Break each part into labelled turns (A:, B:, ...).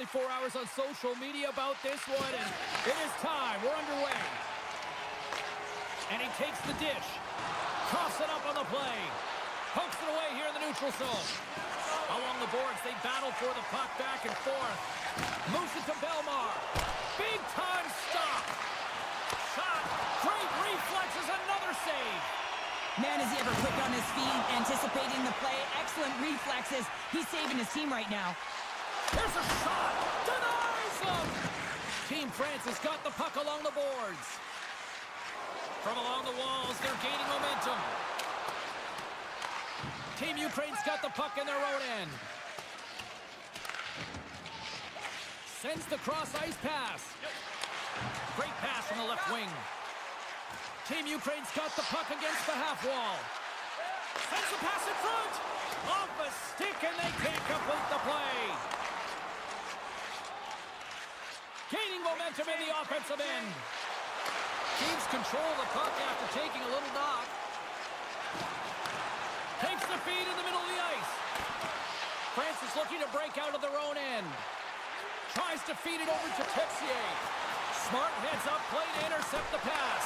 A: 24 hours on social media about this one, and it is time. We're underway. And he takes the dish. Coughs it up on the play. Pokes it away here in the neutral zone. Along the boards, they battle for the puck back and forth. Moves it to Belmar. Big time stop. Shot. Great reflexes. Another save.
B: Man, is he ever quick on his feet, anticipating the play. Excellent reflexes. He's saving his team right now.
A: There's a shot. Denies him. Team France has got the puck along the boards. From along the walls, they're gaining momentum. Team Ukraine's got the puck in their own end. Sends the cross-ice pass. Great pass from the left wing. Team Ukraine's got the puck against the half wall. Sends the pass in front. Off a stick, and they can't complete the play. Gaining momentum in the offensive end. Keeps control of the puck after taking a little knock. Takes the feed in the middle of the ice. France is looking to break out of their own end. Tries to feed it over to Texier. Smart heads up, play to intercept the pass.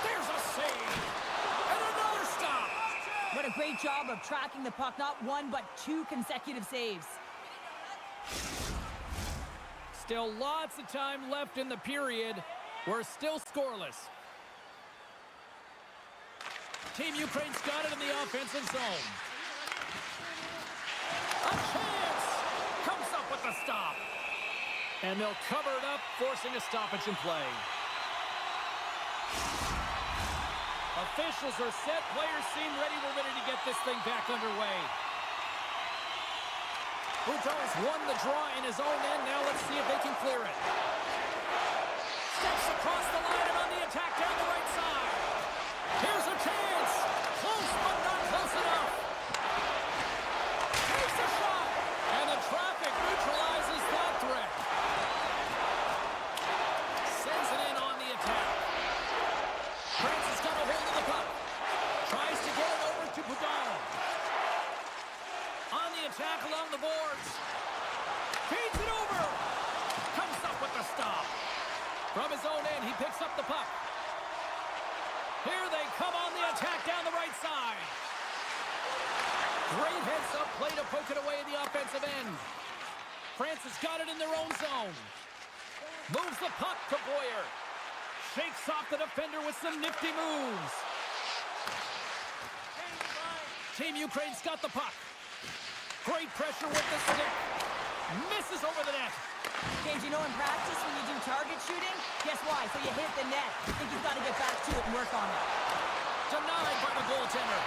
A: There's a save. And another stop.
B: What a great job of tracking the puck. Not one, but two consecutive saves.
A: Still lots of time left in the period. We're still scoreless. Team Ukraine's got it in the offensive zone. A chance! Comes up with the stop. And they'll cover it up, forcing a stoppage in play. Officials are set. Players seem ready. We're ready to get this thing back underway. Boudreau's won the draw in his own end. Now let's see if they can clear it. Steps across the line and on the attack down the right side. Here's a chance. Close, but not close enough. Takes a shot. And the traffic neutralizes that threat. Sends it in on the attack. France has got a hold of the puck. Tries to get it over to Boudreau. On the attack along the boards. Feeds it over. Comes up with the stop. From his own end, he picks up the puck. Here they come on the attack down the right side. Great heads-up play to poke it away in the offensive end. France has got it in their own zone. Moves the puck to Boyer. Shakes off the defender with some nifty moves. Team Ukraine's got the puck. Great pressure with the stick. Misses over the net.
B: James, you know in practice when you do target shooting, guess why? So you hit the net. I think you've got to get back to it and work on it.
A: Denied by the goaltender.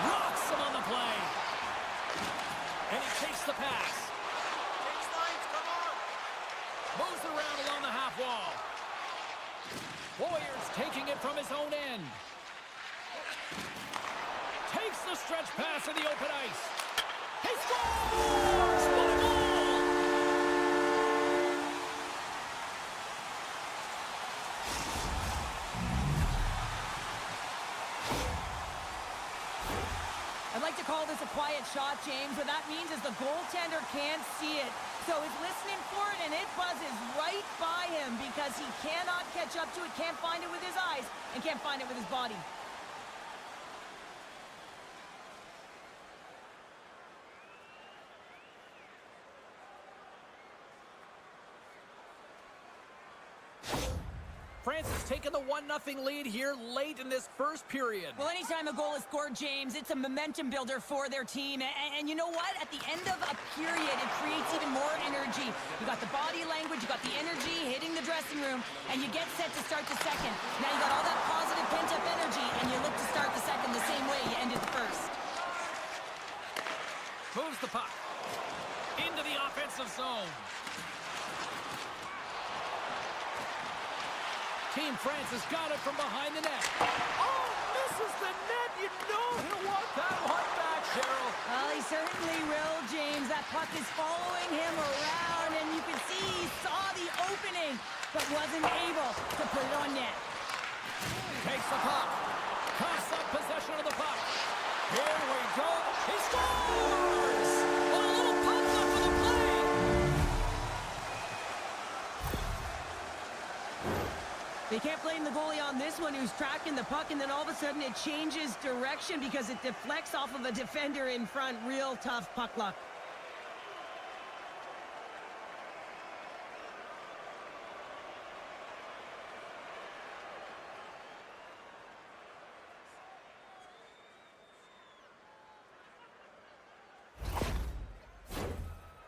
A: Rocks him on the play. And he takes the pass.
C: Takes lines, come on.
A: Moves it around along the half wall. Boyer's taking it from his own end. Takes the stretch pass in the open ice. He scores! What a goal!
B: I'd like to call this a quiet shot, James. What that means is the goaltender can't see it. So he's listening for it, and it buzzes right by him because he cannot catch up to it, can't find it with his eyes, and can't find it with his body.
A: France has taken the 1-0 lead here late in this first period.
B: Well, anytime a goal is scored, James, it's a momentum builder for their team. And you know what? At the end of a period, it creates even more energy. You got the body language, you got the energy hitting the dressing room, and you get set to start the second. Now you got all that positive pent-up energy, and you look to start the second the same way you ended the first.
A: Moves the puck into the offensive zone. Team France has got it from behind the net. Oh, misses the net. You know he'll want that one back, Cheryl.
B: Well, he certainly will, James. That puck is following him around, and you can see he saw the opening, but wasn't able to put it on net.
A: Takes the puck. Coughs up possession of the puck. Here we go. He scores! Oh, a little pump up for the play.
B: They can't blame the goalie on this one who's tracking the puck, and then all of a sudden it changes direction because it deflects off of a defender in front. Real tough puck luck.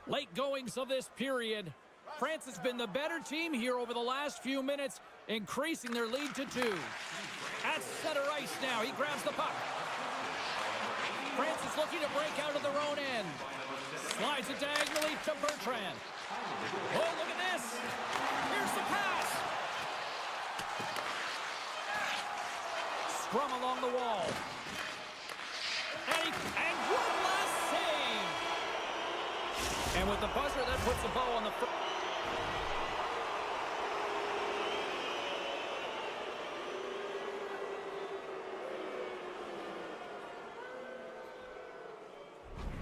A: Late goings of this period. France has been the better team here over the last few minutes, increasing their lead to 2. At center ice now, he grabs the puck. France is looking to break out of their own end. Slides it diagonally to Bertrand. Oh, look at this. Here's the pass. Scrum along the wall. And one last save. And with the buzzer, that puts a bow on the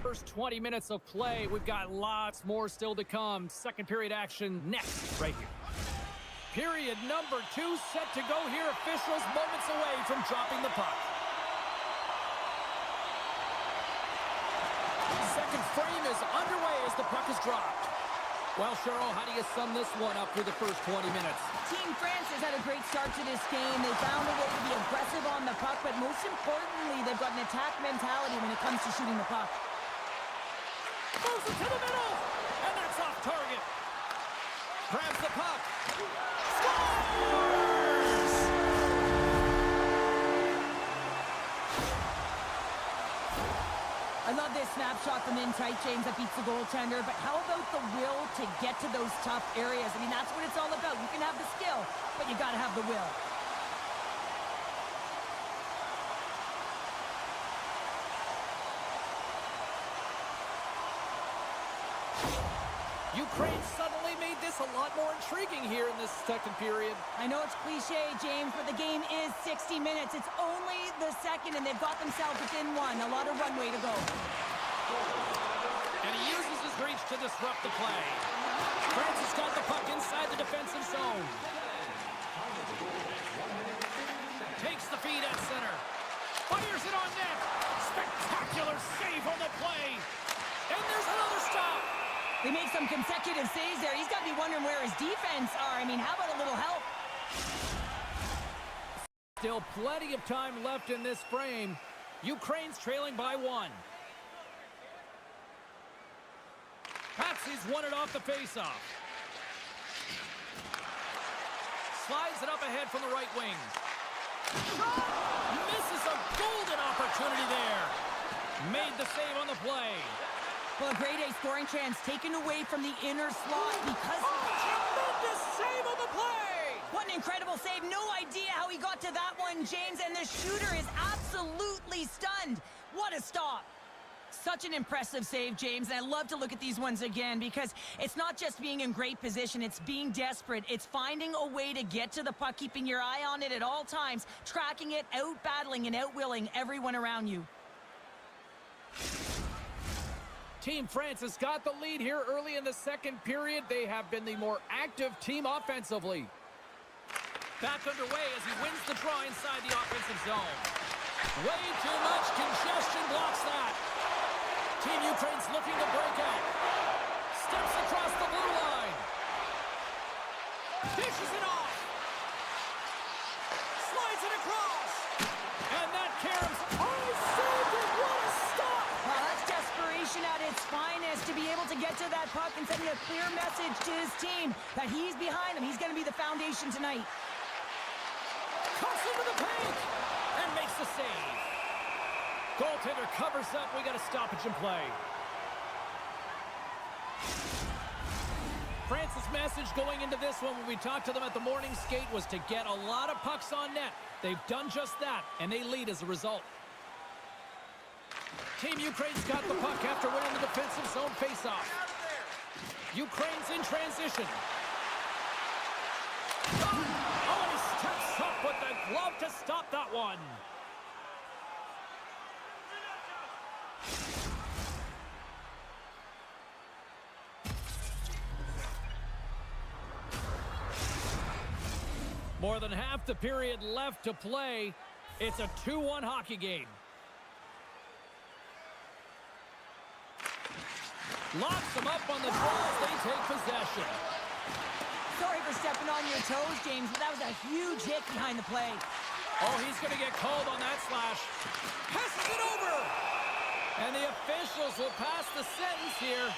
A: first 20 minutes of play. We've got lots more still to come. Second period action next, right here. Period number 2 set to go here. Officials moments away from dropping the puck. Second frame is underway as the puck is dropped. Well, Cheryl, how do you sum this one up through the first 20 minutes?
B: Team France has had a great start to this game. They found a way to be aggressive on the puck, but most importantly, they've got an attack mentality when it comes to shooting the puck.
A: Moves it to the middle, and that's off target. Grabs the puck. Scores!
B: I love this snapshot from in tight, James, that beats the goaltender, but how about the will to get to those tough areas? I mean, that's what it's all about. You can have the skill, but you got to have the will.
A: Ukraine suddenly made this a lot more intriguing here in this second period.
B: I know it's cliche, James, but the game is 60 minutes. It's only the second, and they've got themselves within 1. A lot of runway to go.
A: And he uses his reach to disrupt the play. France has got the puck inside the defensive zone. Takes the feed at center. Fires it on net. Spectacular save on the play. And there's another stop.
B: They make some consecutive saves there. He's got to be wondering where his defense are. I mean, how about a little help?
A: Still plenty of time left in this frame. Ukraine's trailing by 1. Patsy's won it off the faceoff. Slides it up ahead from the right wing. Misses a golden opportunity there. Made the save on the play.
B: Well, a grade A scoring chance taken away from the inner slot because...
A: Tremendous save on the play!
B: What an incredible save. No idea how he got to that one, James, and the shooter is absolutely stunned. What a stop. Such an impressive save, James, and I love to look at these ones again because it's not just being in great position, it's being desperate. It's finding a way to get to the puck, keeping your eye on it at all times, tracking it, out-battling and out-willing everyone around you.
A: Team France has got the lead here early in the second period. They have been the more active team offensively. Back underway as he wins the draw inside the offensive zone. Way too much congestion blocks that. Team Ukraine's looking to break out. Steps across the blue line. Dishes it off. Slides it across. And that caroms. Oh, saved it. What a stop.
B: Well, that's desperation at its finest to be able to get to that puck and sending a clear message to his team that he's behind them. He's going to be the foundation tonight.
A: Cuts into the paint and makes the save. Goaltender covers up. We got a stoppage in play. France's message going into this one when we talked to them at the morning skate was to get a lot of pucks on net. They've done just that, and they lead as a result. Team Ukraine's got the puck after winning the defensive zone faceoff. Ukraine's in transition. Oh, and he steps up with the glove to stop that one. More than half the period left to play. It's a 2-1 hockey game. Locks them up on the draw as they take possession.
B: Sorry for stepping on your toes, James, but that was a huge hit behind the play.
A: Oh, he's going to get called on that slash. Passes it over! And the officials will pass the sentence here.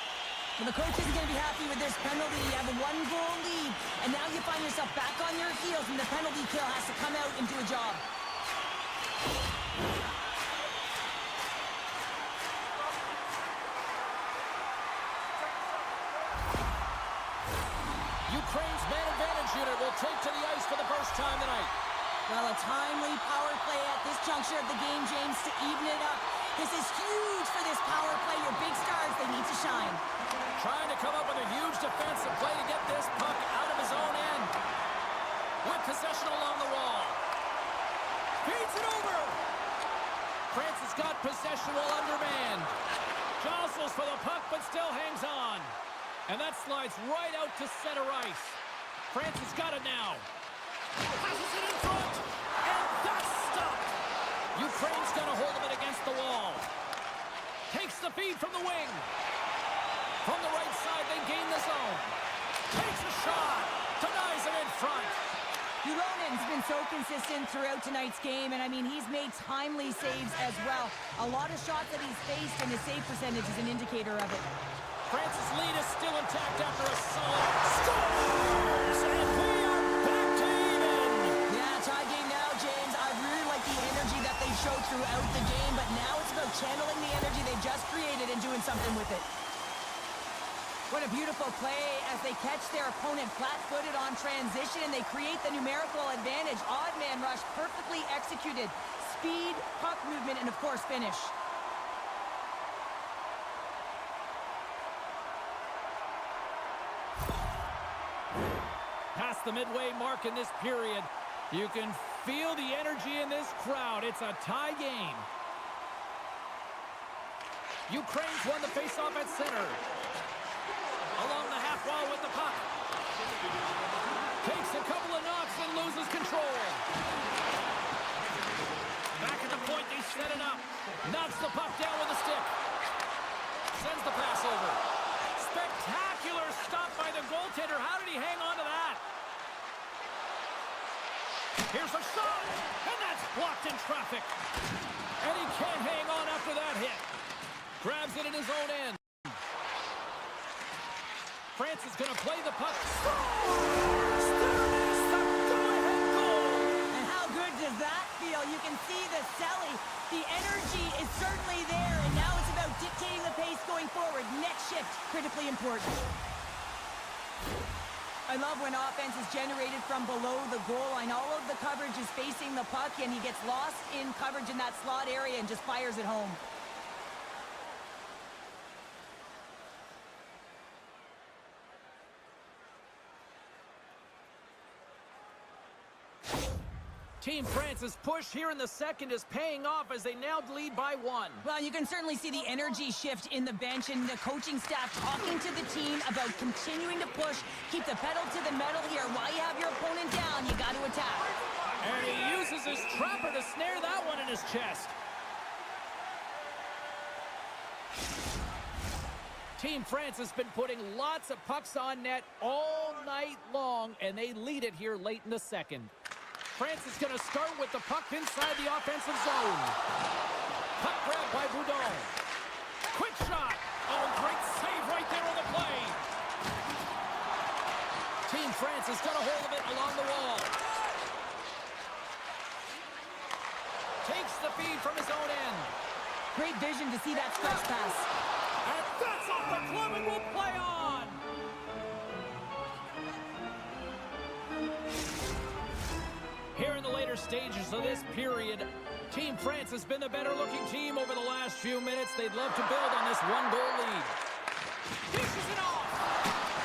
B: Well, the coach isn't going to be happy with this penalty. You have a 1-goal lead, and now you find yourself back on your heels, and the penalty kill has to come out and do a job.
A: Ukraine's man advantage unit will take to the ice for the first time tonight.
B: Well, a timely power play at this juncture of the game, James, to even it up. This is huge for this power play. Your big stars, they need to shine.
A: Trying to come up with a huge defensive play to get this puck out of his own end. With possession along the wall. Feeds it over. France has got possession while undermanned. Jostles for the puck, but still hangs on. And that slides right out to center ice. France has got it now. Passes it in front. And that's stopped. Ukraine's got a hold of it against the wall. Takes the feed from the wing. From the right side, they gain the zone. Takes a shot. Denies it in front.
B: Uronen's been so consistent throughout tonight's game, and I mean, he's made timely saves as well. A lot of shots that he's faced, and his save percentage is an indicator of it.
A: France's lead is still intact after a solid scores, and we are back to even.
B: Yeah, tie game now, James. I really like the energy that they showed throughout the game, but now it's about channeling the energy they just created and doing something with it. What a beautiful play as they catch their opponent flat-footed on transition, and they create the numerical advantage. Odd man rush, perfectly executed. Speed, puck movement, and of course, finish.
A: Past the midway mark in this period, you can feel the energy in this crowd. It's a tie game. Ukraine's won the faceoff at center. Along the half wall with the puck. Takes a couple of knocks and loses control. Back at the point, they set it up. Knocks the puck down with a stick. Sends the pass over. Spectacular stop by the goaltender. How did he hang on to that? Here's a shot, and that's blocked in traffic. And he can't hang on after that hit. Grabs it in his own end. France is going to play the puck. Scores! There it is, the go-ahead goal!
B: And how good does that feel? You can see the Selly. The energy is certainly there, and now it's about dictating the pace going forward. Next shift, critically important. I love when offense is generated from below the goal line. All of the coverage is facing the puck, and he gets lost in coverage in that slot area and just fires it home.
A: Team France's push here in the second is paying off as they now lead by 1.
B: Well, you can certainly see the energy shift in the bench and the coaching staff talking to the team about continuing to push, keep the pedal to the metal here. While you have your opponent down, you got to attack.
A: And he uses his trapper to snare that one in his chest. Team France has been putting lots of pucks on net all night long, and they lead it here late in the second. France is going to start with the puck inside the offensive zone. Puck grab by Boudon. Quick shot. Oh, great save right there on the play. Team France has got a hold of it along the wall. Takes the feed from his own end.
B: Great vision to see that stretch pass.
A: And that's off the glove and will play on. Here in the later stages of this period, Team France has been the better-looking team over the last few minutes. They'd love to build on this one-goal lead. Dishes it off!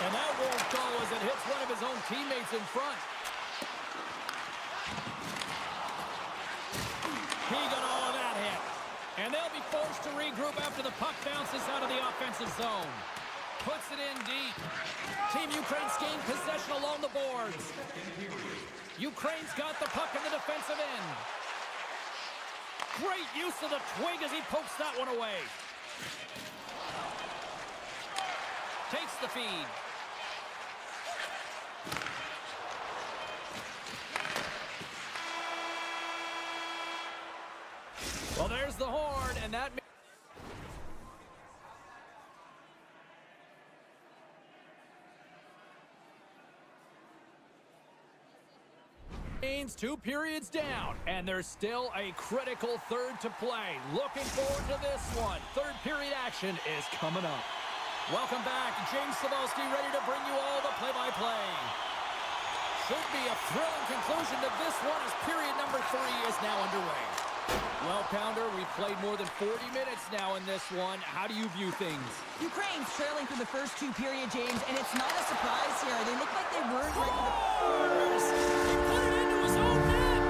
A: And that won't go as it hits one of his own teammates in front. He got all of that hit. And they'll be forced to regroup after the puck bounces out of the offensive zone. puts it in deep. Team Ukraine's gained possession along the boards. Ukraine's got the puck in the defensive end. Great use of the twig as he pokes that one away. Takes the feed. Well, there's the horn, and that means 2 periods down, and there's still a critical third to play. Looking forward to this one. Third period action is coming up. Welcome back. James Cebulski ready to bring you all the play-by-play. Should be a thrilling conclusion to this one as period number 3 is now underway. Well, Pounder, we've played more than 40 minutes now in this one. How do you view things?
B: Ukraine's trailing for the first 2 periods, James, and it's not a surprise here. They look like they weren't ready to...
A: He put it into his own net!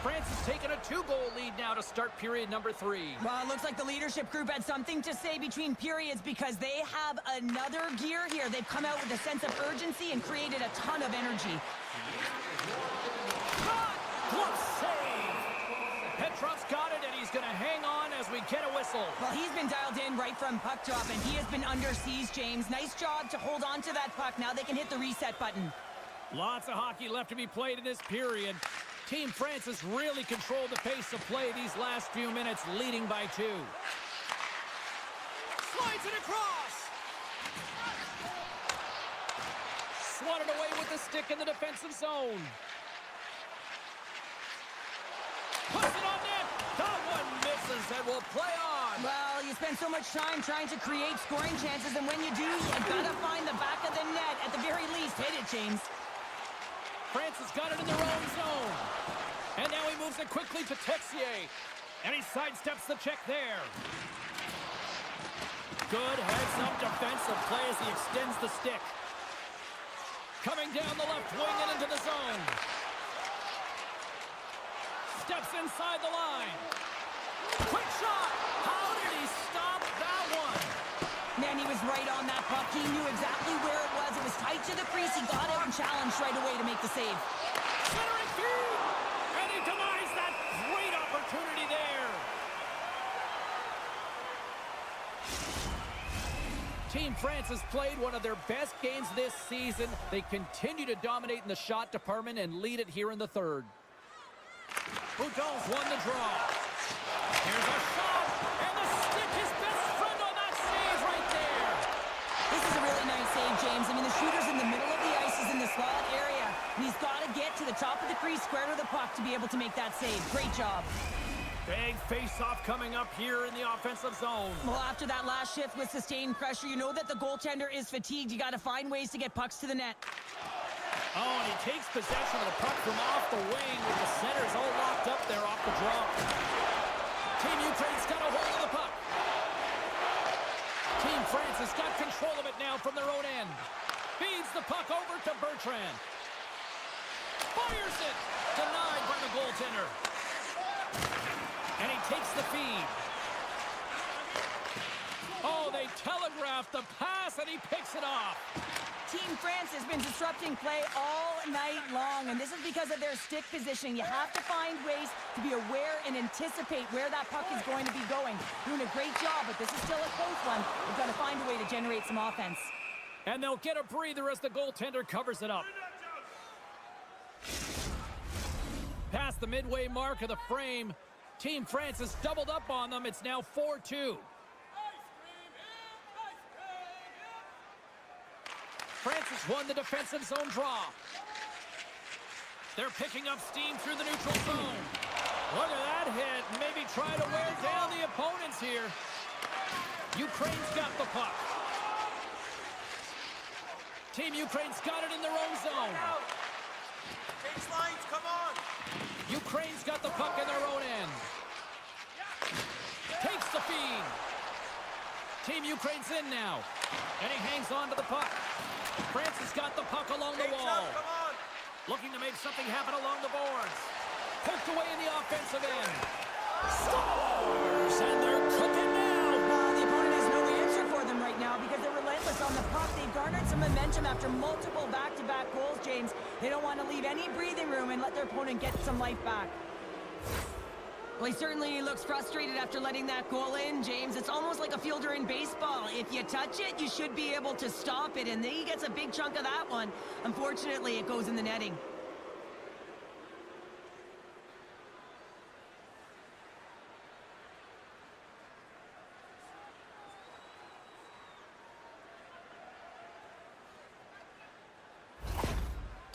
A: France has taken a 2-goal lead now to start period number 3.
B: Well, it looks like the leadership group had something to say between periods because they have another gear here. They've come out with a sense of urgency and created a ton of energy.
A: Glove save! Petrov's got it, and he's going to hang on as we get a whistle.
B: Well, he's been dialed in right from puck drop, and he has been under siege, James. Nice job to hold on to that puck. Now they can hit the reset button.
A: Lots of hockey left to be played in this period. Team France has really controlled the pace of play these last few minutes, leading by 2. Slides it across! Swatted away with the stick in the defensive zone. Puts it on net. That one misses and will play on.
B: Well, you spend so much time trying to create scoring chances, and when you do, you gotta find the back of the net. At the very least, hit it, James.
A: France has got it in their own zone. And now he moves it quickly to Texier. And he sidesteps the check there. Good heads-up defensive play as he extends the stick. Coming down the left wing and into the zone. Steps inside the line. Quick shot! How did he stop that one?
B: Man, he was right on that puck. He knew exactly where it was. It was tight to the crease. He got out and challenged right away to make the save.
A: Centering feed! And he denies that great opportunity there. Team France has played one of their best games this season. They continue to dominate in the shot department and lead it here in the third. Boudon's won the draw. Here's a shot, and the stick, his best friend on that save right there.
B: This is a really nice save, James. I mean, the shooter's in the middle of the ice. He's in the slot area. And he's got to get to the top of the crease, square to the puck to be able to make that save. Great job.
A: Big face-off coming up here in the offensive zone.
B: Well, after that last shift with sustained pressure, you know that the goaltender is fatigued. You got to find ways to get pucks to the net.
A: Oh, and he takes possession of the puck from off the wing with the centers all locked up there off the draw. Team Ukraine's got a hold of the puck. Team France has got control of it now from their own end. Feeds the puck over to Bertrand. Fires it! Denied by the goaltender. And he takes the feed. Oh, they telegraphed the pass, and he picks it off.
B: Team France has been disrupting play all night long, and this is because of their stick positioning. You have to find ways to be aware and anticipate where that puck is going to be going. Doing a great job, but this is still a close one. They've got to find a way to generate some offense.
A: And they'll get a breather as the goaltender covers it up. Past the midway mark of the frame, Team France has doubled up on them. It's now 4-2. France has won the defensive zone draw. They're picking up steam through the neutral zone. Look at that hit. Maybe try to wear down the opponents here. Ukraine's got the puck. Team Ukraine's got it in their own zone.
C: Change lines, come on!
A: Ukraine's got the puck in their own end. Takes the feed. Team Ukraine's in now. And he hangs on to the puck. France has got the puck along the wall.
C: Come on!
A: Looking to make something happen along the boards. Poked away in the offensive end. Scores! And they're cooking now!
B: The opponent garnered some momentum after multiple back-to-back goals, James. They don't want to leave any breathing room and let their opponent get some life back. Well, he certainly looks frustrated after letting that goal in, James. It's almost like a fielder in baseball. If you touch it, you should be able to stop it, and he gets a big chunk of that one. Unfortunately, it goes in the netting.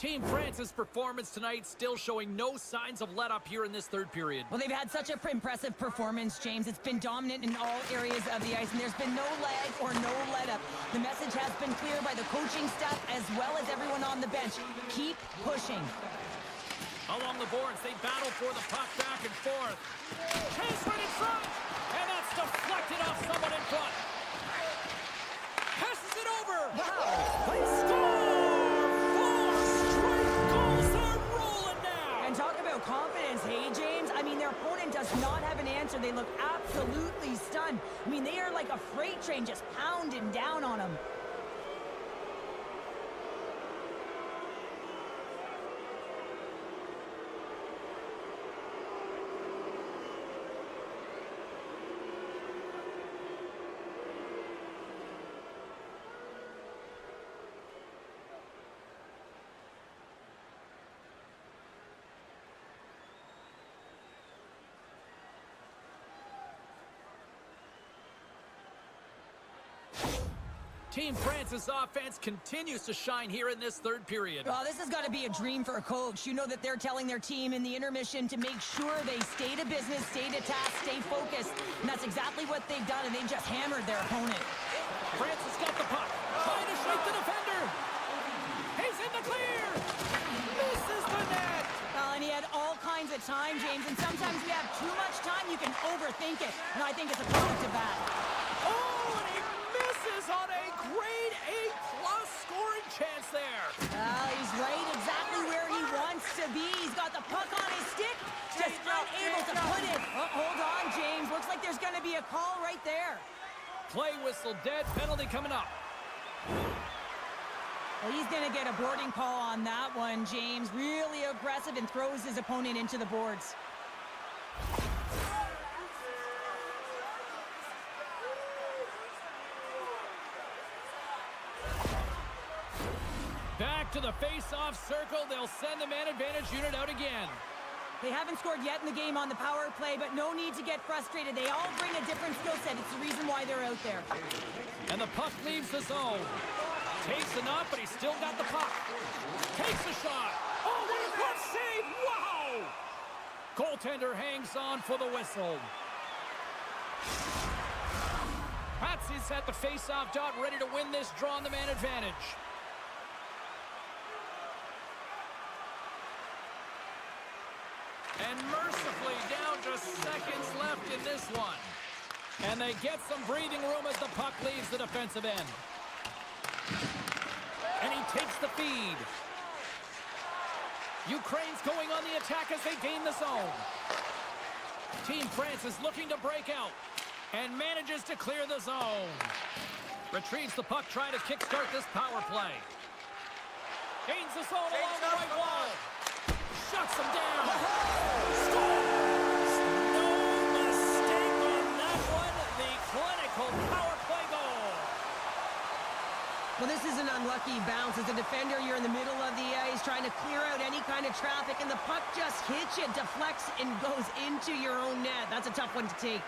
A: Team France's performance tonight still showing no signs of let-up here in this third period.
B: Well, they've had such an impressive performance, James. It's been dominant in all areas of the ice, and there's been no lag or no let-up. The message has been clear by the coaching staff as well as everyone on the bench. Keep pushing.
A: Along the boards, they battle for the puck back and forth. Chase right in front, and that's deflected off someone in front. Passes it over.
B: Wow.
A: They score!
B: And talk about confidence, hey, James? I mean, their opponent does not have an answer. They look absolutely stunned. I mean, they are like a freight train just pounding down on them.
A: Team France's offense continues to shine here in this third period.
B: Well, this has got to be a dream for a coach. You know that they're telling their team in the intermission to make sure they stay to business, stay to task, stay focused. And that's exactly what they've done, and they've just hammered their opponent.
A: France has got the puck, trying to shake the defender. He's in the clear. Misses the net.
B: Well, and he had all kinds of time, James, and sometimes we have too much time, you can overthink it. And I think it's a product of that.
A: Oh, and he misses on a grade A+ scoring chance there.
B: Well, he's right exactly where he wants to be. He's got the puck on his stick, just unable to put it. Oh, hold on, James. Looks like there's going to be a call right there.
A: Play whistle dead, penalty coming up.
B: Well, he's going to get a boarding call on that one, James. Really aggressive and throws his opponent into the boards.
A: Back to the face-off circle. They'll send the man advantage unit out again.
B: They haven't scored yet in the game on the power play, but no need to get frustrated. They all bring a different skill set. It's the reason why they're out there.
A: And the puck leaves the zone. Takes a knock, but he's still got the puck. Takes a shot. Oh, what a glove save! Wow! Goaltender hangs on for the whistle. Patsy's at the face-off dot, ready to win this draw on the man advantage. And mercifully down to seconds left in this one. And they get some breathing room as the puck leaves the defensive end. And he takes the feed. Ukraine's going on the attack as they gain the zone. Team France is looking to break out and manages to clear the zone. Retrieves the puck, trying to kickstart this power play. Gains the zone along the right wall. Shuts him down. Scores! No mistake on that one. The clinical power play goal.
B: Well, this is an unlucky bounce. As a defender, you're in the middle of the ice trying to clear out any kind of traffic, and the puck just hits you, deflects, and goes into your own net. That's a tough one to take.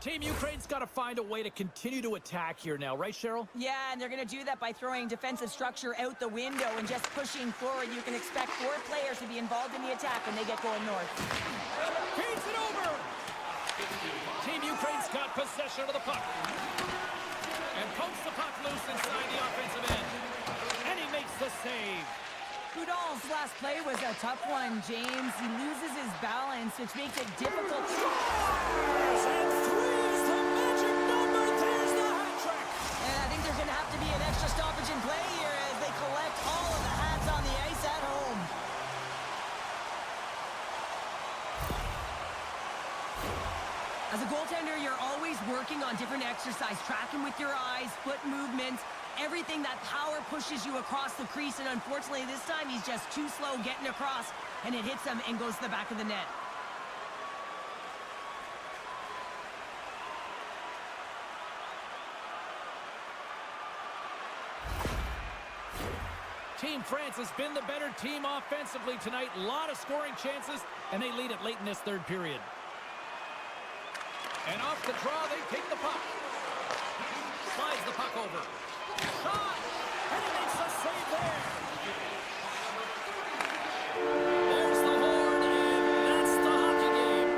A: Team Ukraine's got to find a way to continue to attack here now, right, Cheryl?
B: Yeah, and they're going to do that by throwing defensive structure out the window and just pushing forward. You can expect 4 players to be involved in the attack when they get going north.
A: Feeds it over! Team Ukraine's got possession of the puck. And pokes the puck loose inside the offensive end. And he makes the save.
B: Goudon's last play was a tough one, James. He loses his balance, which makes it difficult.
A: Scores! And 3's the magic number. There's the hat trick.
B: And I think there's going to have to be an extra stoppage in play. exercise. Tracking with your eyes, foot movements, everything. That power pushes you across the crease, and unfortunately this time he's just too slow getting across, and it hits him and goes to the back of the net.
A: Team France has been the better team offensively tonight. A lot of scoring chances, and they lead it late in this third period. And off the draw, they take the puck. Slides the puck over. Shot! And he makes a save there. There's the horn, and that's the hockey game.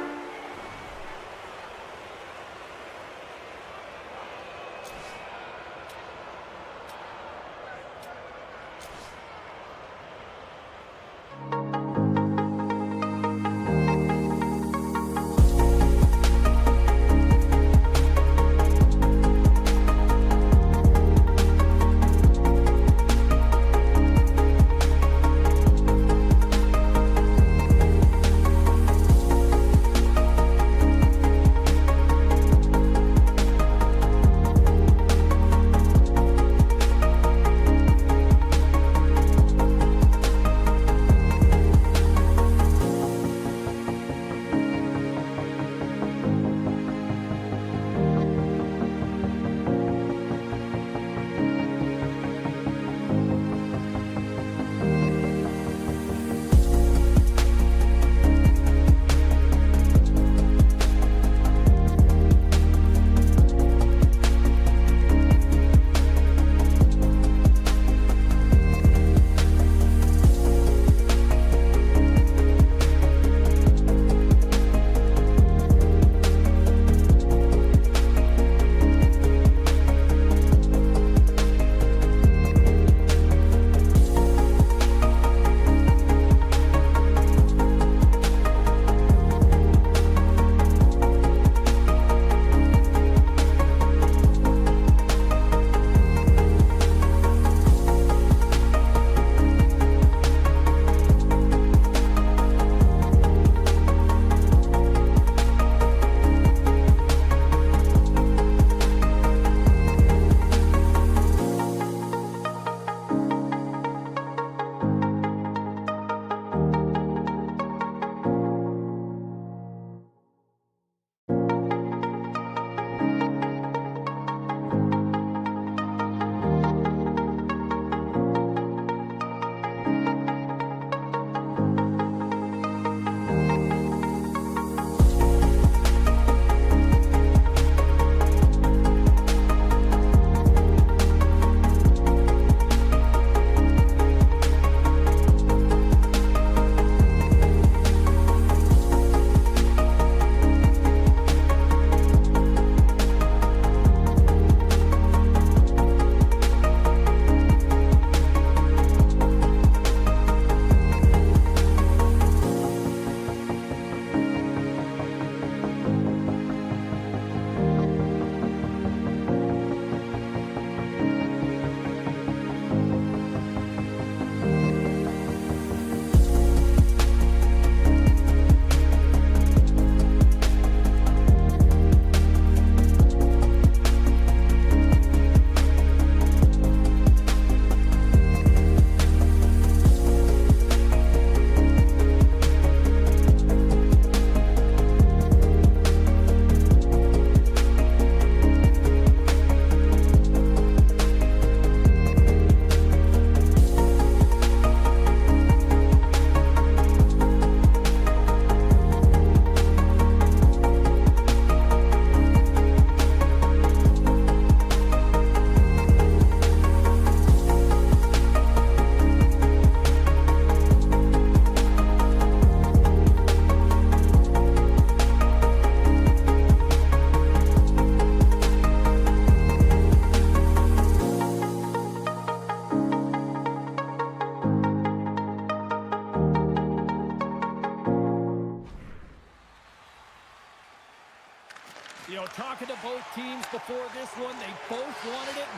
A: You know, talking to both teams before this one, they both wanted it.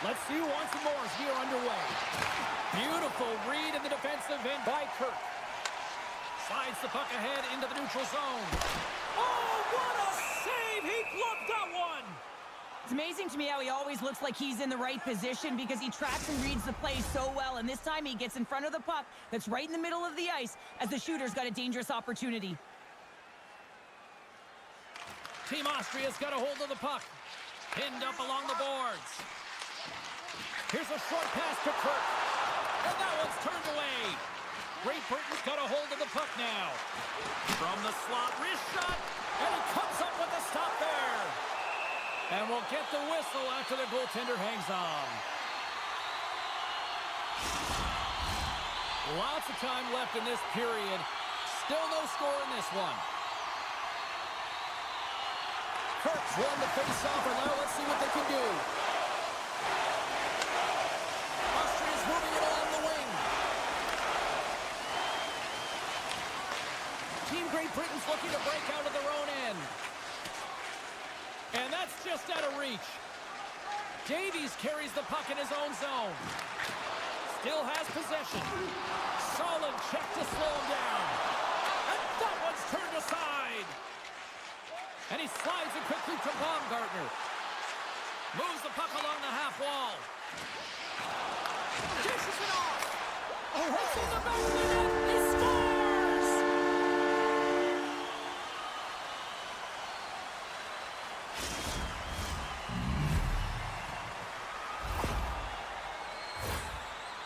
A: Let's see who wants it more as we are underway. Beautiful read in the defensive end by Kirk. Slides the puck ahead into the neutral zone. Oh, what a save! He gloved that one!
B: It's amazing to me how he always looks like he's in the right position because he tracks and reads the play so well, and this time he gets in front of the puck that's right in the middle of the ice as the shooter's got a dangerous opportunity.
A: Team Austria's got a hold of the puck. Pinned up along the boards. Here's a short pass to Kirk. And that one's turned away. Great Britain's got a hold of the puck now. From the slot, wrist shot, and he comes up with a stop there. And we'll get the whistle after the goaltender hangs on. Lots of time left in this period. Still no score in this one. Kirk's won the face-off, and now let's see what they can do. Austria's moving it along the wing. Team Great Britain's looking to break out of their own end. And that's just out of reach. Davies carries the puck in his own zone. Still has possession. Solid check to slow him down. And that one's turned aside. And he slides it quickly to Baumgartner. Moves the puck along the half wall. Dishes it off. Oh, it's in the back of the net. He scores!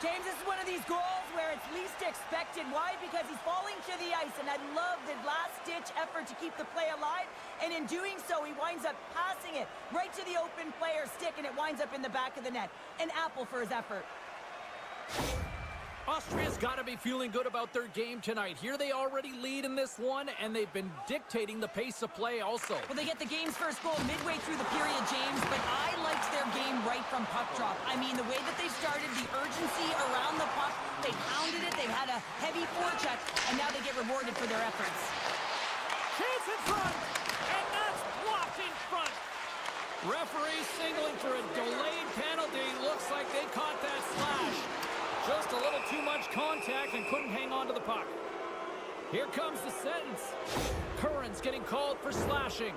B: James, this is one of these goals where it's least expected. Why? Because he's falling to the ice, and I love the last-ditch effort to keep the play alive. And in doing so, he winds up passing it right to the open player's stick, and it winds up in the back of the net. An apple for his effort.
A: Austria's got to be feeling good about their game tonight. Here they already lead in this one, and they've been dictating the pace of play also.
B: Well, they get the game's first goal midway through the period, James, but I liked their game right from puck drop. I mean, the way that they started, the urgency around the puck, they pounded it, they've had a heavy forecheck, and now they get rewarded for their efforts.
A: Chance in front, and that's blocked in front. Referee signaling for a delayed penalty. Looks like they caught that slash. Just a little too much contact and couldn't hang on to the puck. Here comes the sentence. Curran's getting called for slashing.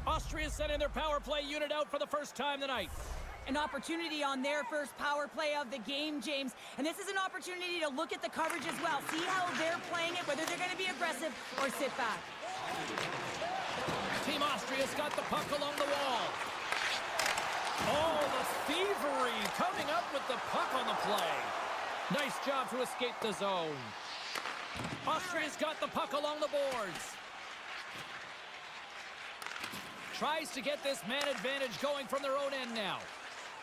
A: Austria's sending their power play unit out for the first time tonight.
B: An opportunity on their first power play of the game, James. And this is an opportunity to look at the coverage as well. See how they're playing it, whether they're going to be aggressive or sit back.
A: Team Austria's got the puck along the wall. Oh, the thievery coming up with the puck on the play. Nice job to escape the zone. Austria's got the puck along the boards. Tries to get this man advantage going from their own end now.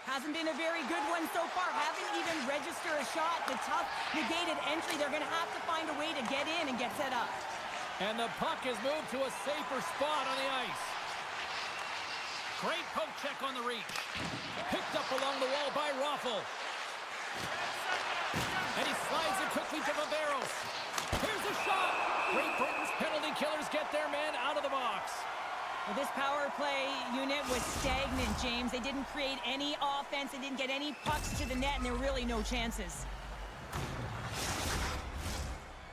B: Hasn't been a very good one so far. Haven't even registered a shot. The tough negated entry. They're going to have to find a way to get in and get set up.
A: And the puck is moved to a safer spot on the ice. Great poke check on the reach. Picked up along the wall by Raffl. And he slides it quickly to Viveros. Here's a shot. Great Britain's penalty killers get their man out of the box.
B: Well, this power play unit was stagnant, James. They didn't create any offense. They didn't get any pucks to the net, and there were really no chances.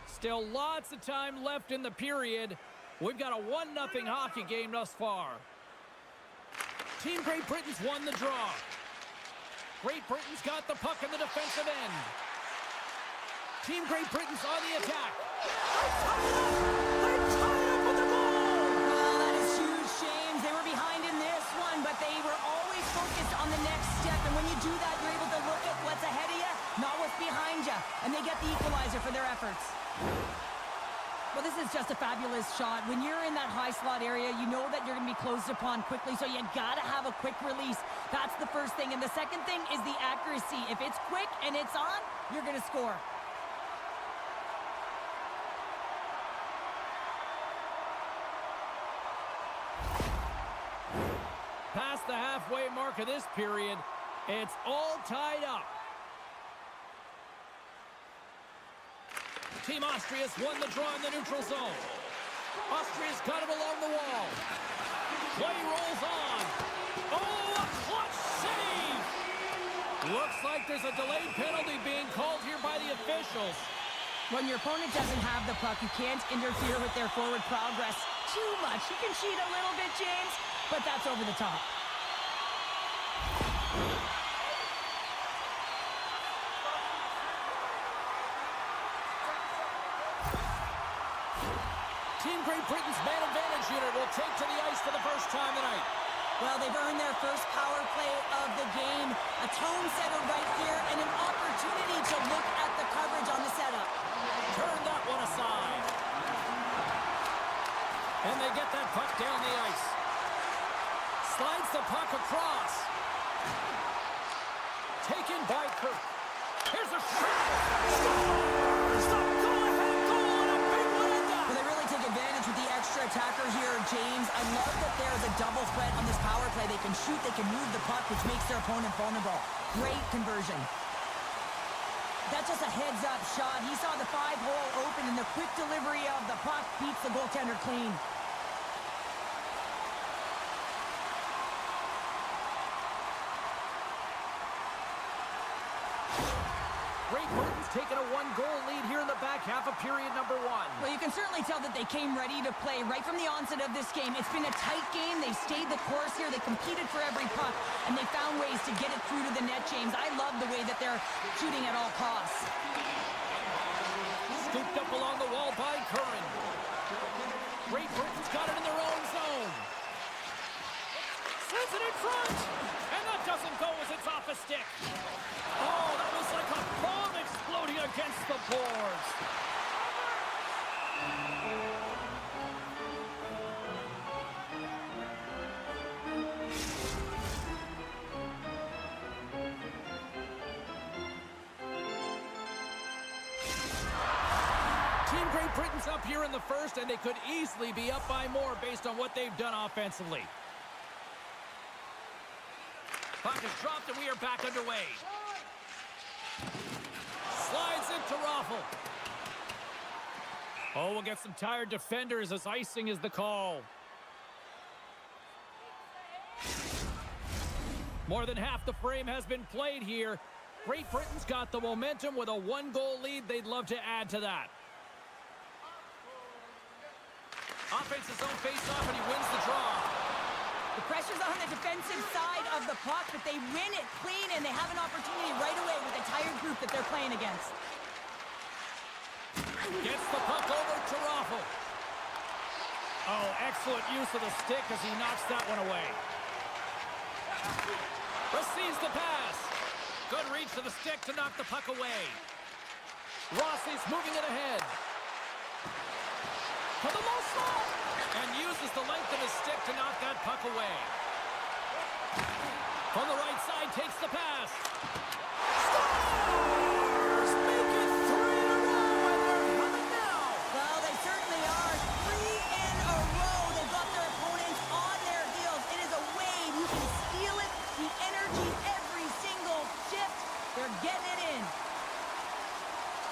A: Still lots of time left in the period. We've got a 1-0 hockey game thus far. Team Great Britain's won the draw. Great Britain's got the puck in the defensive end. Team Great Britain's on the attack. They're tied up with the goal!
B: Well, that is huge, James. They were behind in this one, but they were always focused on the next step. And when you do that, you're able to look at what's ahead of you, not what's behind you. And they get the equalizer for their efforts. Well, this is just a fabulous shot. When you're in that high slot area, you know that you're going to be closed upon quickly, so you got to have a quick release. That's the first thing. And the second thing is the accuracy. If it's quick and it's on, you're going to score.
A: Past the halfway mark of this period, it's all tied up. Team Austria's won the draw in the neutral zone. Austria's got it along the wall. Play rolls on. Oh, a clutch Looks like there's a delayed penalty being called here by the officials.
B: When your opponent doesn't have the puck, you can't interfere with their forward progress too much. You can cheat a little bit, James, but that's over the top.
A: Team Great Britain's man advantage unit will take to the ice for the first time tonight.
B: Well, they've earned their first power play of the game. A tone setter right here and an opportunity to look at the coverage on the setup.
A: Turn that one aside. And they get that puck down the ice. Slides the puck across. Taken by Kirk. Here's a shot. Scores! A go-ahead goal and a big one at that.
B: Well, they really take advantage with the extra attacker here, James. I love that there's a double threat on this power play. They can shoot, they can move the puck, which makes their opponent vulnerable. Great conversion. That's just a heads-up shot. He saw the 5-hole open, and the quick delivery of the puck beats the goaltender clean.
A: Great Britain's taken a 1-goal lead here in the back half of period number 1.
B: Well, you can certainly tell that they came ready to play right from the onset of this game. It's been a tight game. They stayed the course here. They competed for every puck, and they found ways to get it through to the net, James. I love the way that they're shooting at all costs.
A: Scooped up along the wall by Curran. Great Britain's got it in their own zone. Sends it in front, and that doesn't go as it's off a stick. Oh, that was like a bomb exploding against the boards. Team Great Britain's up here in the first, and they could easily be up by more based on what they've done offensively. Puck is dropped, and we are back underway. Slides it to Raffle. Oh, we'll get some tired defenders as icing is the call. More than half the frame has been played here. Great Britain's got the momentum with a 1-goal lead. They'd love to add to that. Offense's own face-off, and he wins the draw.
B: The pressure's on the defensive side of the puck, but they win it clean, and they have an opportunity right away with a tired group that they're playing against.
A: Gets the puck over to Raffle. Oh, excellent use of the stick as he knocks that one away. Receives the pass. Good reach to the stick to knock the puck away. Rossi's moving it ahead. To the low slot. And uses the length of his stick to knock that puck away. From the right side, takes the pass. Scores! Make it 3 in a row, and they're coming now.
B: Well, they certainly are. 3 in a row. They've got their opponents on their heels. It is a wave. You can feel it. The energy every single shift. They're getting it in.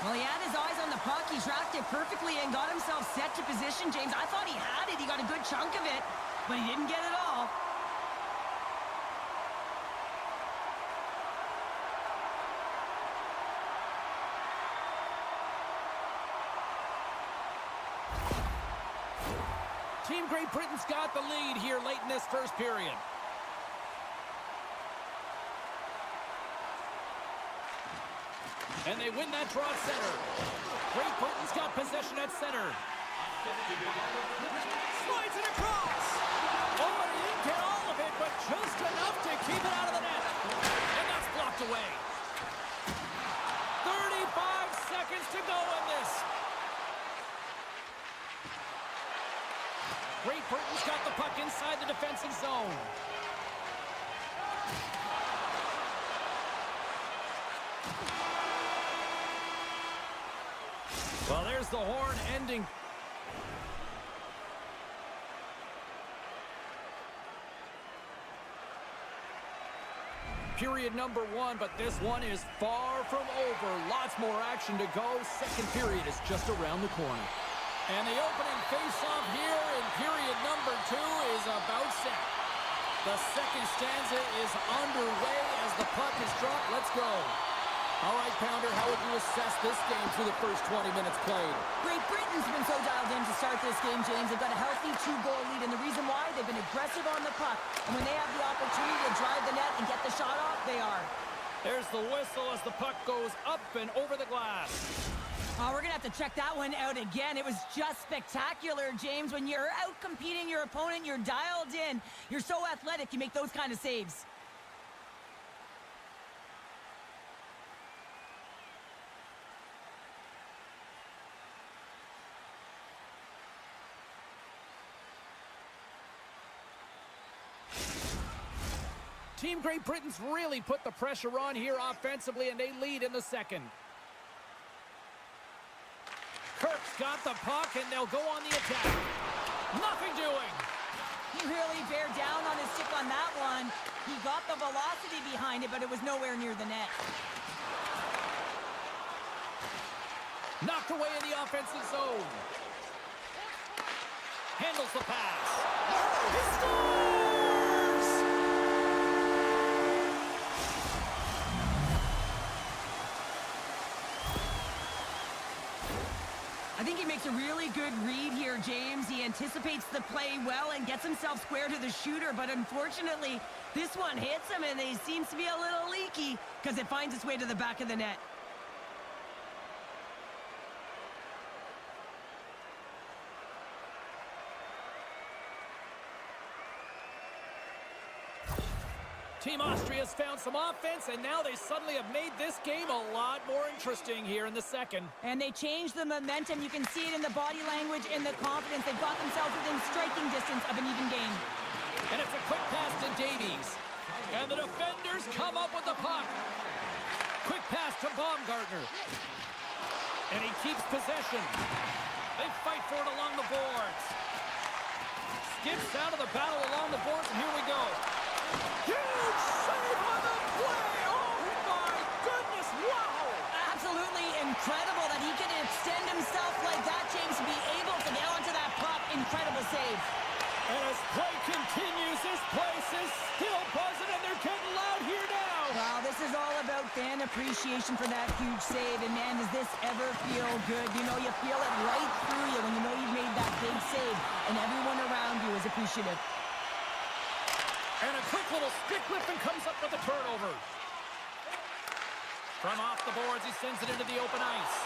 B: Well, he had his eyes on the puck. He tracked it perfectly and got himself set to position, James. I thought he had it. He got a good chunk of it, but he didn't get it all.
A: Team Great Britain's got the lead here late in this first period. And they win that draw at center. Great Britain's got possession at center. Slides it across. Oh, and he didn't get all of it, but just enough to keep it out of the net. And that's blocked away. 35 seconds to go in this. Great Britain's got the puck inside the defensive zone. Well, there's the horn ending. Period number 1, but this one is far from over. Lots more action to go. Second period is just around the corner. And the opening face-off here in period number 2 is about set. The second stanza is underway as the puck is dropped. Let's go. All right, Pounder, how would you assess this game through the first 20 minutes played?
B: Great Britain's been so dialed in to start this game, James. They've got a healthy 2-goal lead, and the reason why, they've been aggressive on the puck. And when they have the opportunity to drive the net and get the shot off, they are. There's the whistle as the puck goes up and over the glass. Oh, we're going to have to check that one out again. It was just spectacular, James. When you're out competing your opponent, you're dialed in. You're so athletic, you make those kind of saves.
A: Team Great Britain's really put the pressure on here offensively, and they lead in the second. Kirk's got the puck, and they'll go on the attack. Nothing doing. He really bared down on his stick on that one. He got the velocity behind it, but it was nowhere near the net. Knocked away in the offensive zone. Handles the pass. He scores! I think he makes a really good read here, James. He anticipates the play well and gets himself square to the shooter, but unfortunately, this one hits him and he seems to be a little leaky because it finds its way to the back of the net. Team Austria has found some offense, and now they suddenly have made this game a lot more interesting here in the second. And they changed the momentum. You can see it in the body language and the confidence. They've got themselves within striking distance of an even game. And it's a quick pass to Davies. And the defenders come up with the puck. Quick pass to Baumgartner. And he keeps possession. They fight for it along the boards. Skips out of the battle along the boards, and here we go. Huge save on the play! Oh my goodness, wow! Absolutely incredible that he can extend himself like that, James, to be able to get onto that puck. Incredible save. And as play continues, this place is still buzzing, and they're getting loud here now. Wow, this is all about fan appreciation for that huge save, and man, does this ever feel good. You know, you feel it right through you when you know you've made that big save, and everyone around you is appreciative. And a quick little stick lift and comes up with a turnover. From off the boards, he sends it into the open ice.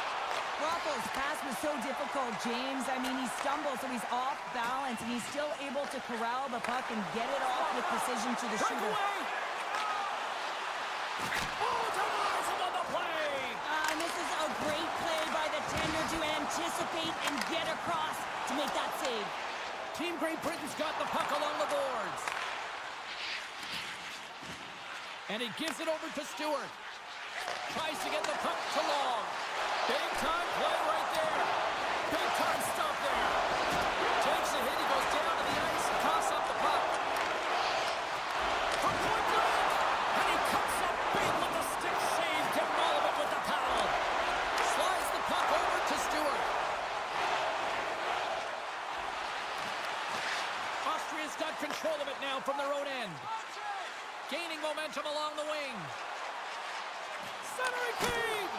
A: Rocco's pass was so difficult, James. I mean, he stumbles, so he's off balance, and he's still able to corral the puck and get it off with precision to the shooter. Oh, denies him on the play! And this is a great play by the tender to anticipate and get across to make that save. Team Great Britain's got the puck along the boards. And he gives it over to Stewart. Tries to get the puck to Long. Big time play right there. Big time stuff there. Takes a hit, he goes down to the ice and coughs up the puck. From point blank. And he comes up big with the stick save. Getting all of it with the paddle. Slides the puck over to Stewart. Austria's got control of it now from their own end. Gaining momentum along the wing. Centering feed!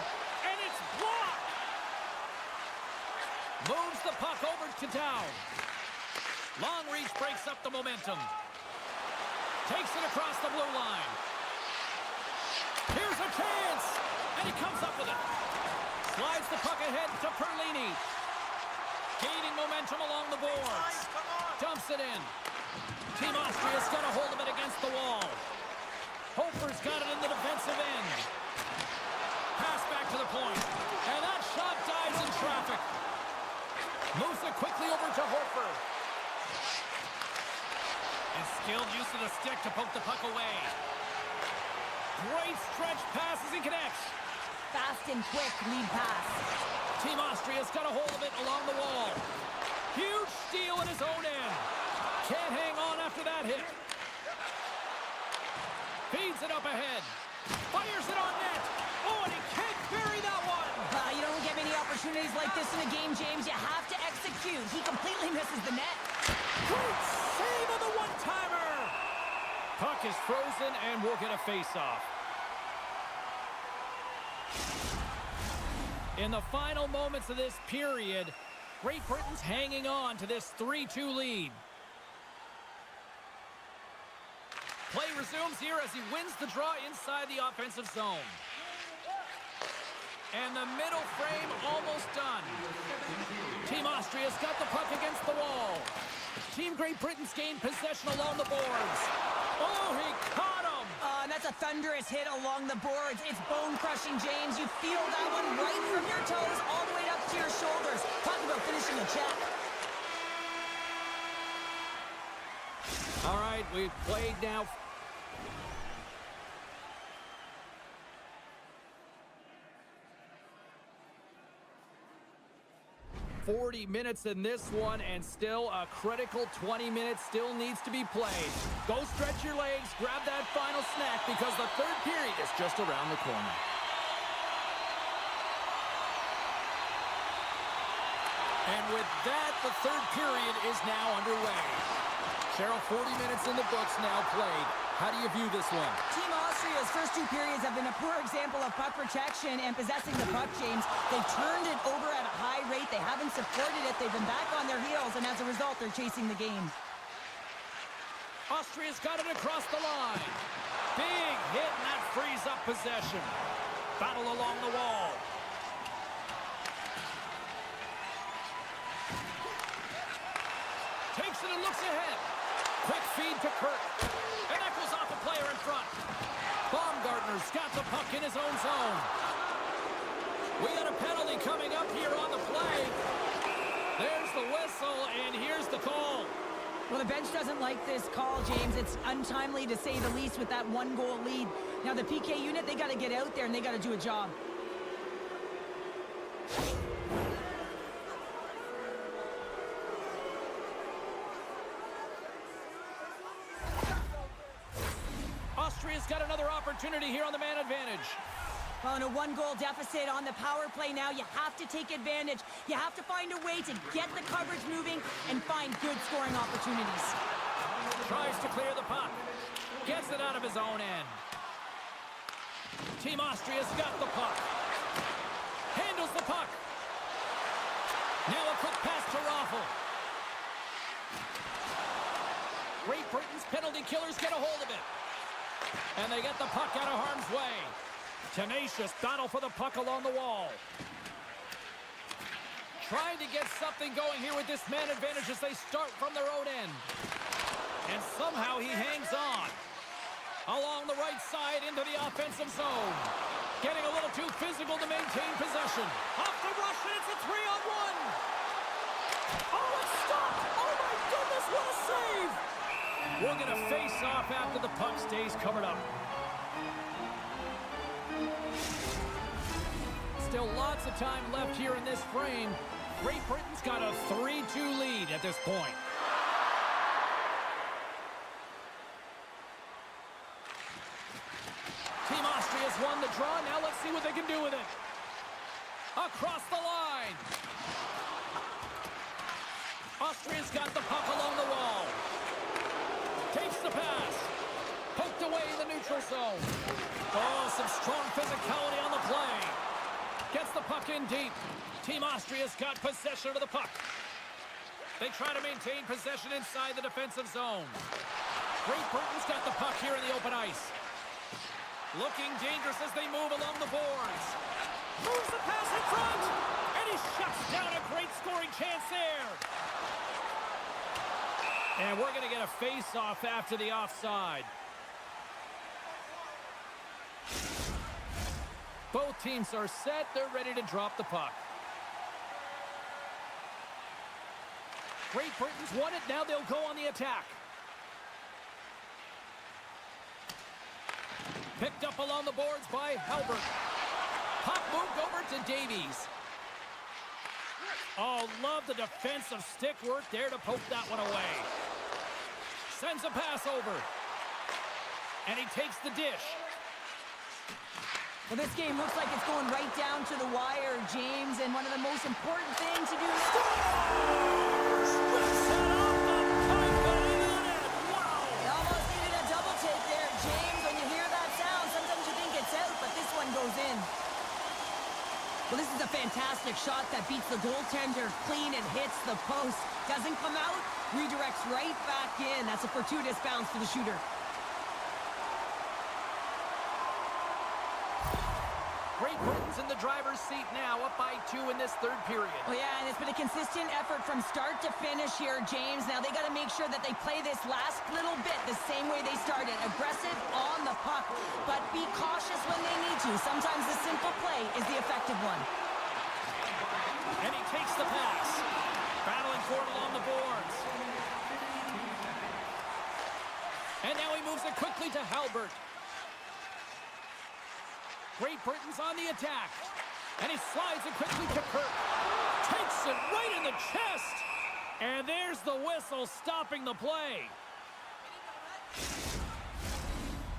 A: And it's blocked! Moves the puck over to Dow. Long reach breaks up the momentum. Takes it across the blue line. Here's a chance! And he comes up with it. Slides the puck ahead to Perlini. Gaining momentum along the boards. Dumps it in. Team Austria's got a hold of it against the wall. Hofer's got it in the defensive end. Pass back to the point. And that shot dies in traffic. Moves it quickly over to Hofer. And skilled use of the stick to poke the puck away. Great stretch pass as he connects. Fast and quick lead pass. Team Austria's got a hold of it along the wall. Huge steal in his own end. Can't hang on after that hit. Feeds it up ahead. Fires it on net. Oh, and he can't bury that one. You don't get many opportunities like this in a game, James. You have to execute. He completely misses the net. Great save on the one-timer. Puck is frozen, and we'll get a face-off. In the final moments of this period, Great Britain's hanging on to this 3-2 lead. Play resumes here as he wins the draw inside the offensive zone. And the middle frame almost done. Team Austria's got the puck against the wall. Team Great Britain's gained possession along the boards. Oh, he caught him!
B: And that's a thunderous hit along the boards. It's bone-crushing, James. You feel that one right from your toes all the way up to your shoulders. Talk about finishing a check.
A: All right, we've played now. "40 minutes in this one, and still a critical 20 minutes still needs to be played. Go stretch your legs, grab that final snack, because the third period is just around the corner." And with that, the third period is now underway. Cheryl, 40 minutes in the books now played. How do you view this one?
B: Team Austria's first two periods have been a poor example of puck protection and possessing the puck, James. They've turned it over at a high rate. They haven't supported it. They've been back on their heels, and as a result, they're chasing the game.
A: Austria's got it across the line. Big hit, and that frees up possession. Battle along the wall. Takes it and looks ahead. Quick feed to Kirk. And that goes off a player in front. Baumgartner's got the puck in his own zone. We got a penalty coming up here on the play. There's the whistle, and here's the call.
B: Well, the bench doesn't like this call, James. It's untimely, to say the least, with that one-goal lead. Now, the PK unit, they got to get out there, and they got to do a job.
A: Austria's got another opportunity here on the man advantage.
B: Well, in a one-goal deficit on the power play now, you have to take advantage. You have to find a way to get the coverage moving and find good scoring opportunities.
A: Tries to clear the puck. Gets it out of his own end. Team Austria's got the puck. Handles the puck. Now a quick pass to Raffle. Great Britain's penalty killers get a hold of it. And they get the puck out of harm's way. Tenacious battle for the puck along the wall. Trying to get something going here with this man advantage as they start from their own end. And somehow he hangs on. Along the right side into the offensive zone. Getting a little too physical to maintain possession. Off the rush, and it's a 3-on-1. Oh, it's stopped! Oh my goodness, what a save! We'll get a face-off after the puck stays covered up. Still lots of time left here in this frame. Great Britain's got a 3-2 lead at this point. Team Austria's won the draw. Now let's see what they can do with it. Across the line. Austria's got the puck along the wall. Takes the pass. Poked away in the neutral zone. Oh, some strong physicality on the play. Gets the puck in deep. Team Austria's got possession of the puck. They try to maintain possession inside the defensive zone. Great Britain's got the puck here in the open ice. Looking dangerous as they move along the boards. Moves the pass in front. And he shuts down a great scoring chance there. And we're going to get a face-off after the offside. Both teams are set. They're ready to drop the puck. Great Britain's won it. Now they'll go on the attack. Picked up along the boards by Halbert. Puck moved over to Davies. Oh, love the defensive stick work there to poke that one away. Sends a pass over. And he takes the dish.
B: Well, this game looks like it's going right down to the wire, James, and one of the most important things to do now.
A: Strips it off the pipe, and he got it. Wow!
B: They almost needed a double take Well, this is a fantastic shot that beats the goaltender clean and hits the post. Doesn't come out, redirects right back in. That's a fortuitous bounce for the shooter.
A: Great Britain's in the driver's seat now, up by 2 in this third period.
B: Well, yeah, and it's been a consistent effort from start to finish here, James. Now they got to make sure that they play this last little bit the same way they started. Aggressive on the puck, but be cautious when they need to. Sometimes the simple play is the effective one.
A: And he takes the pass. Battling for it along the boards. And now he moves it quickly to Halbert. Great Britain's on the attack. And he slides it quickly to Kirk. Takes it right in the chest. And there's the whistle stopping the play.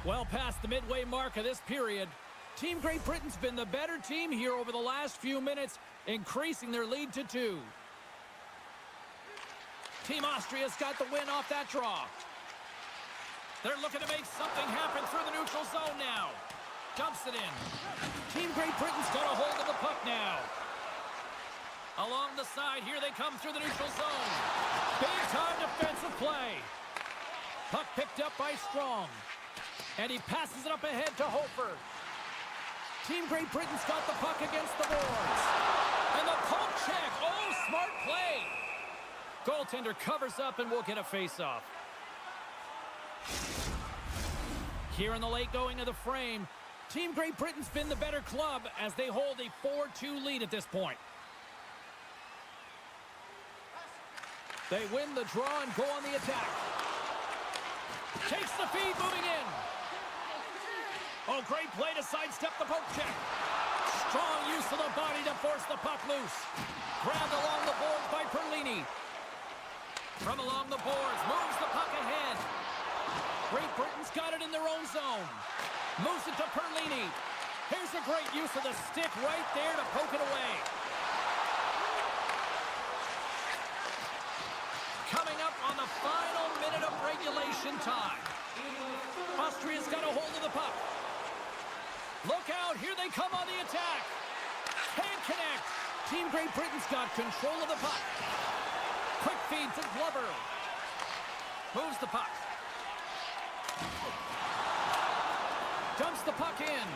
A: Well past the midway mark of this period. Team Great Britain's been the better team here over the last few minutes, increasing their lead to 2. Team Austria's got the win off that draw. They're looking to make something happen through the neutral zone now. Dumps it in. Team Great Britain's got a hold of the puck now. Along the side, here they come through the neutral zone. Big-time defensive play. Puck picked up by Strong. And he passes it up ahead to Hofer. Team Great Britain's got the puck against the boards. And the poke check. Oh, smart play. Goaltender covers up and will get a face-off. Here in the late going of the frame, Team Great Britain's been the better club as they hold a 4-2 lead at this point. They win the draw and go on the attack. Takes the feed, moving in. Oh, great play to sidestep the poke check. Strong use of the body to force the puck loose. Grabbed along the boards by Perlini. From along the boards, moves the puck ahead. Great Britain's got it in their own zone. Moves it to Perlini. Here's a great use of the stick right there to poke it away. Coming up on the final minute of regulation time. Austria's got a hold of the puck. Look out, here they come on the attack. Can't connect. Team Great Britain's got control of the puck. Quick feed to Glover. Moves the puck. Dumps the puck in.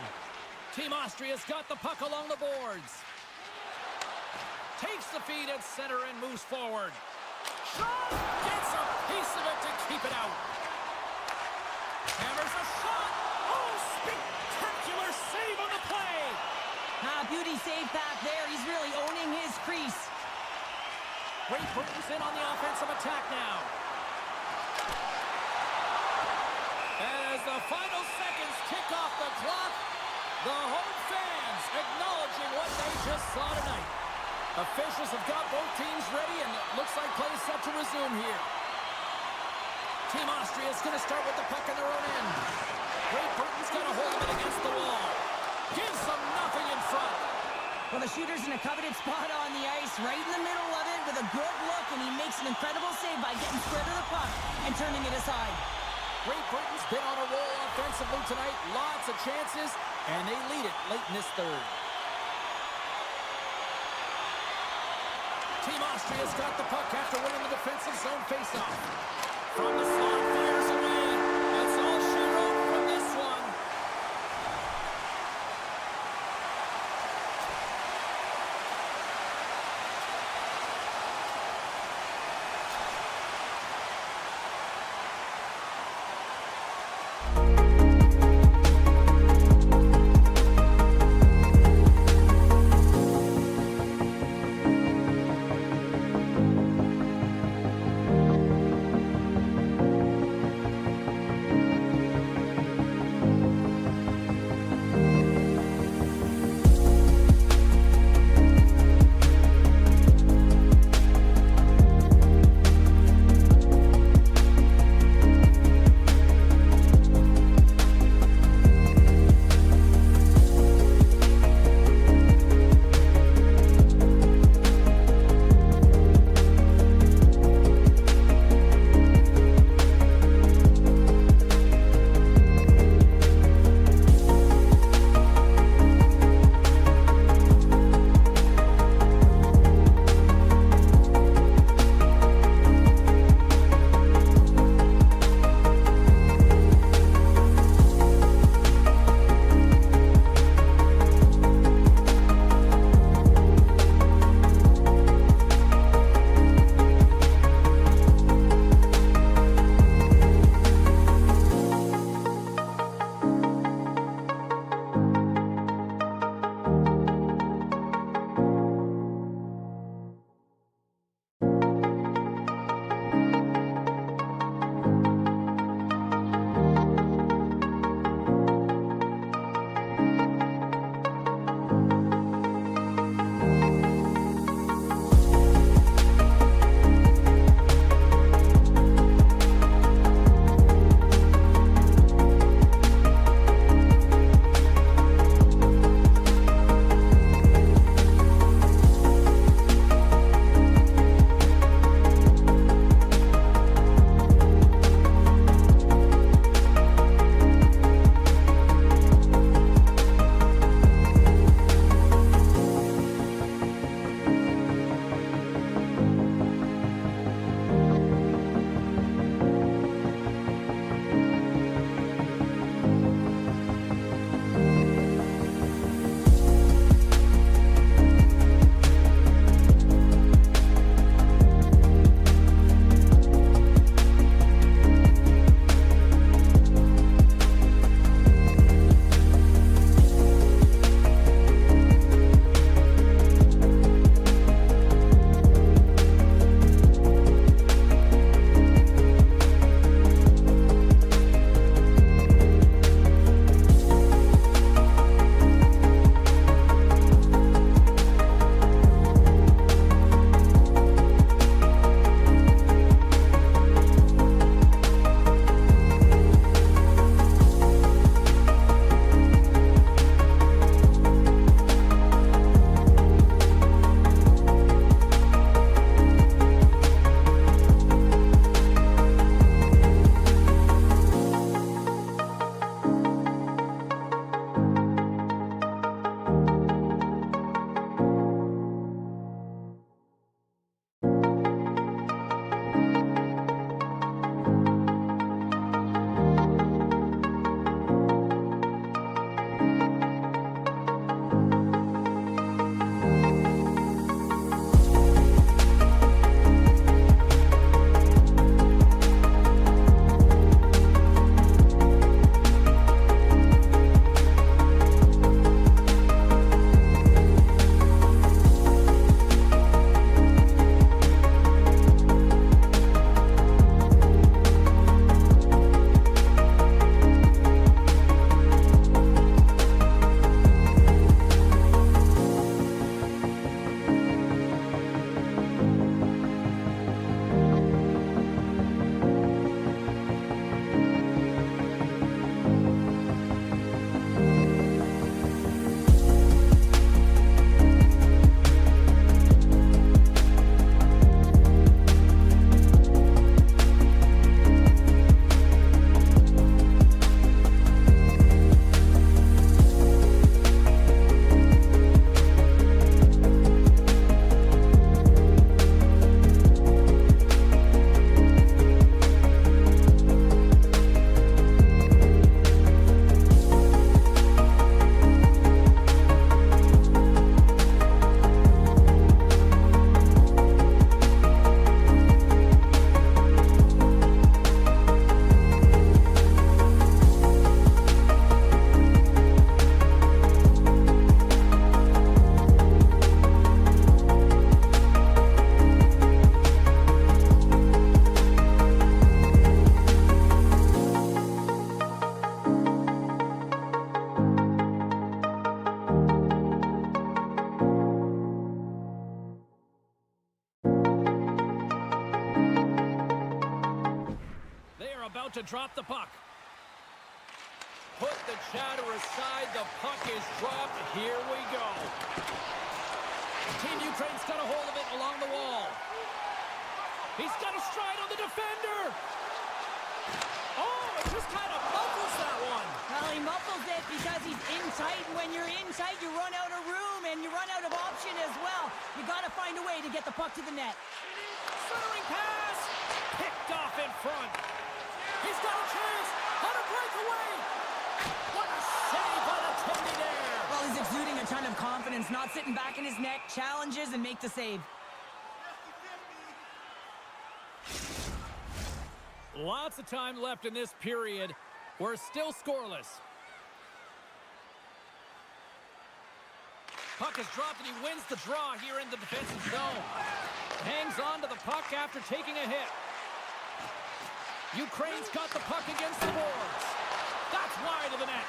A: Team Austria's got the puck along the boards. Takes the feed at center and moves forward. Shot! Gets a piece of it to keep it out. Hammers a shot. Oh, spectacular save on the play.
B: Beauty save back there. He's really owning his crease.
A: Great Britain's in on the offensive attack now. As the final seconds tick off the clock, the home fans acknowledging what they just saw tonight. Officials have got both teams ready, and it looks like play is set to resume here. Team Austria is going to start with the puck in their own end. Great Britain's got a hold of it against the wall. Gives them nothing in front.
B: Well, the shooter's in a coveted spot on the ice, right in the middle of it with a good look, and he makes an incredible save by getting square to the puck and turning it aside.
A: Great Britain's been on a roll offensively tonight. Lots of chances, and they lead it late in this third. Team Austria's got the puck after winning the defensive zone faceoff. From the slot, fires away. That's all she wrote from this one. to drop the puck. Put the chatter aside. The puck is dropped. Here we go. Team Ukraine's got a hold of it along the wall. He's got a stride on the defender. Oh, it just kind of muffles that one.
B: Well, he muffles it because he's in tight. When you're in tight, you run out of room and you run out of option as well. You got to find a way to get the puck to the net.
A: Centering pass. Picked off in front. He's got a chance. How to break away. What a save by the Tony there.
B: Well, he's exuding a ton of confidence, not sitting back in his net, challenges and make the save.
A: Lots of time left in this period. We're still scoreless. Puck is dropped and he wins the draw here in the defensive zone. Hangs on to the puck after taking a hit. Ukraine's got the puck against the boards. That's wide of the net.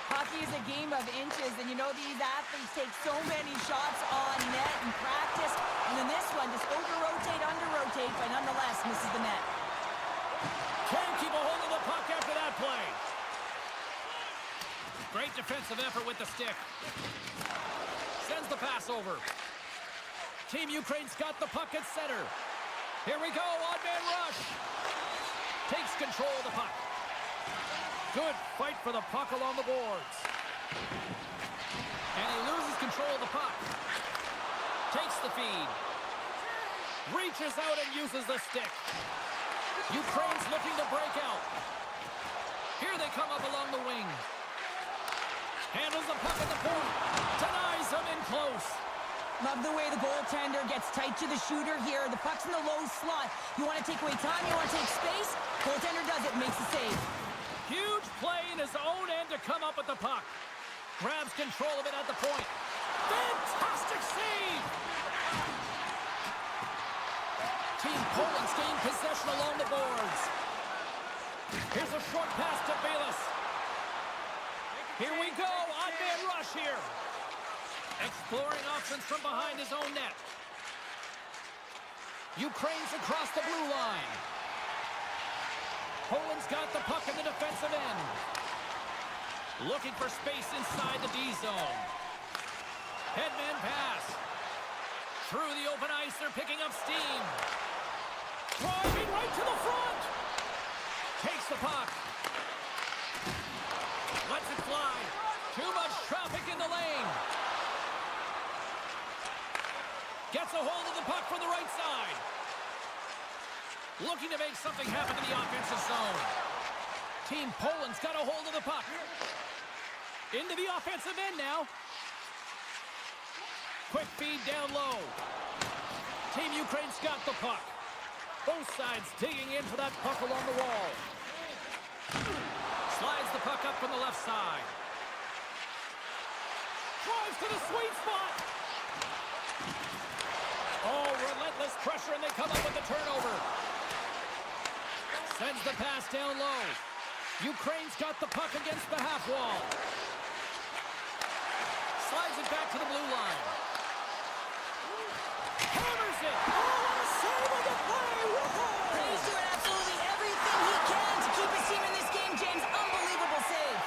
B: Hockey is a game of inches, and you know these athletes take so many shots on net in practice. And then this one, just over-rotate, under-rotate, but nonetheless misses the net.
A: Can't keep a hold of the puck after that play. Great defensive effort with the stick. Sends the pass over. Team Ukraine's got the puck at center. Here we go, odd-man rush. Takes control of the puck. Good fight for the puck along the boards. And he loses control of the puck. Takes the feed. Reaches out and uses the stick. Ukraine's looking to break out. Here they come up along the wing. Handles the puck at the point. Denies him in close.
B: Love the way the goaltender gets tight to the shooter here. The puck's in the low slot. You want to take away time, you want to take space. Goaltender does it, makes the save.
A: Huge play in his own end to come up with the puck. Grabs control of it at the point. Fantastic save! Team Poland's gained possession along the boards. Here's a short pass to Bayless. Here we go, odd-man rush here. Exploring options from behind his own net. Ukraine's across the blue line. Poland's got the puck in the defensive end. Looking for space inside the D zone. Headman pass. Through the open ice, they're picking up steam. Driving right to the front. Takes the puck. Lets it fly. Too much traffic in the lane. Gets a hold of the puck from the right side. Looking to make something happen in the offensive zone. Team Poland's got a hold of the puck. Into the offensive end now. Quick feed down low. Team Ukraine's got the puck. Both sides digging in for that puck along the wall. Slides the puck up from the left side. Drives to the sweet spot. Oh, relentless pressure, and they come up with the turnover. Sends the pass down low. Ukraine's got the puck against the half wall. Slides it back to the blue line. Hammers it. Oh, what a save on the play. Whoa.
B: He's doing absolutely everything he can to keep his team in this game, James. Unbelievable save.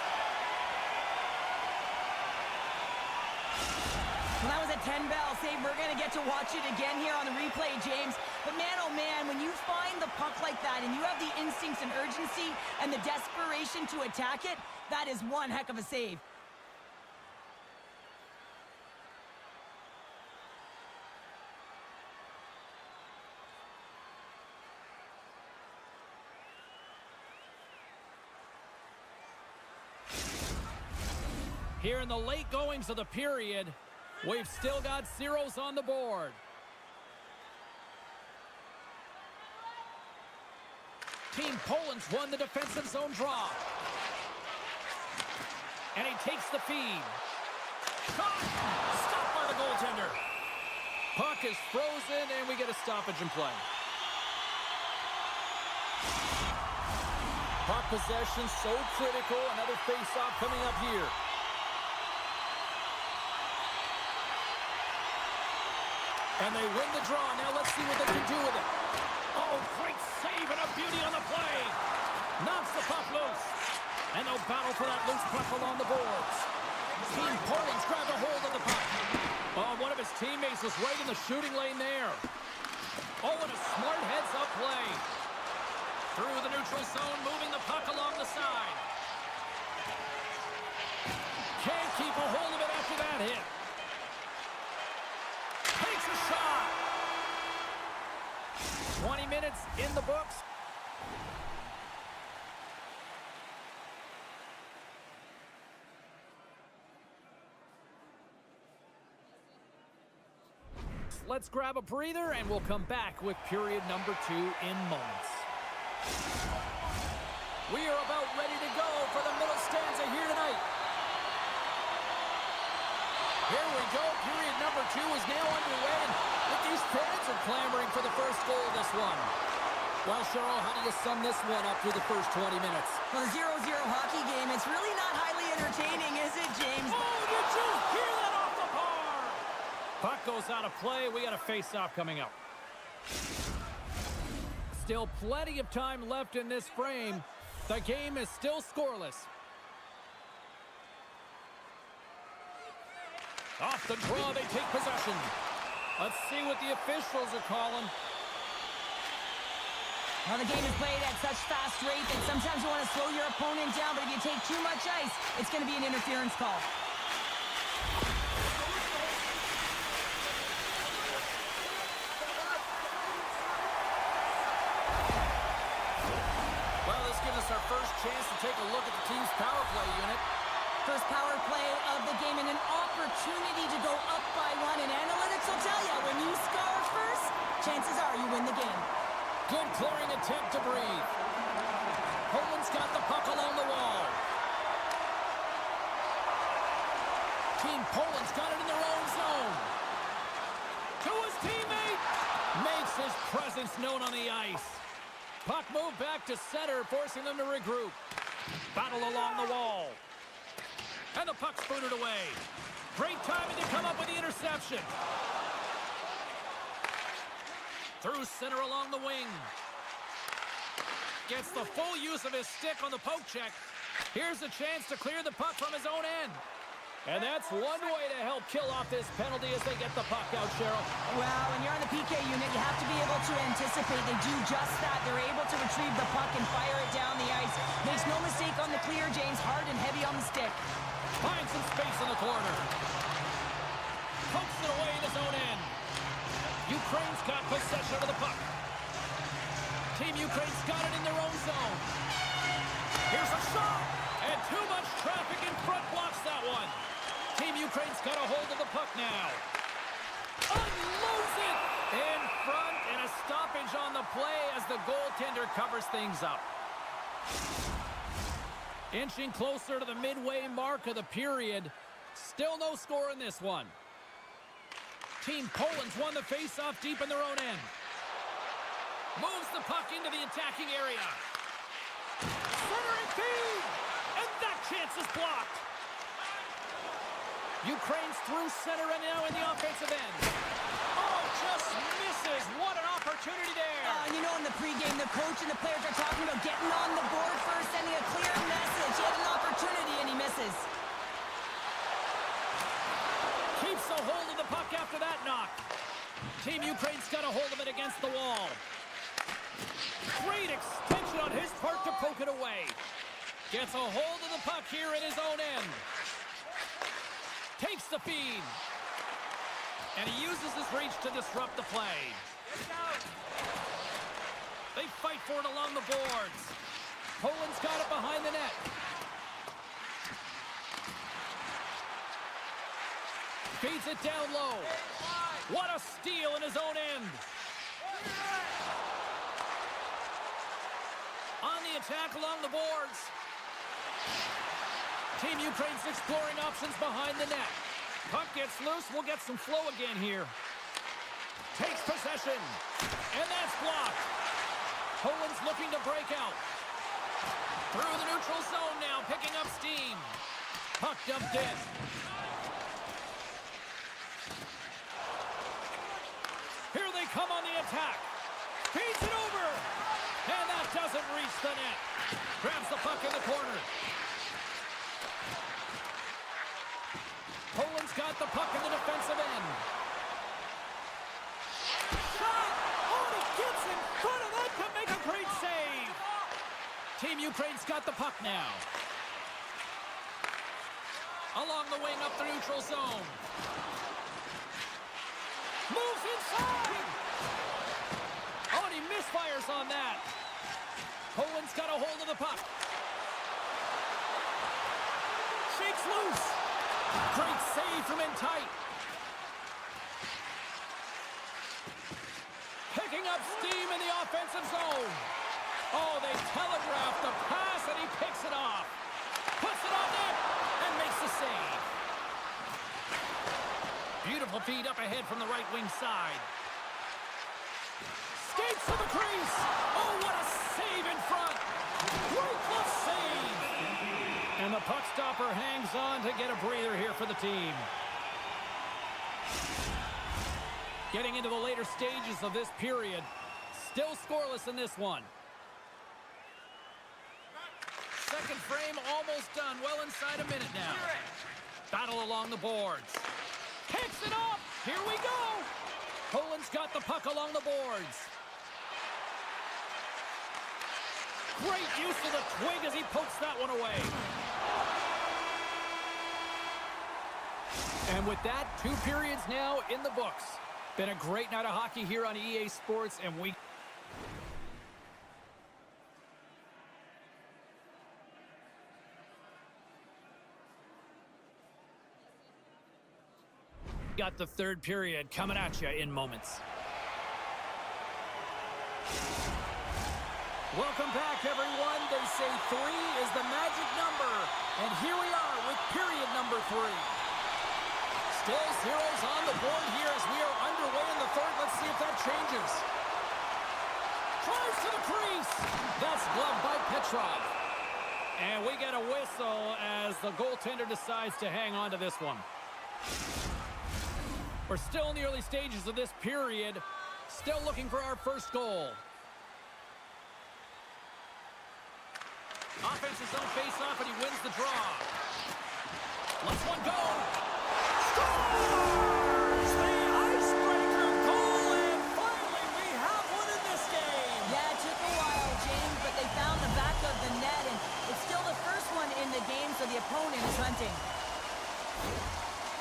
B: Well, that was a 10-bell save. We're going to get to watch it again here on the replay, James. But man, oh man, when you find the puck like that and you have the instincts and urgency and the desperation to attack it, that is one heck of a save.
A: Here in the late goings of the period, we've still got zeros on the board. Team Poland's won the defensive zone draw. And he takes the feed. Shot! Stopped by the goaltender. Puck is frozen, and we get a stoppage in play. Puck possession so critical. Another face-off coming up here. And they win the draw. Now let's see what they can do with it. Oh, great save and a beauty on the play. Knocks the puck loose. And they'll battle for that loose puck along the boards. Team Poland's grabbed a hold of the puck. Oh, one of his teammates was right in the shooting lane there. Oh, and a smart heads-up play. Through the neutral zone, moving the puck along the side. Can't keep a hold of it after that hit. Takes a shot. 20 minutes in the books. Let's grab a breather, and we'll come back with period number 2 in moments. We are about ready to go for the middle stanza here tonight. Here we go. Period number 2 is now underway. And these fans are clamoring for the first goal of this one. Well, Cheryl, how do you sum this one up through the first 20 minutes?
B: Well, a 0-0 hockey game, it's really not highly entertaining, is it, James?
A: Oh, did you hear that off the bar? Puck goes out of play. We got a face-off coming up. Still plenty of time left in this frame. The game is still scoreless. Off the draw, they take possession. Let's see what the officials are calling.
B: Well, the game is played at such fast rate that sometimes you want to slow your opponent down, but if you take too much ice, it's going to be an interference call.
A: Well, this gives us our first chance to take a look at the team's power play unit.
B: First power play of the game and an opportunity to go up by 1. And analytics will tell you, when you score first, chances are you win the game.
A: Good clearing attempt to breathe. Poland's got the puck along the wall. Team Poland's got it in their own zone. To his teammate. Makes his presence known on the ice. Puck moved back to center, forcing them to regroup. Battle along the wall. And the puck's booted away. Great timing to come up with the interception. Through center along the wing. Gets the full use of his stick on the poke check. Here's a chance to clear the puck from his own end. And that's one way to help kill off this penalty as they get the puck out, Cheryl.
B: Well, when you're on the PK unit, you have to be able to anticipate. They do just that. They're able to retrieve the puck and fire it down the ice. Makes no mistake on the clear, James. Hard and heavy on the stick.
A: Finds some space in the corner. Pokes it away in his own end. Ukraine's got possession of the puck. Team Ukraine's got it in their own zone. Here's a shot. And too much traffic in front blocks that one. Team Ukraine's got a hold of the puck now. Unloads it in front, and a stoppage on the play as the goaltender covers things up. Inching closer to the midway mark of the period. Still no score in this one. Team Poland's won the face-off deep in their own end. Moves the puck into the attacking area. Centering feed! And that chance is blocked. Ukraine's through center and now in the offensive end. Oh, just misses. What an opportunity there.
B: You know, in the pregame, the coach and the players are talking about getting on the board first, sending a clear message. He had an opportunity, and he misses.
A: Keeps a hold of the puck after that knock. Team Ukraine's got a hold of it against the wall. Great extension on his part to poke it away. Gets a hold of the puck here in his own end. Takes the feed. And he uses his reach to disrupt the play. They fight for it along the boards. Poland's got it behind the net. Feeds it down low. What a steal in his own end. On the attack along the boards. Team Ukraine's exploring options behind the net. Puck gets loose. We'll get some flow again here. Takes possession. And that's blocked. Poland's looking to break out. Through the neutral zone now, picking up steam. Puck dumped in. Here they come on the attack. Feeds it over. And that Doesn't reach the net. Grabs the puck in the corner. Poland's got the puck in the defensive end. Shot! Oh, he gets in front of that to make a great save. Team Ukraine's got the puck now. Along the wing up the neutral zone. Moves inside! Oh, and he misfires on that. Poland's got a hold of the puck. Shakes loose. Great save from in tight. Picking up steam in the offensive zone. Oh, they telegraph the pass, and he picks it off. Puts it on net and makes the save. Beautiful feed up ahead from the right wing side. Skates to the crease. Oh, what a save in front. Great glove save. And the puck stopper hangs on to get a breather here for the team. Getting into the later stages of this period. Still scoreless in this one. Second frame almost done. Well inside a minute now. Battle along the boards. Picks it up. Here we go. Poland's got the puck along the boards. Great use of the twig as he pokes that one away. And with that, 2 periods now in the books. Been a great night of hockey here on EA Sports, and we got the third period coming at you in moments. Welcome back, everyone. They say 3 is the magic number. And here we are with period number 3. Still zeros on the board here as we are underway in the third. Let's see if that changes. Tries to the crease. That's gloved by Petrov. And we get a whistle as the goaltender decides to hang on to this one. We're still in the early stages of this period. Still looking for our first goal. Offensive zone face-off, and he wins the draw. Let's one go. Scores! The icebreaker goal, and finally we have one in this game.
B: Yeah, it took a while, James, but they found the back of the net, and it's still the first one in the game, so the opponent is hunting.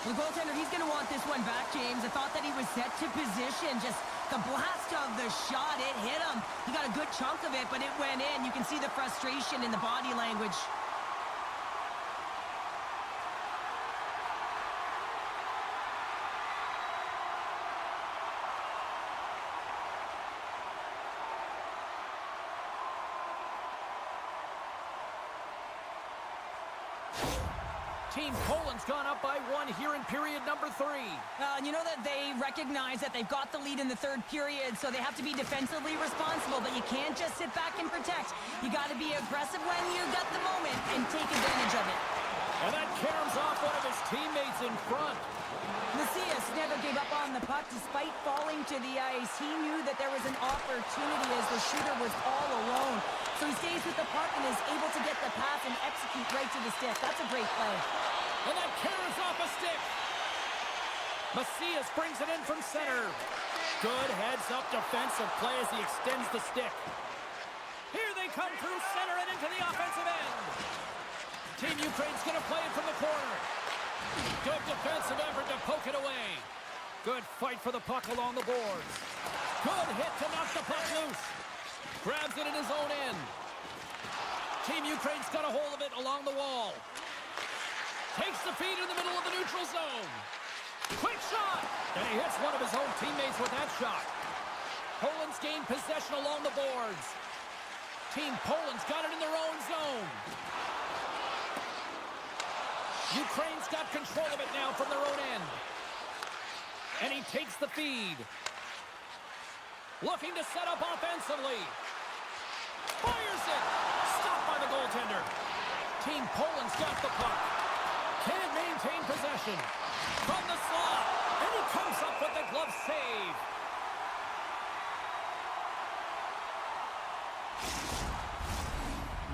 B: The goaltender, he's going to want this one back, James. I thought that he was set to position. Just the blast of the shot, it hit him. He got a good chunk of it, but it went in. You can see the frustration in the body language.
A: Team Poland's gone up by 1 here in period number 3.
B: You know that they recognize that they've got the lead in the third period, so they have to be defensively responsible, but you can't just sit back and protect. You got to be aggressive when you got the moment and take advantage of it.
A: And that caroms off one of his teammates in front.
B: Macias never gave up on the puck despite falling to the ice. He knew that there was an opportunity as the shooter was all alone. So he stays with the puck and is able to get the pass and execute right to the stick. That's a great play.
A: And that carries off a stick. Macias brings it in from center. Good heads-up defensive play as he extends the stick. Here they come through center and into the offensive end. Team Ukraine's going to play it from the corner. Good defensive effort to poke it away. Good fight for the puck along the boards. Good hit to knock the puck loose. Grabs it in his own end. Team Ukraine's got a hold of it along the wall. Takes the feed in the middle of the neutral zone. Quick shot! And he hits one of his own teammates with that shot. Poland's gained possession along the boards. Team Poland's got it in their own zone. Ukraine's got control of it now from their own end. And he takes the feed. Looking to set up offensively. Fires it! Stopped by the goaltender. Team Poland's got the puck. Can't maintain possession. From the slot. And he comes up with the glove save.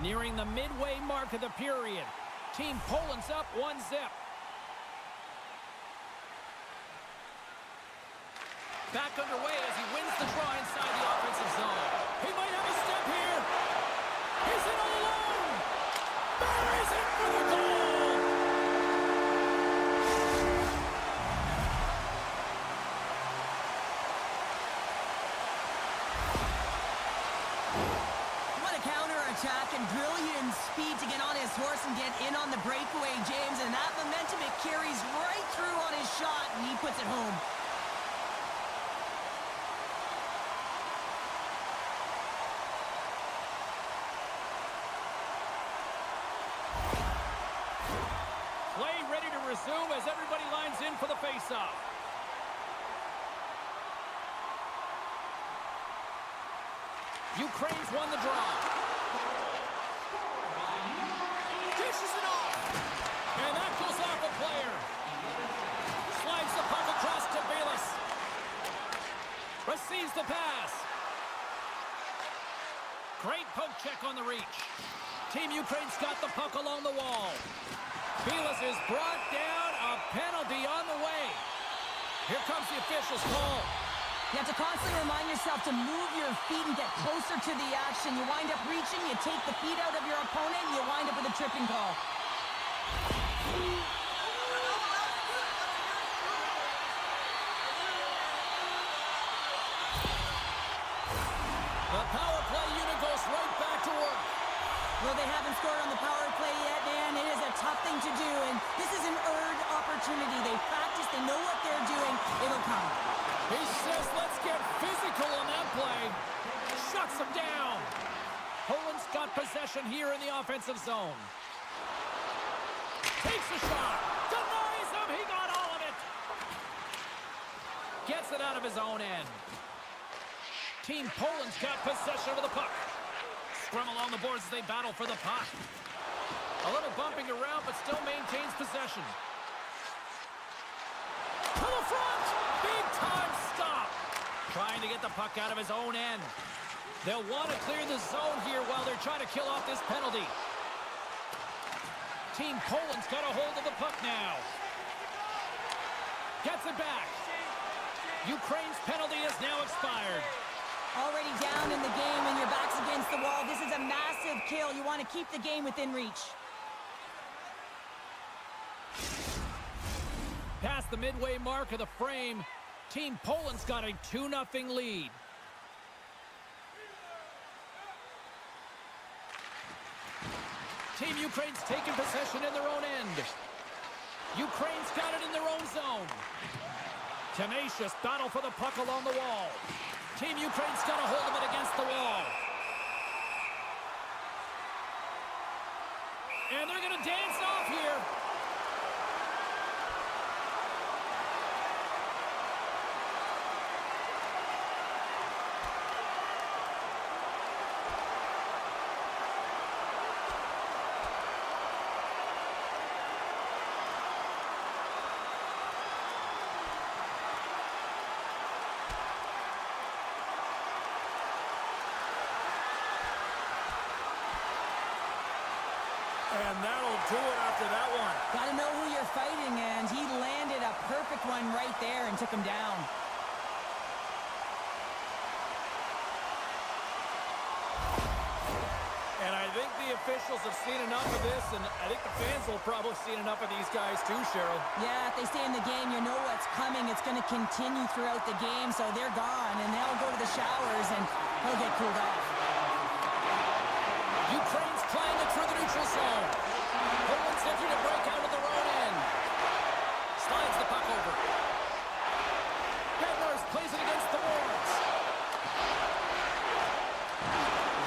A: Nearing the midway mark of the period. Team Poland's up 1-0. Back underway as he wins the draw inside the offensive zone. He might have a step here. He's in all alone. Buries it for the goal.
B: What a counter-attack and brilliant speed to get on his horse and get in on the breakaway, James. And that momentum, it carries right through on his shot, and he puts it home.
A: Play ready to resume as everybody lines in for the face-off. Ukraine's won the draw. Dishes it off. And that goes off a player. Slides the puck across to Bayless. Receives the pass. Great poke check on the reach. Team Ukraine's got the puck along the wall. Bayless is brought down. A penalty on the way. Here comes the official's call.
B: You have to constantly remind yourself to move your feet and get closer to the action. You wind up reaching, you take the feet out of your opponent, you wind up with a tripping call.
A: The power play unit goes right back to work.
B: Well, they haven't scored on the power play yet, man. It is a tough thing to do, and this is an earned opportunity. They practice, they know what they're doing. It'll come.
A: He says, let's get physical on that play. Shuts him down. Poland's got possession here in the offensive zone. Takes a shot. Denies him. He got all of it. Gets it out of his own end. Team Poland's got possession of the puck. Scrum along the boards as they battle for the puck. A little bumping around, but still maintains possession. To the front. Big time stop. Trying to get the puck out of his own end. They'll want to clear the zone here while they're trying to kill off this penalty. Team Poland's got a hold of the puck now. Gets it back. Ukraine's penalty has now expired.
B: Already down in the game and your back's against the wall. This is a massive kill. You want to keep the game within reach.
A: Past the midway mark of the frame, Team Poland's got a 2-0 lead. Team Ukraine's taken possession in their own end. Ukraine's got it in their own zone. Tenacious battle for the puck along the wall. Team Ukraine's got a hold of it against the wall. And they're going to dance off here. And that'll do it after that one.
B: Got to know who you're fighting, and he landed a perfect one right there and took him down.
A: And I think the officials have seen enough of this, and I think the fans will probably seen enough of these guys too, Cheryl.
B: Yeah, if they stay in the game, you know what's coming. It's going to continue throughout the game, so they're gone, and they'll go to the showers, and they'll get cooled off.
A: Ukraine's playing it through the neutral zone. Poland's looking to break out of their own end. Slides the puck over. Bednarz plays it against the boards.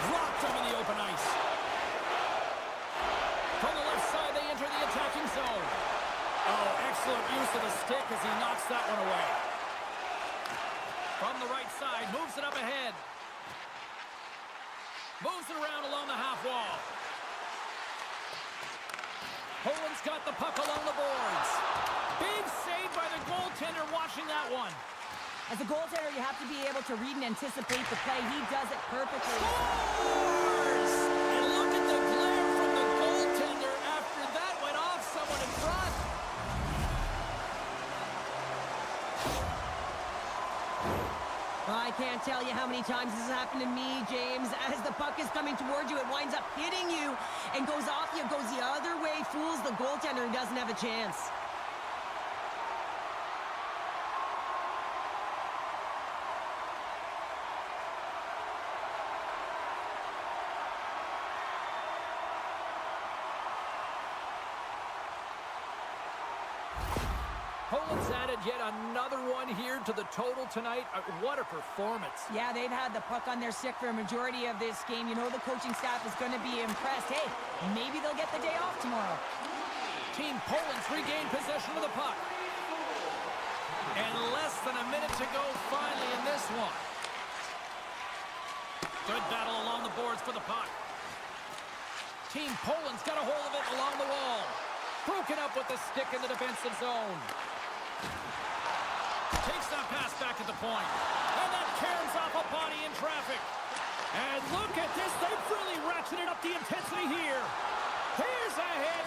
A: Rocked him in the open ice. From the left side, they enter the attacking zone. Oh, excellent use of the stick as he knocks that one away. From the right side, moves it up ahead. Moves it around along the half wall. Poland's got the puck along the boards. Big save by the goaltender watching that one.
B: As a goaltender, you have to be able to read and anticipate the play. He does it perfectly.
A: Scores! And look at the
B: I can't tell you how many times this has happened to me, James. As the puck is coming towards you, it winds up hitting you and goes off you, goes the other way, fools the goaltender and doesn't have a chance.
A: Poland's added yet another one here to the total tonight. What a performance.
B: Yeah, they've had the puck on their stick for a majority of this game. You know the coaching staff is going to be impressed. Hey, maybe they'll get the day off tomorrow.
A: Team Poland's regained possession of the puck. And less than a minute to go finally in this one. Good battle along the boards for the puck. Team Poland's got a hold of it along the wall. Broken up with the stick in the defensive zone. Takes that pass back at the point. And that caroms off a body in traffic. And look at this. They've really ratcheted up the intensity here. Here's a hit.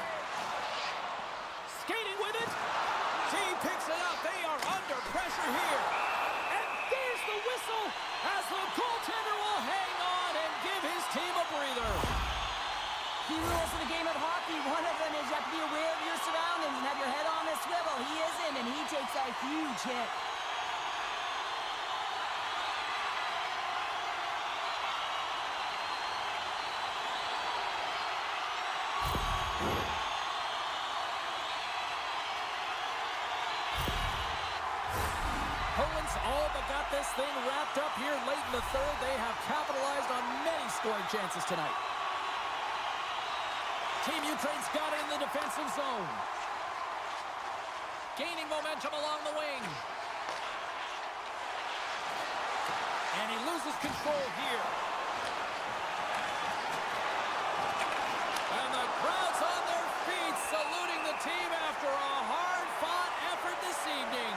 A: Skating with it. Team picks it up. They are under pressure here. And there's the whistle as the goaltender will hang on and give his team a breather.
B: Key rules in the game of hockey. One of them is you have to be aware of your surroundings and have your head on a swivel. He isn't, and he takes a huge hit.
A: Poland's all but got this thing wrapped up here late in the third. They have capitalized on many scoring chances tonight. Team Ukraine's got it in the defensive zone. Gaining momentum along the wing. And he loses control here. And the crowd's on their feet, saluting the team after a hard-fought effort this evening.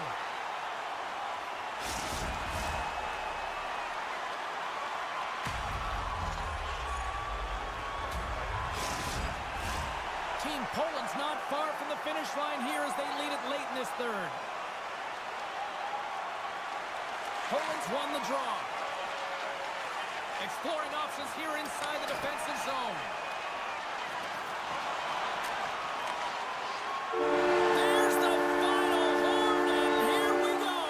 A: Team Poland's not far from the finish line here as they lead it late in this third. Poland's won the draw. Exploring options here inside the defensive zone. There's the final horn, and here we go.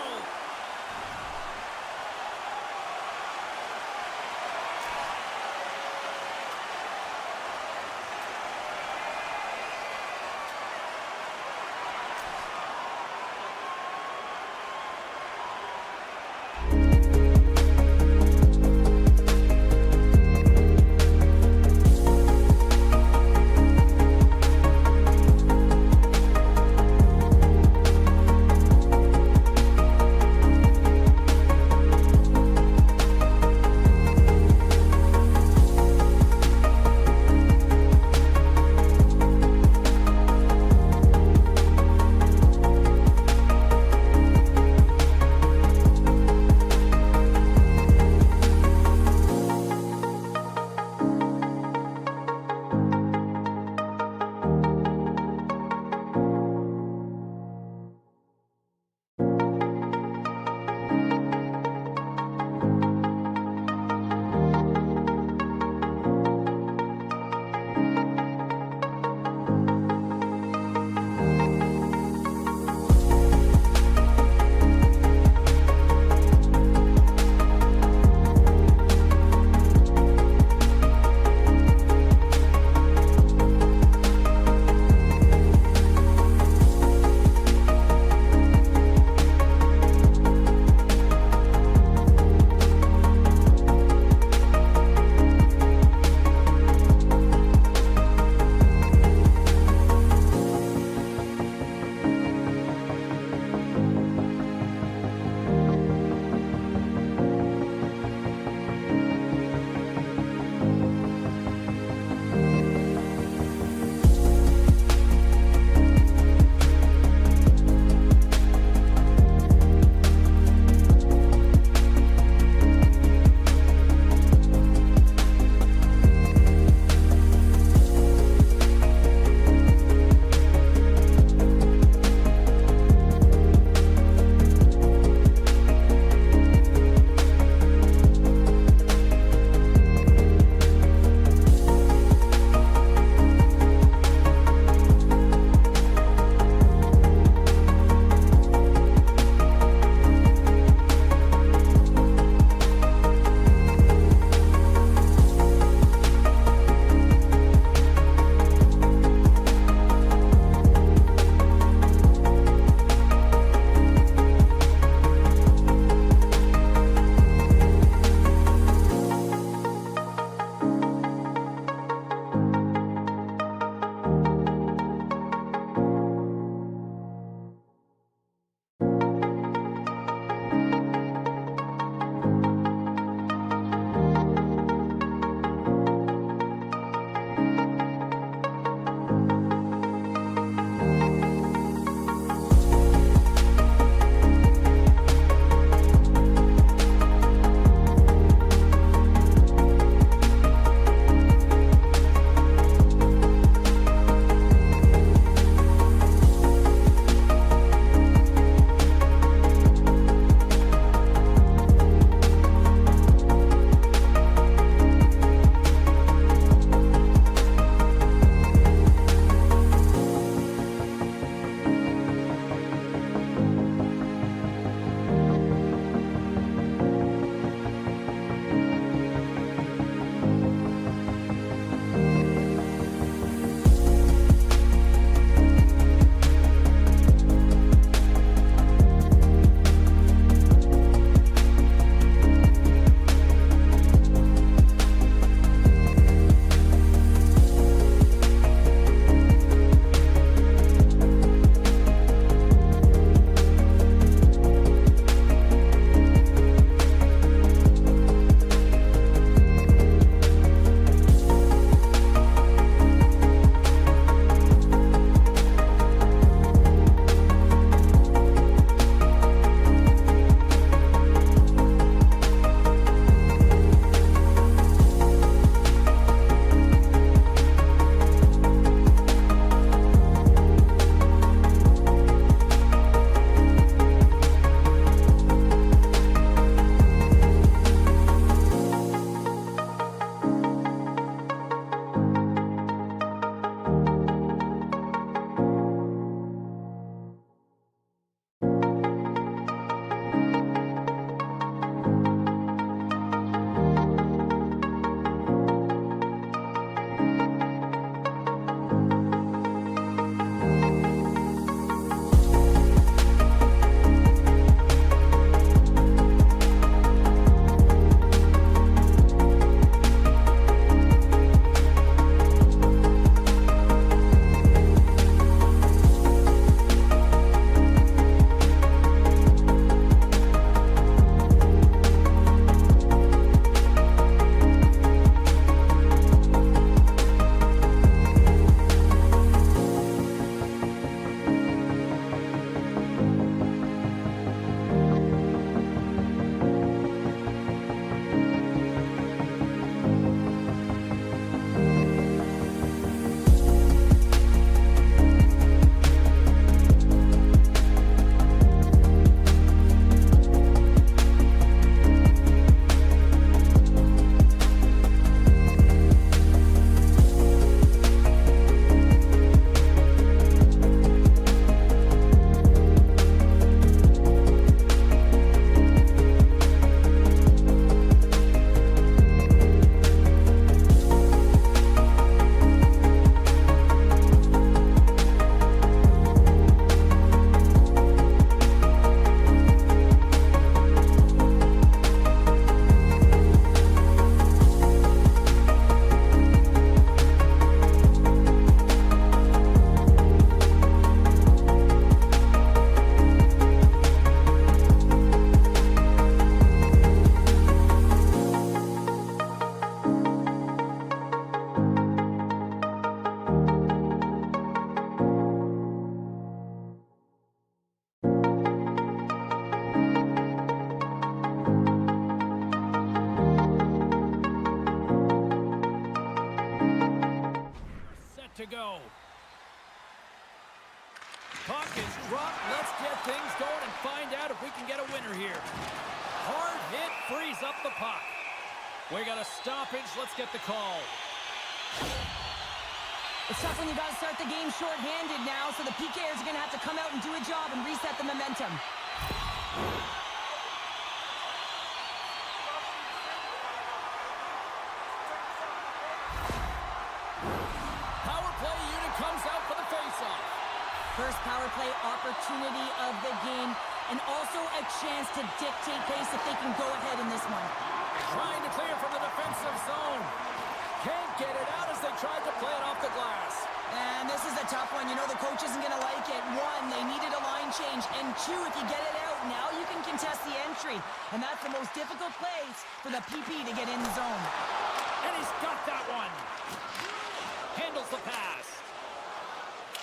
A: puck. We got a stoppage. Let's get the call.
B: It's tough when you got to start the game short-handed now, so the PKers are going to have to come out and do a job and reset the momentum.
A: Power play unit comes out for the face-off.
B: First power play opportunity of the game, and also a chance to dictate pace if they can go ahead in this one.
A: Trying to clear from the defensive zone. Can't get it out as they tried to play it off the glass.
B: And this is a tough one. You know the coach isn't going to like it. One, they needed a line change. And two, if you get it out, now you can contest the entry. And that's the most difficult place for the PP to get in the zone.
A: And he's got that one. Handles the pass.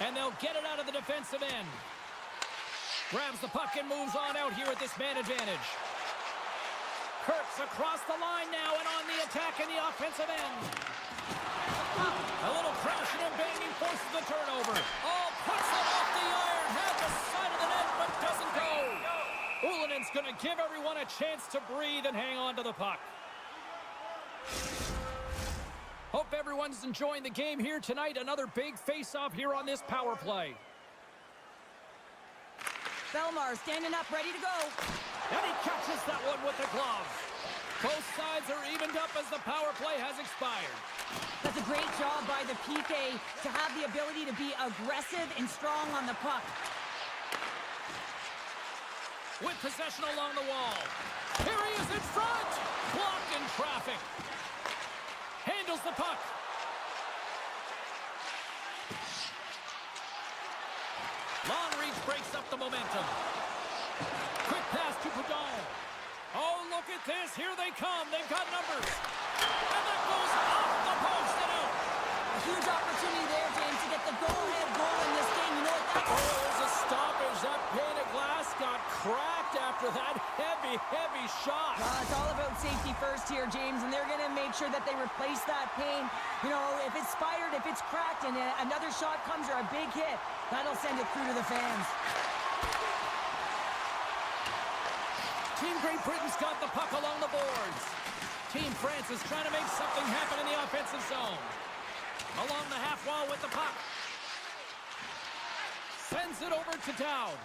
A: And they'll get it out of the defensive end. Grabs the puck and moves on out here at this man advantage. Kirk's across the line now and on the attack in the offensive end. A little crashing and banging forces the turnover. Oh, puts it off the iron. Had the side of the net, but doesn't go. Ulanen's going to give everyone a chance to breathe and hang on to the puck. Hope everyone's enjoying the game here tonight. Another big face-off here on this power play.
B: Belmar standing up, ready to go.
A: And he catches that one with the glove. Both sides are evened up as the power play has expired.
B: That's a great job by the PK to have the ability to be aggressive and strong on the puck.
A: With possession along the wall. Here he is in front. Blocked in traffic. Handles the puck. Long reach breaks up the momentum. Quick pass to Poudon. Oh, look at this. Here they come. They've got numbers. And that goes off the post and out.
B: A huge opportunity there, James, to get the go-ahead goal in this game. You know what that
A: Oh, there's a stoppage. That pane of glass got cracked after that heavy, heavy shot.
B: It's all about safety first here, James, and they're going to make sure that they replace that pane. You know, if it's fired, if it's cracked, and another shot comes or a big hit, that'll send it through to the fans.
A: Team Great Britain's got the puck along the boards. Team France is trying to make something happen in the offensive zone. Along the half wall with the puck. Sends it over to Dowd.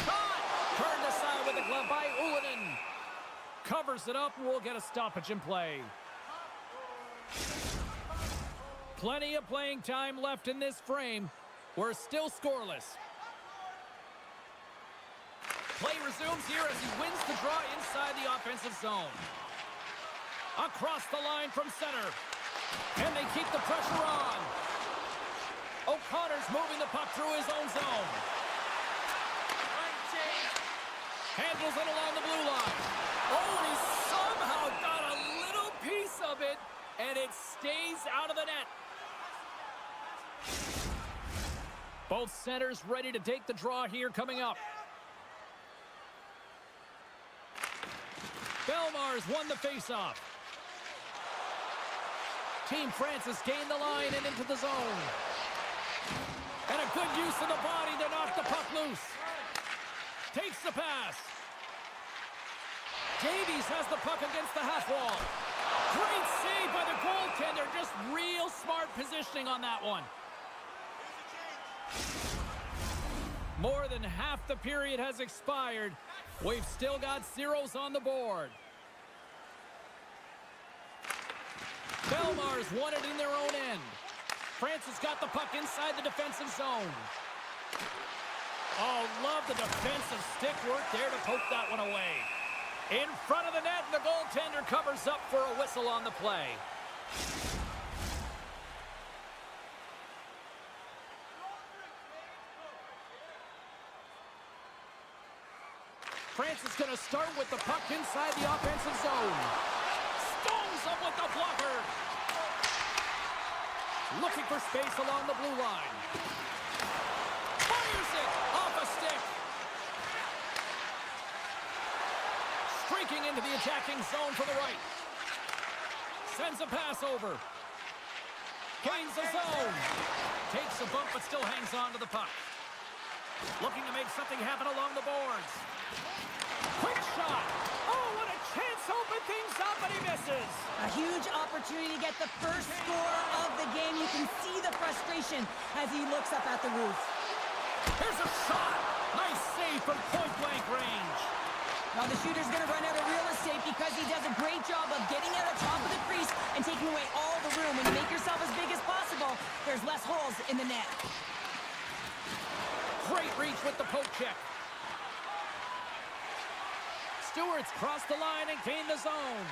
A: Caught! Turned aside with the glove by Ulanen. Covers it up and we'll get a stoppage in play. Plenty of playing time left in this frame. We're still scoreless. Play resumes here as he wins the draw inside the offensive zone. Across the line from center. And they keep the pressure on. O'Connor's moving the puck through his own zone. Handles it along the blue line. Oh, he somehow got a little piece of it, and it stays out of the net. Both centers ready to take the draw here coming up. Belmar's won the faceoff. Team France has gained the line and into the zone. And a good use of the body to knock the puck loose. Takes the pass. Davies has the puck against the half wall. Great save by the goaltender. Just real smart positioning on that one. More than half the period has expired. We've still got zeros on the board. Belmar's won it in their own end. France has got the puck inside the defensive zone. Oh, love the defensive stick work there to poke that one away. In front of the net, and the goaltender covers up for a whistle on the play. France is going to start with the puck inside the offensive zone. Stones up with the blocker. Looking for space along the blue line. Fires it off a stick. Streaking into the attacking zone for the right. Sends a pass over. Gains the zone. Takes a bump but still hangs on to the puck. Looking to make something happen along the boards. Quick shot. Oh, what a chance to open things up, and he misses.
B: A huge opportunity to get the first score of the game. You can see the frustration as he looks up at the roof.
A: Here's a shot. Nice save from point-blank range.
B: Now the shooter's going to run out of real estate because he does a great job of getting at the top of the crease and taking away all the room. When you make yourself as big as possible, there's less holes in the net.
A: Great reach with the poke check. Stewart's crossed the line and gained the zone.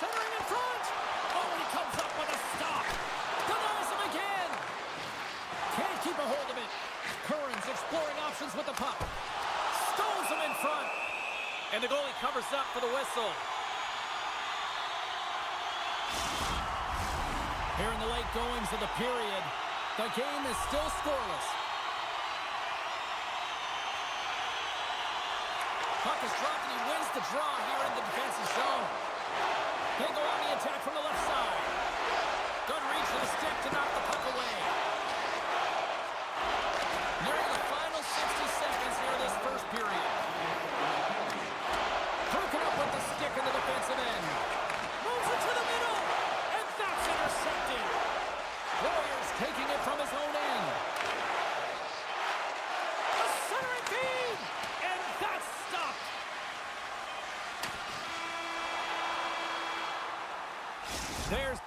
A: Centering in front. Oh, he comes up with a stop. Denies him again. Can't keep a hold of it. Curran's exploring options with the puck. Stones him in front. And the goalie covers up for the whistle. Here in the late goings of the period, the game is still scoreless. Puck is dropped and he wins the draw here in the defensive zone. They go on the attack from the left side. Good reach of the stick to knock the puck away. Nearing the final 60 seconds here of this first period. Broken up with the stick in the defensive end. Moves it to the middle. And that's intercepted. Warriors taking it from his own end. A centering feed. And that's stopped. There's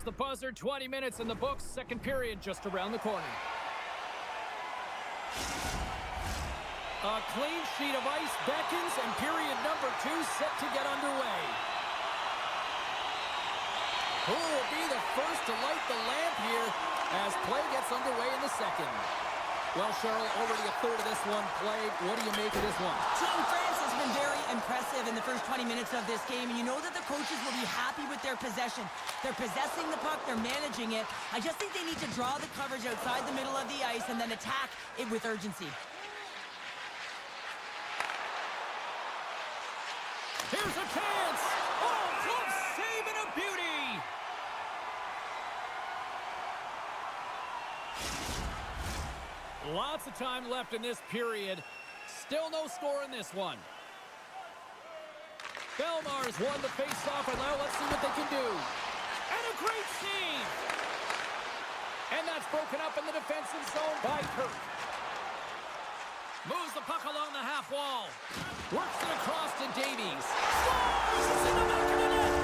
A: the buzzer. 20 minutes in the books. Second period just around the corner. A clean sheet of ice beckons, and period number 2 set to get underway. Who will be the first to light the lamp here as play gets underway in the second? Well, Cheryl, already a third of this one played. What do you make of this one?
B: Team France has been very impressive in the first 20 minutes of this game, and you know that the coaches will be happy with their possession. They're possessing the puck, they're managing it. I just think they need to draw the coverage outside the middle of the ice and then attack it with urgency.
A: Here's a chance! Oh, glove save and a beauty! Lots of time left in this period. Still no score in this one. Belmar's won the face-off, and now let's see what they can do. And a great save! And that's broken up in the defensive zone by Kirk. Moves the puck along the half wall. Works it across to Davies. Scores! It's in the back of the net!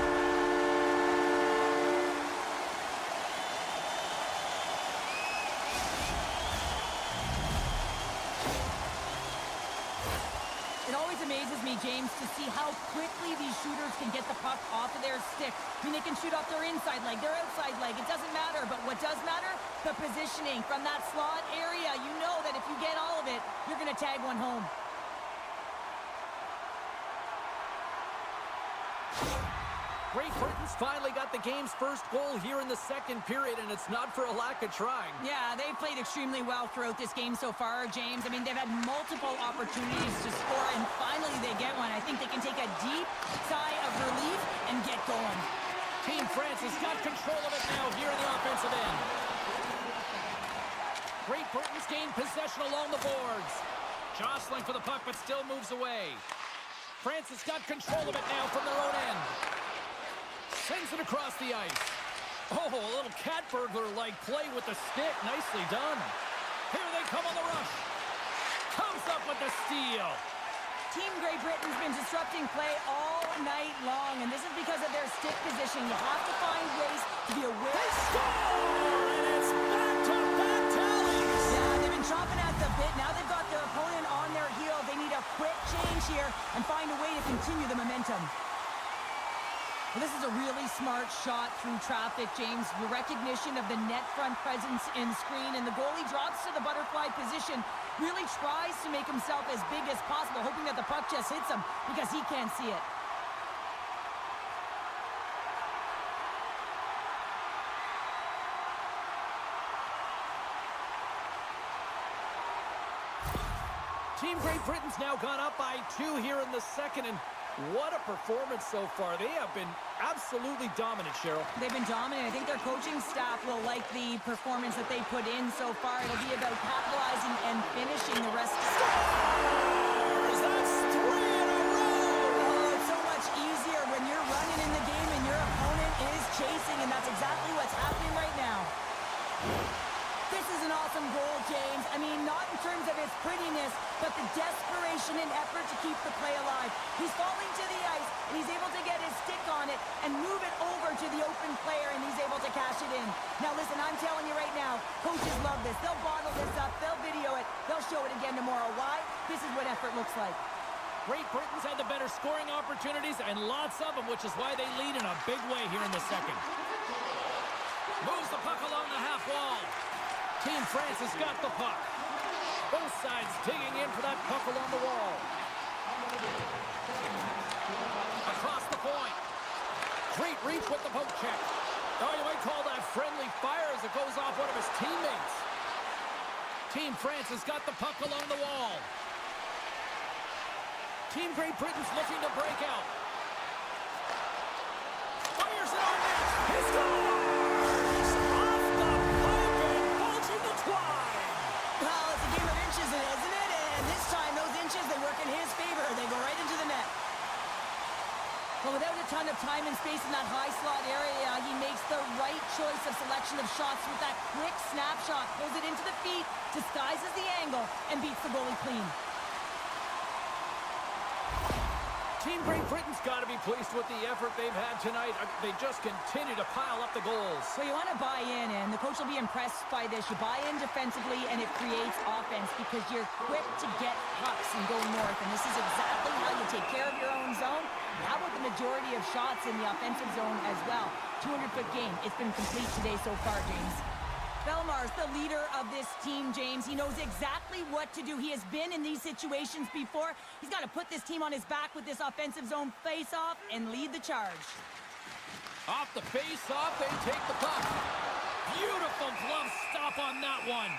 B: It always amazes me, James, to see how quickly these shooters can get the puck off of their stick. I mean, they can shoot off their inside leg, their outside leg. It doesn't matter. But what does matter? The positioning from that slot area. You know that if you get all of it, you're going to tag one home.
A: Great Britain's finally got the game's first goal here in the second period, and it's not for a lack of trying.
B: Yeah, they've played extremely well throughout this game so far, James. I mean, they've had multiple opportunities to score, and finally they get one. I think they can take a deep sigh of relief and get going.
A: Team France has got control of it now here in the offensive end. Great Britain's gained possession along the boards. Jostling for the puck, but still moves away. France has got control of it now from their own end. Sends it across the ice. Oh, a little cat burglar-like play with the stick. Nicely done. Here they come on the rush. Comes up with the steal.
B: Team Great Britain's been disrupting play all night long, and this is because of their stick position. You have to find ways to be aware.
A: They score! And it's back-to-back tallies.
B: Yeah, they've been chomping at the bit. Now they've got their opponent on their heel. They need a quick change here and find a way to continue the momentum. Well, this is a really smart shot through traffic, James. The recognition of the net front presence in screen, and the goalie drops to the butterfly position, really tries to make himself as big as possible, hoping that the puck just hits him because he can't see it.
A: Team Great Britain's now gone up by 2 here in the second, and What a performance so far. They have been absolutely dominant, Cheryl.
B: They've been dominant. I think their coaching staff will like the performance that they put in so far. It'll be about capitalizing and finishing the rest.
A: That's 3 in a row!
B: Oh, it's so much easier when you're running in the game and your opponent is chasing, and that's exactly what's happening right now. This is an awesome goal, James. I mean, not in terms of its prettiness, but the desperation and effort to keep the play alive. He's falling to the ice, and he's able to get his stick on it and move it over to the open player, and he's able to cash it in. Now, listen, I'm telling you right now, coaches love this. They'll bottle this up. They'll video it. They'll show it again tomorrow. Why? This is what effort looks like.
A: Great Britain's had the better scoring opportunities, and lots of them, which is why they lead in a big way here in the second. Moves the puck along the half wall. Team France has got the puck. Both sides digging in for that puck along the wall. Across the point. Great reach with the poke check. Oh, you might call that friendly fire as it goes off one of his teammates. Team France has got the puck along the wall. Team Great Britain's looking to break out. Fires it on net. He scores! Off the poke and bulging the twine.
B: Well, it's a game of inches, isn't it? And this time, those inches, they work in his favor. They go right into the net. Well, without a ton of time and space in that high slot area, he makes the right choice of selection of shots with that quick snapshot. Pulls it into the feet, disguises the angle, and beats the goalie clean.
A: Team Great Britain's got to be pleased with the effort they've had tonight. They just continue to pile up the goals.
B: So you want to buy in, and the coach will be impressed by this. You buy in defensively, and it creates offense because you're quick to get pucks and go north, and this is exactly how you take care of your own zone. How about the majority of shots in the offensive zone as well? 200-foot game. It's been complete today so far, James. Belmar's the leader of this team, James. He knows exactly what to do. He has been in these situations before. He's got to put this team on his back with this offensive zone face-off and lead the charge.
A: Off the face-off, they take the puck. Beautiful glove stop on that one.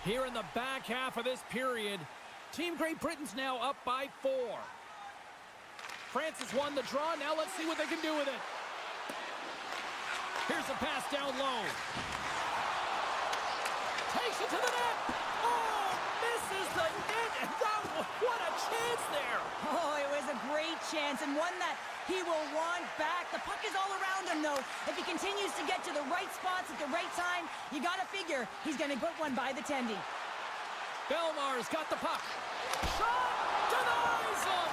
A: Here in the back half of this period, Team Great Britain's now up by 4. France has won the draw. Now let's see what they can do with it. Here's a pass down low. Takes it to the net. Oh, misses the net. And what a chance there.
B: Oh, it was a great chance and one that he will want back. The puck is all around him, though. If he continues to get to the right spots at the right time, you got to figure he's going to put one by the tendy.
A: Belmar's got the puck. Shot! Denies him!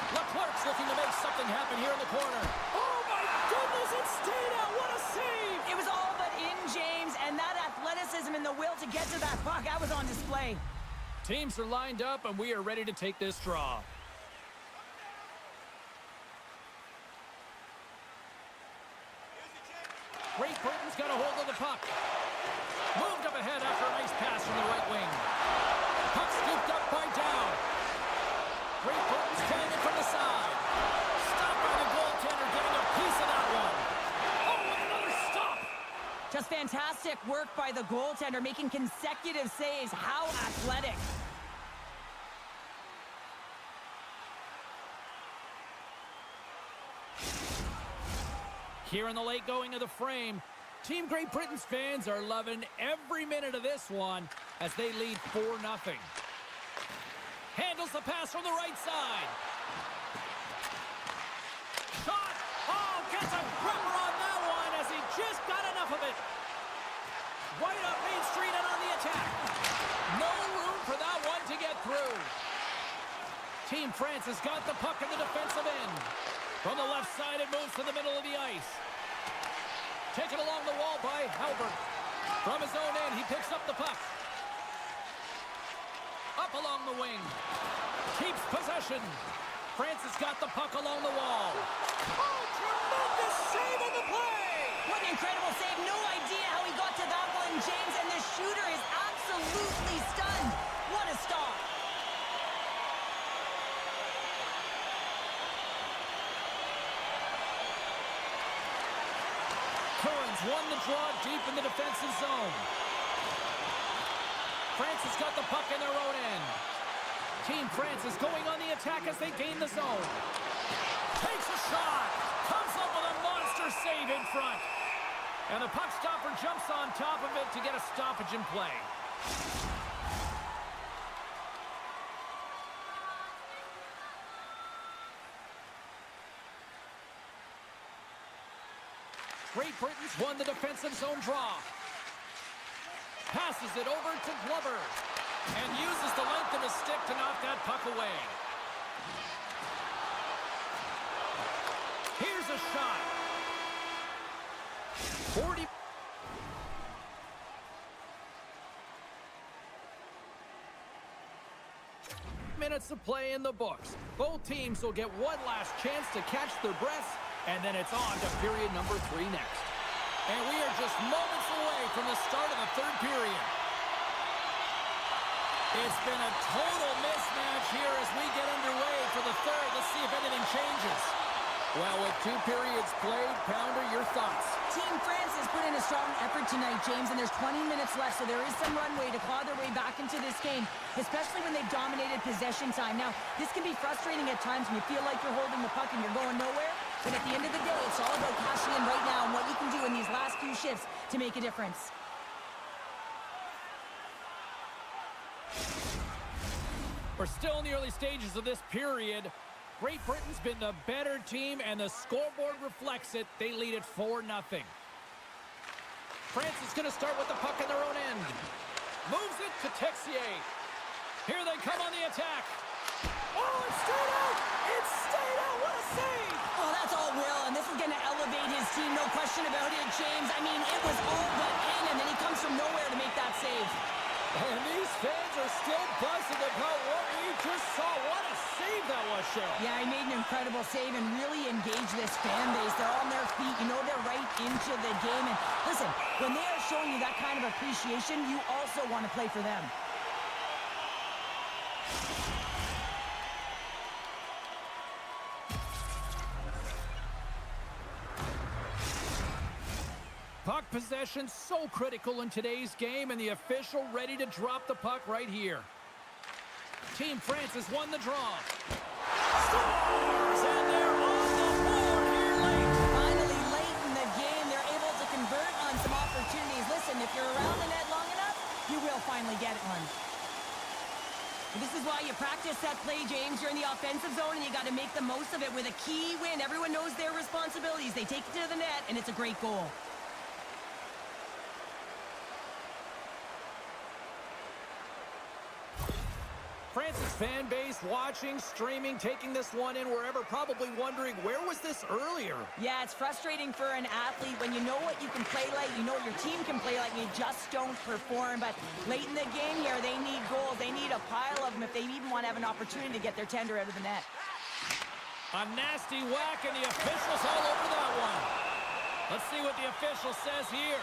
A: Leclerc's looking to make something happen here in the corner. Oh, my goodness, it stayed out. What a save!
B: It was all but in, James, and that athleticism and the will to get to that puck, that was on display.
A: Teams are lined up, and we are ready to take this draw. Great Britain's got a hold of the puck. Moved up ahead after a nice pass from the right wing. Puck scooped up by Down. Great Britain's getting it from the side. Stopped by the goaltender, getting a piece of that one. Oh, and another stop.
B: Just fantastic work by the goaltender, making consecutive saves. How athletic.
A: Here in the late going of the frame, Team Great Britain's fans are loving every minute of this one as they lead 4-0. Handles the pass from the right side. Shot! Oh, gets a gripper on that one as he just got enough of it. Right up Main Street and on the attack. No room for that one to get through. Team France has got the puck in the defensive end. From the left side, it moves to the middle of the ice. Taken along the wall by Halbert. From his own end, he picks up the puck. Up along the wing. Keeps possession. France has got the puck along the wall. Oh, tremendous save on the play!
B: What an incredible save. No idea how he got to that one, James, and the shooter is absolutely stunned. What a stop.
A: Curran's won the draw deep in the defensive zone. France has got the puck in their own end. Team France is going on the attack as they gain the zone. Takes a shot. Comes up with a monster save in front. And the puck stopper jumps on top of it to get a stoppage in play. Great Britain's won the defensive zone draw. Passes it over to Glover. And uses the length of his stick to knock that puck away. Here's a shot. 40 minutes of play in the books. Both teams will get one last chance to catch their breaths, and then it's on to period number 3 next. And we are just moments away from the start of the third period. It's been a total mismatch here as we get underway for the third. Let's see if anything changes. Well, with 2 periods played, Pounder, your thoughts?
B: Team France has put in a strong effort tonight, James, and there's 20 minutes left, so there is some runway to claw their way back into this game, especially when they've dominated possession time. Now, this can be frustrating at times when you feel like you're holding the puck and you're going nowhere, but at the end of the day, it's all about cashing in right now and what you can do in these last few shifts to make a difference.
A: We're still in the early stages of this period. Great Britain's been the better team, and the scoreboard reflects it. They lead it 4-0. France is going to start with the puck in their own end. Moves it to Texier. Here they come on the attack. Oh, it's stayed out! It's stayed out! What a save!
B: Oh, that's all Will, and this is going to elevate his team, no question about it, James. I mean, it was all but in, and then he comes from nowhere to make that save.
A: And these fans are still buzzing about what we just saw. What a save that was, Cheryl.
B: Yeah, he made an incredible save and really engaged this fan base. They're on their feet. You know they're right into the game. And listen, when they are showing you that kind of appreciation, you also want to play for them.
A: Puck possession so critical in today's game, and the official ready to drop the puck right here. Team France has won the draw. Scores! And they're on the board here late.
B: Finally, late in the game, they're able to convert on some opportunities. Listen, if you're around the net long enough, you will finally get one. This is why you practice that play, James. You're in the offensive zone, and you got to make the most of it with a key win. Everyone knows their responsibilities. They take it to the net, and it's a great goal.
A: France's fan base watching, streaming, taking this one in wherever, probably wondering, where was this earlier?
B: Yeah, it's frustrating for an athlete when you know what you can play like, you know what your team can play like, and you just don't perform. But late in the game here, they need goals. They need a pile of them if they even want to have an opportunity to get their tender out of the net.
A: A nasty whack, and the official's all over that one. Let's see what the official says here.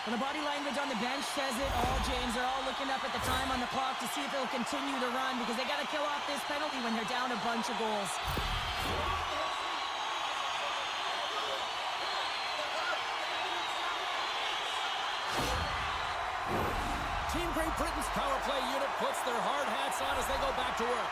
B: Well, the body language on the bench says it all, James. They're all looking up at the time on the clock to see if they'll continue to run because they got to kill off this penalty when they're down a bunch of goals.
A: Team Great Britain's power play unit puts their hard hats on as they go back to work.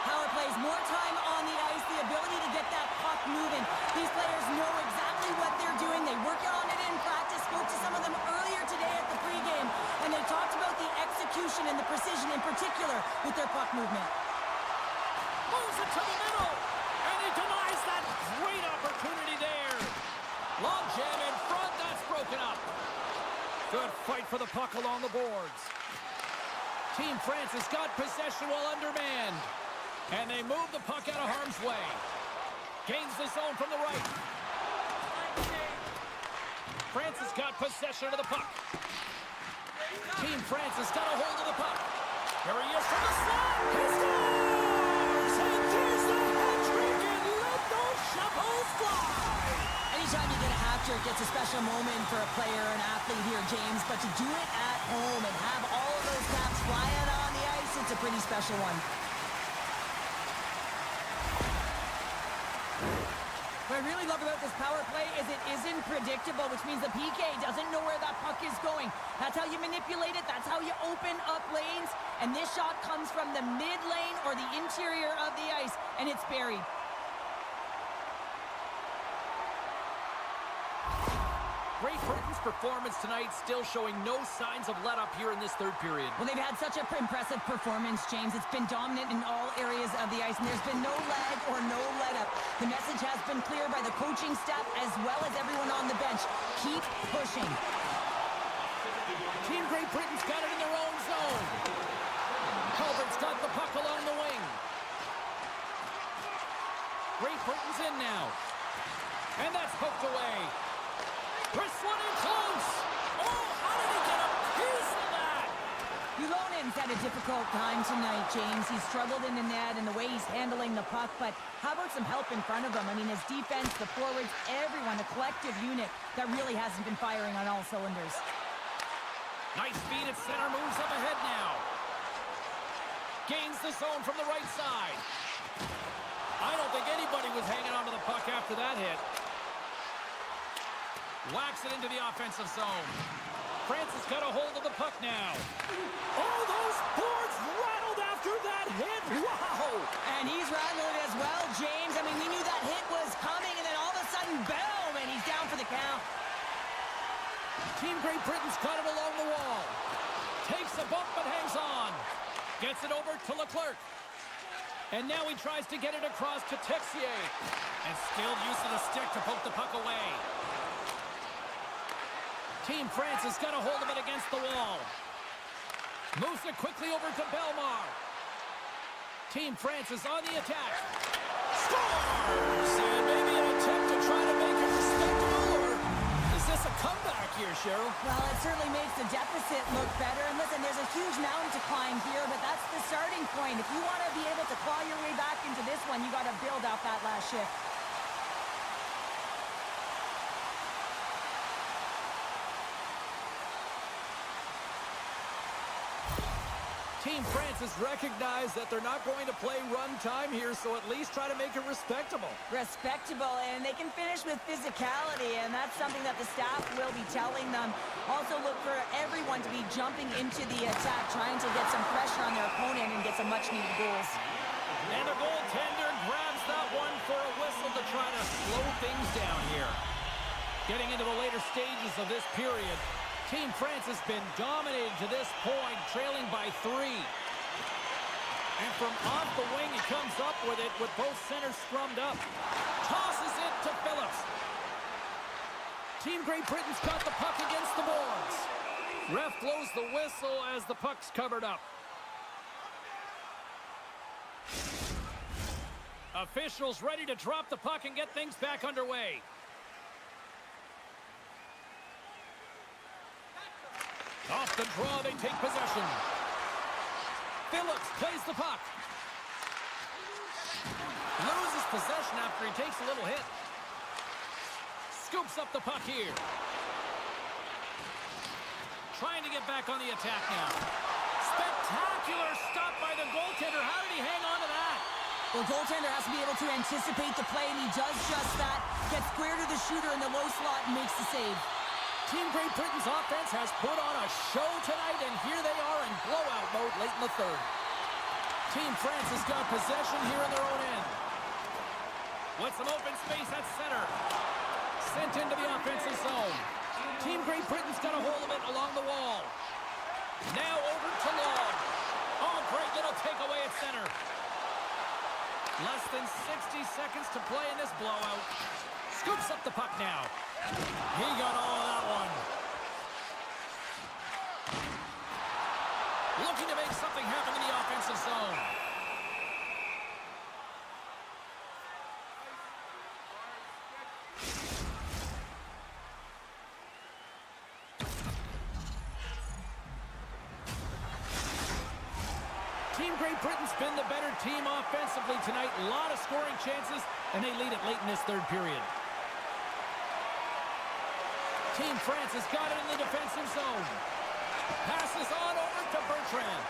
B: Power plays, more time on the ice, the ability to get that puck moving. These players know exactly what they're doing. They work on it in practice. Spoke to some of them earlier today at the pregame, and they talked about the execution and the precision in particular with their puck movement.
A: Moves it to the middle, and he denies that great opportunity there. Long jam in front, that's broken up. Good fight for the puck along the boards. Team France has got possession while undermanned. And they move the puck out of harm's way. Gains the zone from the right. France has got possession of the puck. Team France has got a hold of the puck. Here he is from the slot. He scores! And there's the hat-trick, and let those shovels fly!
B: Anytime you get a hat-trick, it's a special moment for a player or an athlete here, James. But to do it at home and have all of those caps flying on the ice, it's a pretty special one. What I really love about this power play is it isn't predictable, which means the PK doesn't know where that puck is going. That's how you manipulate it. That's how you open up lanes. And this shot comes from the mid lane or the interior of the ice, and it's buried.
A: Great Britain's performance tonight, still showing no signs of let-up here in this third period.
B: Well, they've had such an impressive performance, James. It's been dominant in all areas of the ice, and there's been no lag or no let-up. The message has been clear by the coaching staff as well as everyone on the bench. Keep pushing.
A: Team Great Britain's got it in their own zone. Culvert's got the puck along the wing. Great Britain's in now. And that's poked away. Bristling in close. Oh, how did he get a piece of that?
B: Ulonen's had a difficult time tonight, James. He's struggled in the net and the way he's handling the puck, but how about some help in front of him? I mean, his defense, the forwards, everyone, a collective unit that really hasn't been firing on all cylinders.
A: Nice feed at center, moves up ahead now. Gains the zone from the right side. I don't think anybody was hanging on to the puck after that hit. Whacks it into the offensive zone. Francis got a hold of the puck now. Oh, those boards rattled after that hit. Wow!
B: And he's rattling it as well, James. I mean, we knew that hit was coming, and then all of a sudden, boom, and he's down for the count.
A: Team Great Britain's got it along the wall. Takes a bump but hangs on. Gets it over to Leclerc. And now he tries to get it across to Texier. And still using the stick to poke the puck away. Team France has got a hold of it against the wall. Moves it quickly over to Belmar. Team France is on the attack. Scores! And maybe an attempt to try to make it respectable, or is this a comeback here, Cheryl?
B: Well, it certainly makes the deficit look better. And listen, there's a huge mountain to climb here, but that's the starting point. If you want to be able to claw your way back into this one, you got to build off that last shift.
A: Team France has recognized that they're not going to play run time here, so at least try to make it respectable.
B: Respectable, and they can finish with physicality, and that's something that the staff will be telling them. Also look for everyone to be jumping into the attack, trying to get some pressure on their opponent and get some much-needed goals.
A: And the goaltender grabs that one for a whistle to try to slow things down here. Getting into the later stages of this period, Team France has been dominated to this point, trailing by 3. And from off the wing, he comes up with it with both centers scrummed up. Tosses it to Phillips. Team Great Britain's got the puck against the boards. Ref blows the whistle as the puck's covered up. Officials ready to drop the puck and get things back underway. Off the draw, they take possession. Phillips plays the puck. Loses possession after he takes a little hit. Scoops up the puck here. Trying to get back on the attack now. Spectacular stop by the goaltender. How did he hang on to that?
B: The goaltender has to be able to anticipate the play, and he does just that. Gets square to the shooter in the low slot and makes the save.
A: Team Great Britain's offense has put on a show tonight, and here they are in blowout mode late in the third. Team France has got possession here in their own end. With some open space at center. Sent into the offensive zone. Team Great Britain's got a hold of it along the wall. Now over to Long. Oh, great little takeaway at center. Less than 60 seconds to play in this blowout. Scoops up the puck now. He got all of that one. Looking to make something happen in the offensive zone. Team Great Britain's been the better team offensively tonight. A lot of scoring chances, and they lead it late in this third period. Team France has got it in the defensive zone. Passes on over to Bertrand.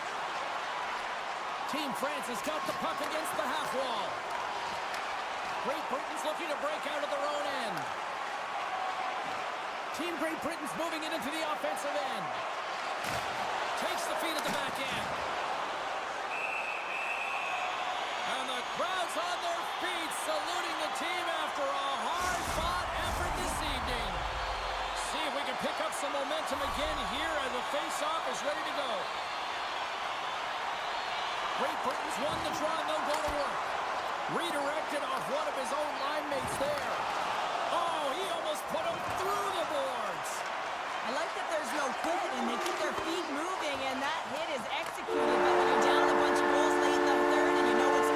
A: Team France has got the puck against the half wall. Great Britain's looking to break out of their own end. Team Great Britain's moving it into the offensive end. Takes the feed at the back end. And the crowd's on their feet, saluting the team after a hard-fought effort this evening. See if we can pick up some momentum again here as the face-off is ready to go. Great Britain's won the draw and they'll go to work. Redirected off one of his own line mates there. Oh, he almost put him through the boards.
B: I like that there's no quit and they keep their feet moving and that hit is executed. But when you're down a bunch of goals late in the third and you know it's...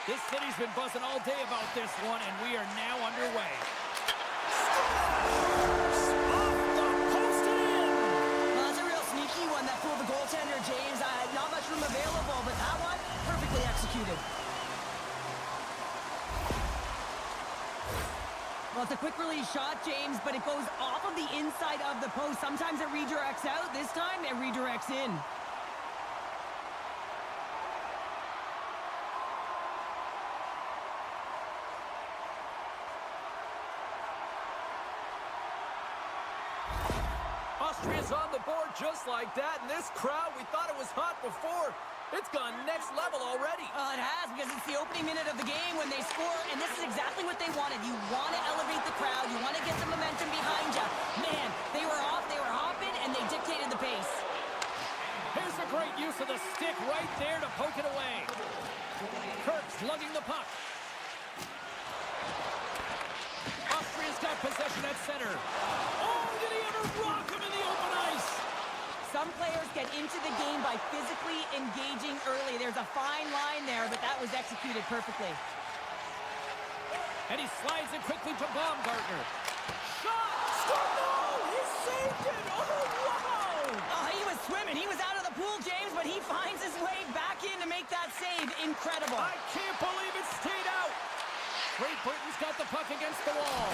A: This city's been buzzing all day about this one, and we are now underway. Off the post and in!
B: Well, that's a real sneaky one that fooled the goaltender, James. Not much room available, but that one, perfectly executed. Well, it's a quick release shot, James, but it goes off of the inside of the post. Sometimes it redirects out. This time, it redirects in.
A: Austria's on the board just like that, and this crowd, we thought it was hot before. It's gone next level already.
B: It has, because it's the opening minute of the game when they score, and this is exactly what they wanted. You want to elevate the crowd. You want to get the momentum behind you. Man, they were off, they were hopping, and they dictated the pace.
A: Here's a great use of the stick right there to poke it away. Kirk's lugging the puck. Austria's got possession at center. Oh, did he ever rock him in the open ice?
B: Some players get into the game by physically engaging early. There's a fine line there, but that was executed perfectly.
A: And he slides it quickly to Baumgartner. Shot! Score! No! He saved it! Oh, wow!
B: Oh, he was swimming. He was out of the pool, James, but he finds his way back in to make that save. Incredible.
A: I can't believe it stayed out. Great Britain's got the puck against the wall.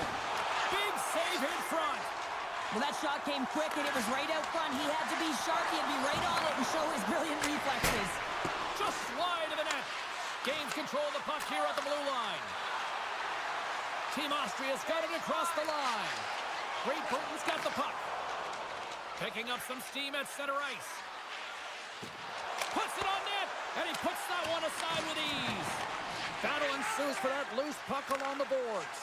A: Big save in front.
B: Well, that shot came quick, and it was right out front. He had to be sharp. He had to be right on it and show his brilliant reflexes.
A: Just wide of the net. Gains control of the puck here at the blue line. Team Austria's got it across the line. Great Britain's got the puck. Picking up some steam at center ice. Puts it on net, and he puts that one aside with ease. Battle ensues for that loose puck along the boards.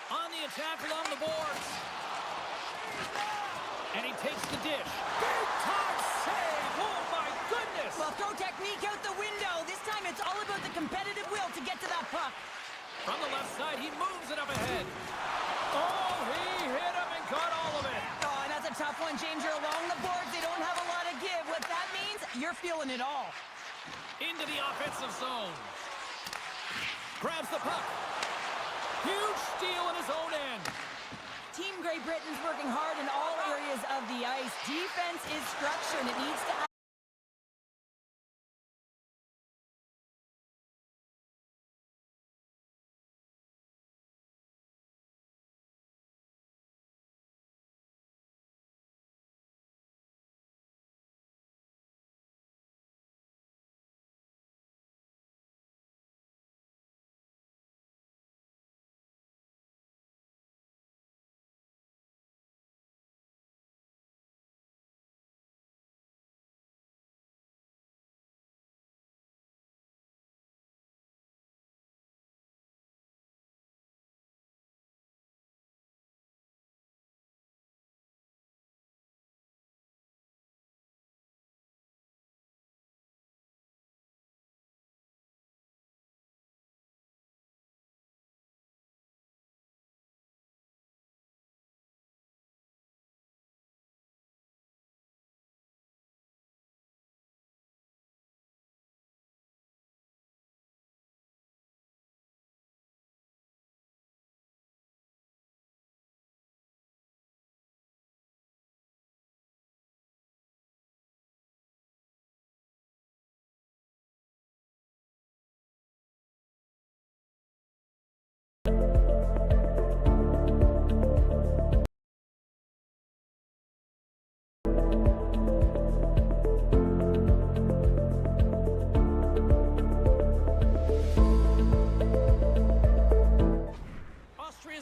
A: On the attack along the boards. And he takes the dish. Big time save! Oh my goodness!
B: Well, throw technique out the window. This time it's all about the competitive will to get to that puck.
A: From the left side, he moves it up ahead. Oh, he hit him and got all of it.
B: Oh, and that's a tough one, James. You're along the boards. They don't have a lot of give. What that means, you're feeling it all.
A: Into the offensive zone. Grabs the puck. Huge steal in his own end.
B: Team Great Britain's working hard in all areas of the ice. Defense is structure, and it needs to...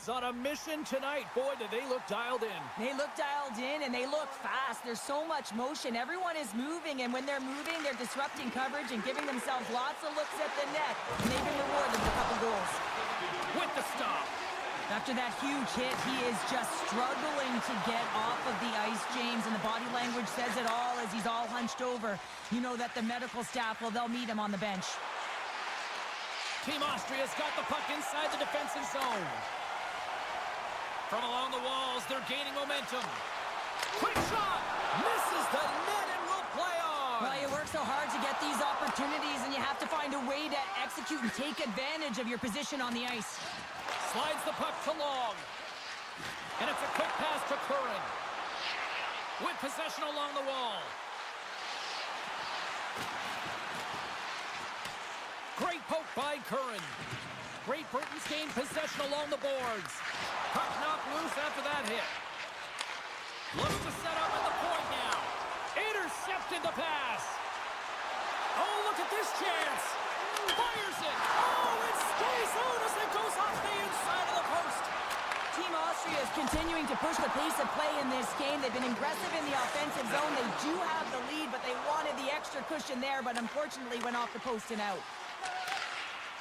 A: On a mission tonight. Boy, do they look dialed in.
B: They look dialed in, and they look fast. There's so much motion. Everyone is moving, and when they're moving, they're disrupting coverage and giving themselves lots of looks at the net. And they've been rewarded with a couple goals.
A: With the stop.
B: After that huge hit, he is just struggling to get off of the ice, James, and the body language says it all as he's all hunched over. You know that the medical staff, well, they'll meet him on the bench.
A: Team Austria's got the puck inside the defensive zone. From along the walls, they're gaining momentum. Quick shot! Misses the net and will play on.
B: Well, you work so hard to get these opportunities, and you have to find a way to execute and take advantage of your position on the ice.
A: Slides the puck to Long. And it's a quick pass to Curran. With possession along the wall. Great poke by Curran. Great Britain's gained possession along the boards. Puck knocked loose after that hit. Looks to set up at the point now. Intercepted the pass. Oh, look at this chance. Fires it. Oh, it stays out as it goes off the inside of the post.
B: Team Austria is continuing to push the pace of play in this game. They've been aggressive in the offensive zone. They do have the lead, but they wanted the extra cushion there, but unfortunately went off the post and out.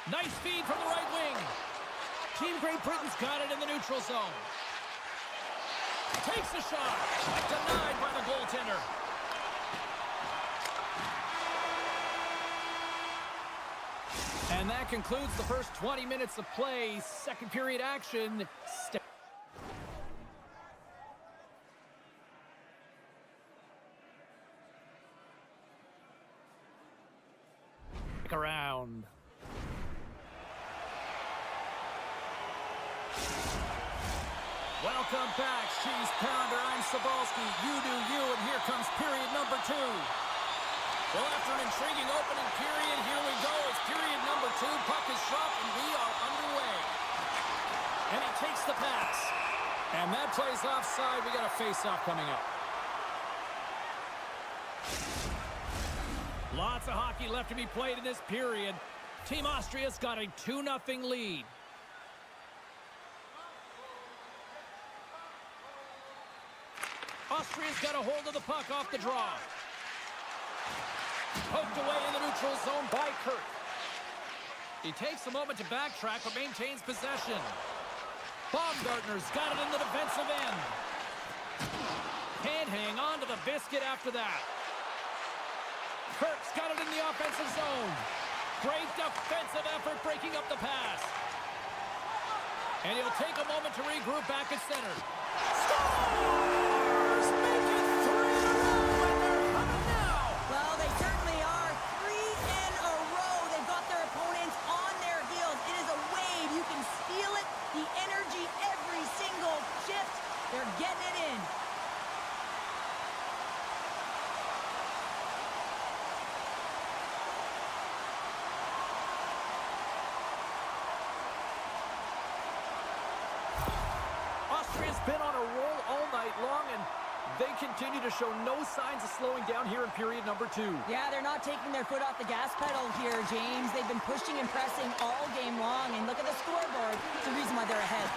A: Nice feed from the right wing. Team Great Britain's got it in the neutral zone. Takes a shot. Denied by the goaltender. And that concludes the first 20 minutes of play. Second period action. Stick around. Welcome back, Cheese Pounder. I'm Sabalski. You do you, and here comes period number 2. Well, after an intriguing opening period, here we go. It's period number 2. Puck is dropped, and we are underway. And he takes the pass. And that plays offside. We got a face-off coming up. Lots of hockey left to be played in this period. Team Austria's got a 2-0 lead. Austria's got a hold of the puck off the draw. Poked away in the neutral zone by Kurt. He takes a moment to backtrack, but maintains possession. Baumgartner's got it in the defensive end. Can't hang on to the biscuit after that. Kirk's got it in the offensive zone. Great defensive effort breaking up the pass. And he'll take a moment to regroup back at center. Scores! Make it 3 in a row, and they're coming now!
B: Well, they certainly are. 3 in a row. They've got their opponents on their heels. It is a wave. You can feel it. The energy every single shift. They're getting it in.
A: Austria's been on a roll all night long, and they continue to show no signs of slowing down here in period number 2.
B: Yeah, they're not taking their foot off the gas pedal here, James. They've been pushing and pressing all game long, and look at the scoreboard. It's the reason why they're ahead.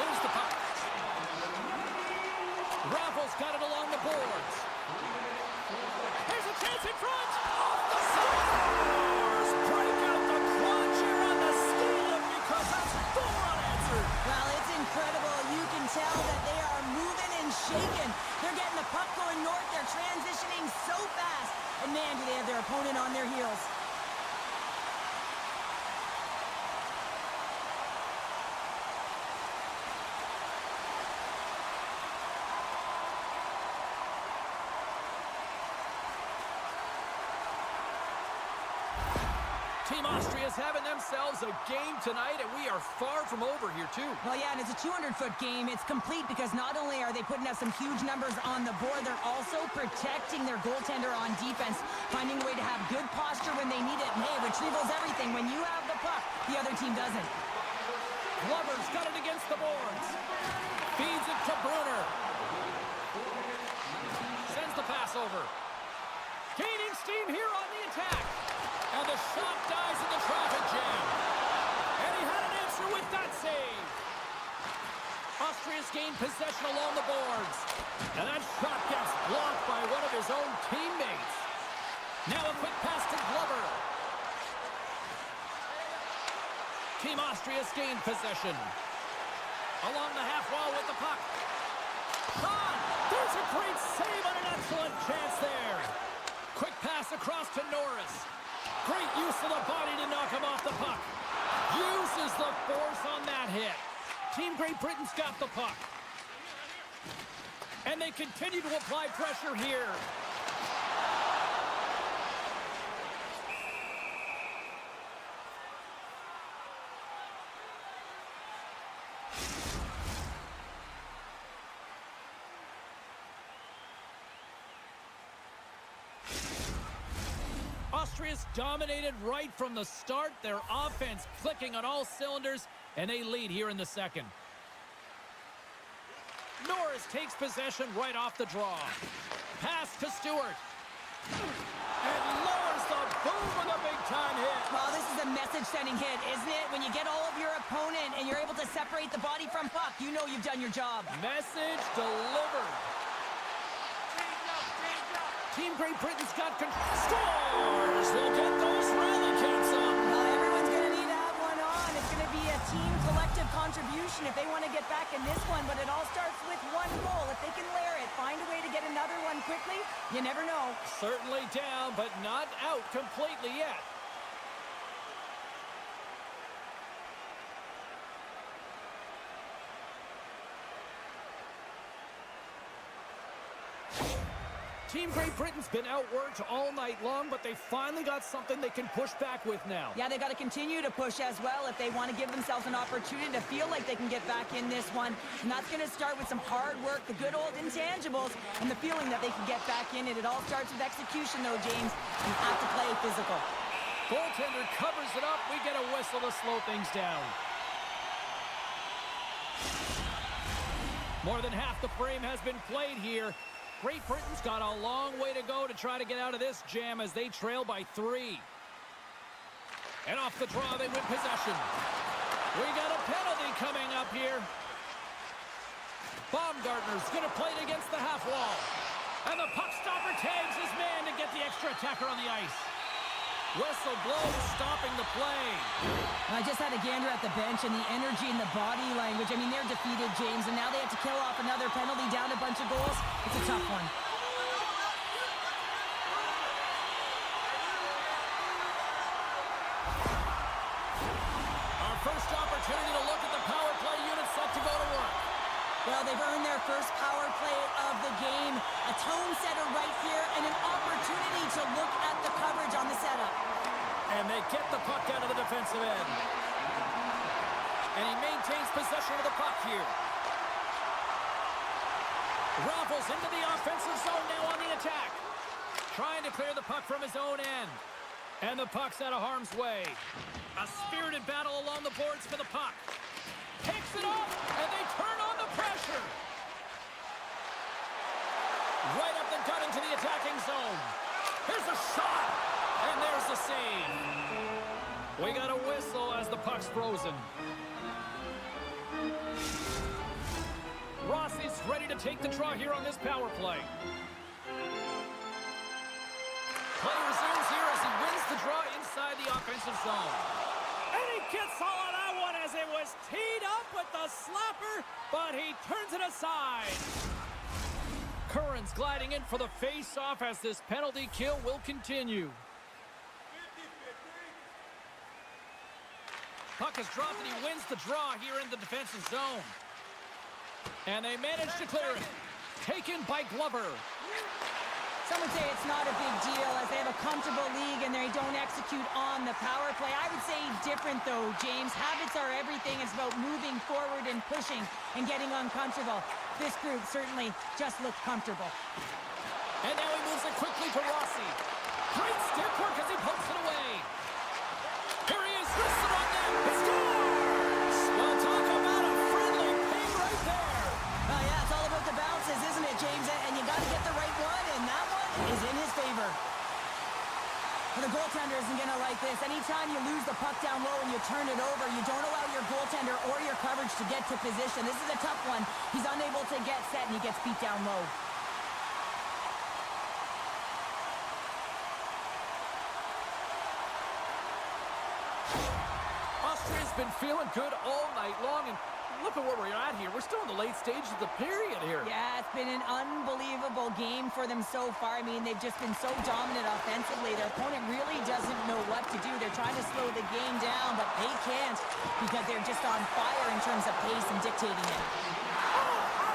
A: Moves the puck. Raffles got it along the boards. Here's a chance in front. Off the scores! Break out the clutch here on the steal because that's 4 unanswered.
B: Well, it's incredible. You can tell that they are moving and shaking. They're getting the puck going north. They're transitioning so fast. And man, do they have their opponent on their heels.
A: Team Austria's having themselves a game tonight, and we are far from over here, too.
B: Well, yeah, and it's a 200-foot game. It's complete because not only are they putting up some huge numbers on the board, they're also protecting their goaltender on defense, finding a way to have good posture when they need it. And, hey, retrieval's everything. When you have the puck, the other team doesn't.
A: Glover's got it against the boards. Feeds it to Brunner. Sends the pass over. Gaining steam here on the attack. And the shot dies in the traffic jam. And he had an answer with that save. Austria's gained possession along the boards. And that shot gets blocked by one of his own teammates. Now a quick pass to Glover. Team Austria's gained possession. Along the half wall with the puck. Shot! There's a great save on an excellent chance there. Quick pass across to Norris. Great use of the body to knock him off the puck. Uses the force on that hit. Team Great Britain's got the puck. And they continue to apply pressure here. Austria's dominated right from the start. Their offense clicking on all cylinders, and they lead here in the second. Norris takes possession right off the draw. Pass to Stewart. And lowers the boom with a big-time hit.
B: Well, this is a message-sending hit, isn't it? When you get all of your opponent and you're able to separate the body from puck, you know you've done your job.
A: Message delivered. Team Great Britain's got control. Scores! They'll get those rally caps up.
B: Well, everyone's going to need to have one on. It's going to be a team collective contribution if they want to get back in this one, but it all starts with one goal. If they can layer it, find a way to get another one quickly, you never know.
A: Certainly down, but not out completely yet. Team Great Britain's been outworked all night long, but they finally got something they can push back with now.
B: Yeah, they got to continue to push as well if they want to give themselves an opportunity to feel like they can get back in this one. And that's going to start with some hard work, the good old intangibles, and the feeling that they can get back in it. It all starts with execution, though, James. You have to play physical.
A: Goaltender covers it up. We get a whistle to slow things down. More than half the frame has been played here. Great Britain's got a long way to go to try to get out of this jam as they trail by 3. And off the draw, they win possession. We got a penalty coming up here. Baumgartner's going to play it against the half wall. And the puck stopper tags his man to get the extra attacker on the ice. Whistle blows, stopping the play.
B: I just had a gander at the bench and the energy and the body language. I mean, they're defeated, James, and now they have to kill off another penalty, down a bunch of goals. It's a tough one.
A: Our first opportunity to look at the power play unit set to go to work.
B: Well, they've earned their first power play of the game. A tone setter right here and an opportunity to look at the coverage on the setup.
A: And they get the puck out of the defensive end. And he maintains possession of the puck here. Raffles into the offensive zone now on the attack. Trying to clear the puck from his own end. And the puck's out of harm's way. A spirited battle along the boards for the puck. Takes it off, and they turn on the pressure. Right up the gut into the attacking zone. Here's a shot, and there's the save. We got a whistle as the puck's frozen. Rossi's ready to take the draw here on this power play. Play resumes here as he wins the draw inside the offensive zone. And he gets all of that one as it was teed up with the slapper, but he turns it aside. Curran's gliding in for the face-off as this penalty kill will continue. Puck is dropped and he wins the draw here in the defensive zone. And they manage to clear it. Taken by Glover.
B: Some would say it's not a big deal as they have a comfortable league and they don't execute on the power play. I would say different though, James. Habits are everything. It's about moving forward and pushing and getting uncomfortable. This group certainly just looked comfortable.
A: And now he moves it quickly to Rossi. Great stick work as he pokes it away. Here he is, wristed on them. He scores! Well, talk about a friendly ping right there.
B: Oh yeah, it's all about the bounces, isn't it, James? And you got to get the right one, and that one is in his favor. Well, the goaltender isn't going to like this. Anytime you lose the puck down low and you turn it over, you don't allow your goaltender or your coverage to get to position. This is a tough one. He's unable to get set, and he gets beat down low.
A: Austria's been feeling good all night long, and look at where we're at here. We're still in the late stages of the period here.
B: Yeah, it's been an unbelievable game for them so far. I mean, they've just been so dominant offensively. Their opponent really doesn't know what to do. They're trying to slow the game down, but they can't because they're just on fire in terms of pace and dictating it.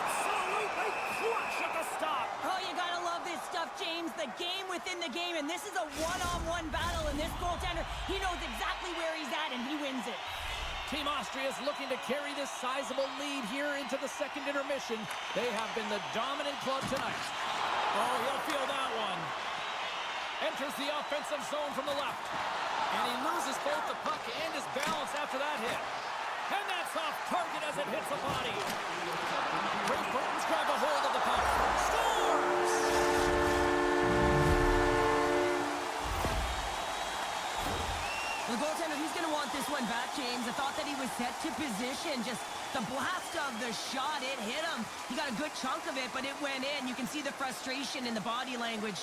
A: Absolutely clutch at the stop.
B: Oh, you gotta love this stuff, James. The game within the game, and this is a one-on-one battle, and this goaltender, he knows exactly where he's at, and he wins it.
A: Team Austria is looking to carry this sizable lead here into the second intermission. They have been the dominant club tonight. Oh, he'll feel that one. Enters the offensive zone from the left. And he loses both the puck and his balance after that hit. And that's off target as it hits the body. Great Britain's grab a hold of the puck. Scores!
B: The goaltender, he's going to want this one back, James. I thought that he was set to position. Just the blast of the shot, it hit him. He got a good chunk of it, but it went in. You can see the frustration in the body language.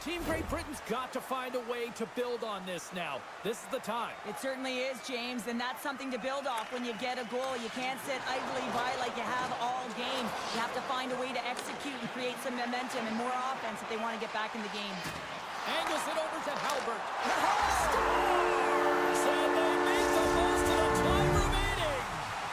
A: Team Great Britain's got to find a way to build on this now. This is the time.
B: It certainly is, James, and that's something to build off when you get a goal. You can't sit idly by like you have all game. You have to find a way to execute and create some momentum and more offense if they want to get back in the game.
A: Angles it over to Halbert. Scores! And they make the most of the time remaining.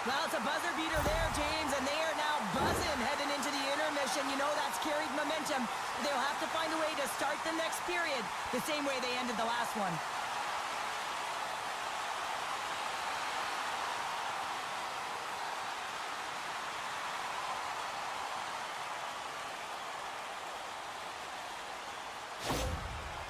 B: Well, it's a buzzer beater there, James, and they are now buzzing heading into the intermission. You know that's carried momentum. They'll have to find a way to start the next period the same way they ended the last one.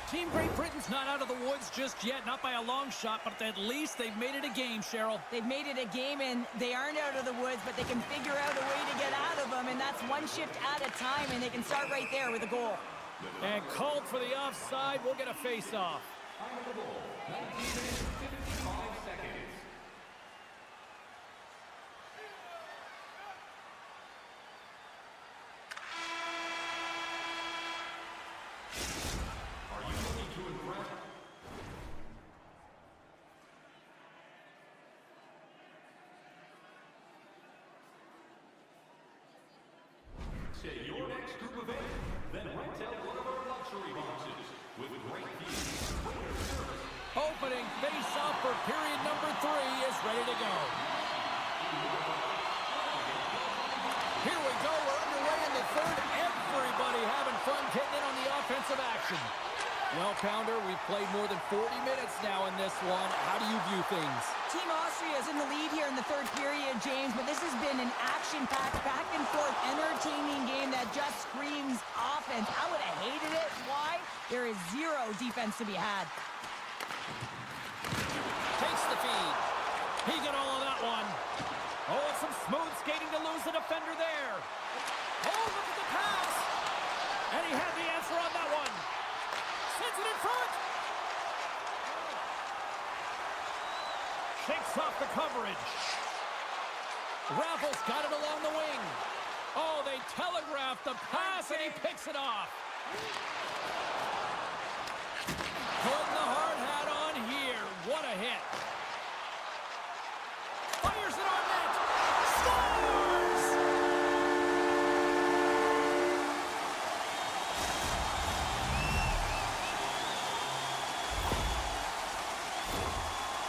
A: Team Great Britain's not out of the woods just yet, not by a long shot, but at least they've made it a game, Cheryl.
B: They've made it a game, and they aren't out of the woods, but they can figure out a way to get out of them, and that's one shift at a time, and they can start right there with a goal.
A: And called for the offside. We'll get a face-off.
D: Stay your next group of 8, then rent out one of our luxury boxes with great views.
A: Opening face-off for period number 3 is ready to go. Here we go. We're underway in the third. Everybody having fun getting in on the offensive action. Well, Pounder, we've played more than 40 minutes now in this one. How do you view things?
B: Team Austria is in the lead here in the third period, James, but this has been an action-packed, back-and-forth, entertaining game that just screams offense. I would have hated it. Why? There is zero defense to be had.
A: Takes the feed. He got all of that one. Oh, it's some smooth skating to lose the defender there. Oh, look at the pass. And he had the answer on that one. Sends it in front. Shakes off the coverage. Raffles got it along the wing. Oh, they telegraphed the pass, and he picks it off. Putting the hard hat on here. What a hit. Fires it on net. Scores!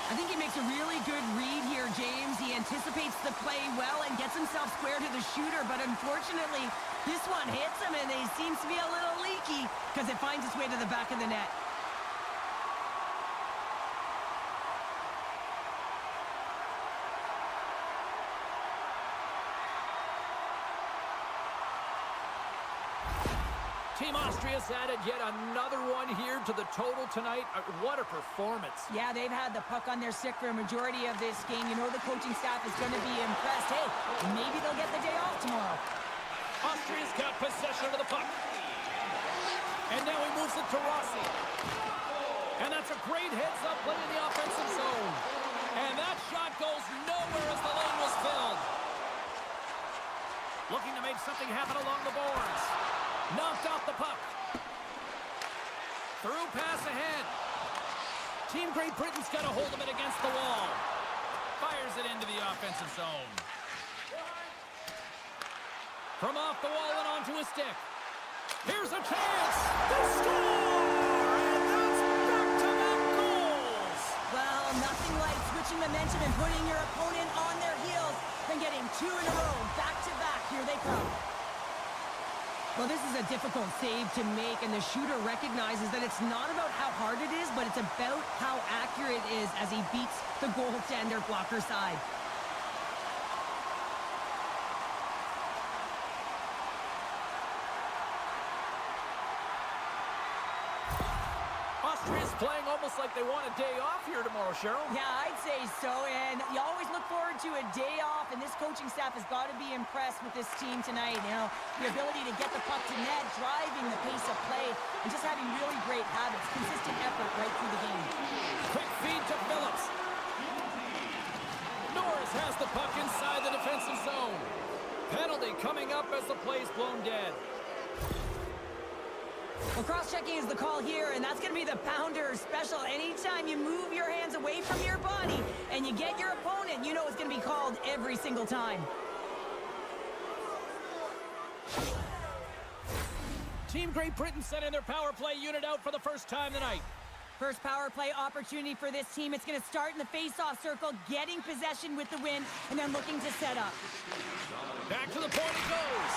B: I think he makes a really good read here, James. He anticipates the play well and gets himself square to the shooter, but unfortunately, this one hits him, and he seems to be a little leaky because it finds its way to the back of the net.
A: Team Austria's added yet another one here to the total tonight. What a performance.
B: Yeah, they've had the puck on their stick for a majority of this game. You know the coaching staff is going to be impressed. Hey, maybe they'll get the day off tomorrow.
A: Austria's got possession of the puck. And now he moves it to Rossi. And that's a great heads-up play in the offensive zone. And that shot goes nowhere as the lane was filled. Looking to make something happen along the boards. Knocked off the puck. Through pass ahead. Team Great Britain's got a hold of it against the wall. Fires it into the offensive zone. From off the wall and onto his stick. Here's a chance. They score! And that's back-to-back goals.
B: Well, nothing like switching momentum and putting your opponent on their heels than getting 2 in a row. Back-to-back. Here they come. Well, this is a difficult save to make, and the shooter recognizes that it's not about how hard it is, but it's about how accurate it is as he beats the goaltender blocker side.
A: Austria's playing almost like they want a day off here tomorrow, Cheryl.
B: Yeah, I'd say so, and you always look forward to a day off, and this coaching staff has got to be impressed with this team tonight. You know, the ability to get the puck to net, driving the pace of play, and just having really great habits, consistent effort right through the game.
A: Quick feed to Phillips. Norris has the puck inside the defensive zone. Penalty coming up as the play's blown dead.
B: Well, cross-checking is the call here, and that's going to be the pounder special. Anytime you move your hands away from your body and you get your opponent, you know it's going to be called every single time.
A: Team Great Britain sending their power play unit out for the first time tonight.
B: First power play opportunity for this team. It's going to start in the face-off circle, getting possession with the win, and then looking to set up.
A: Back to the point he goes.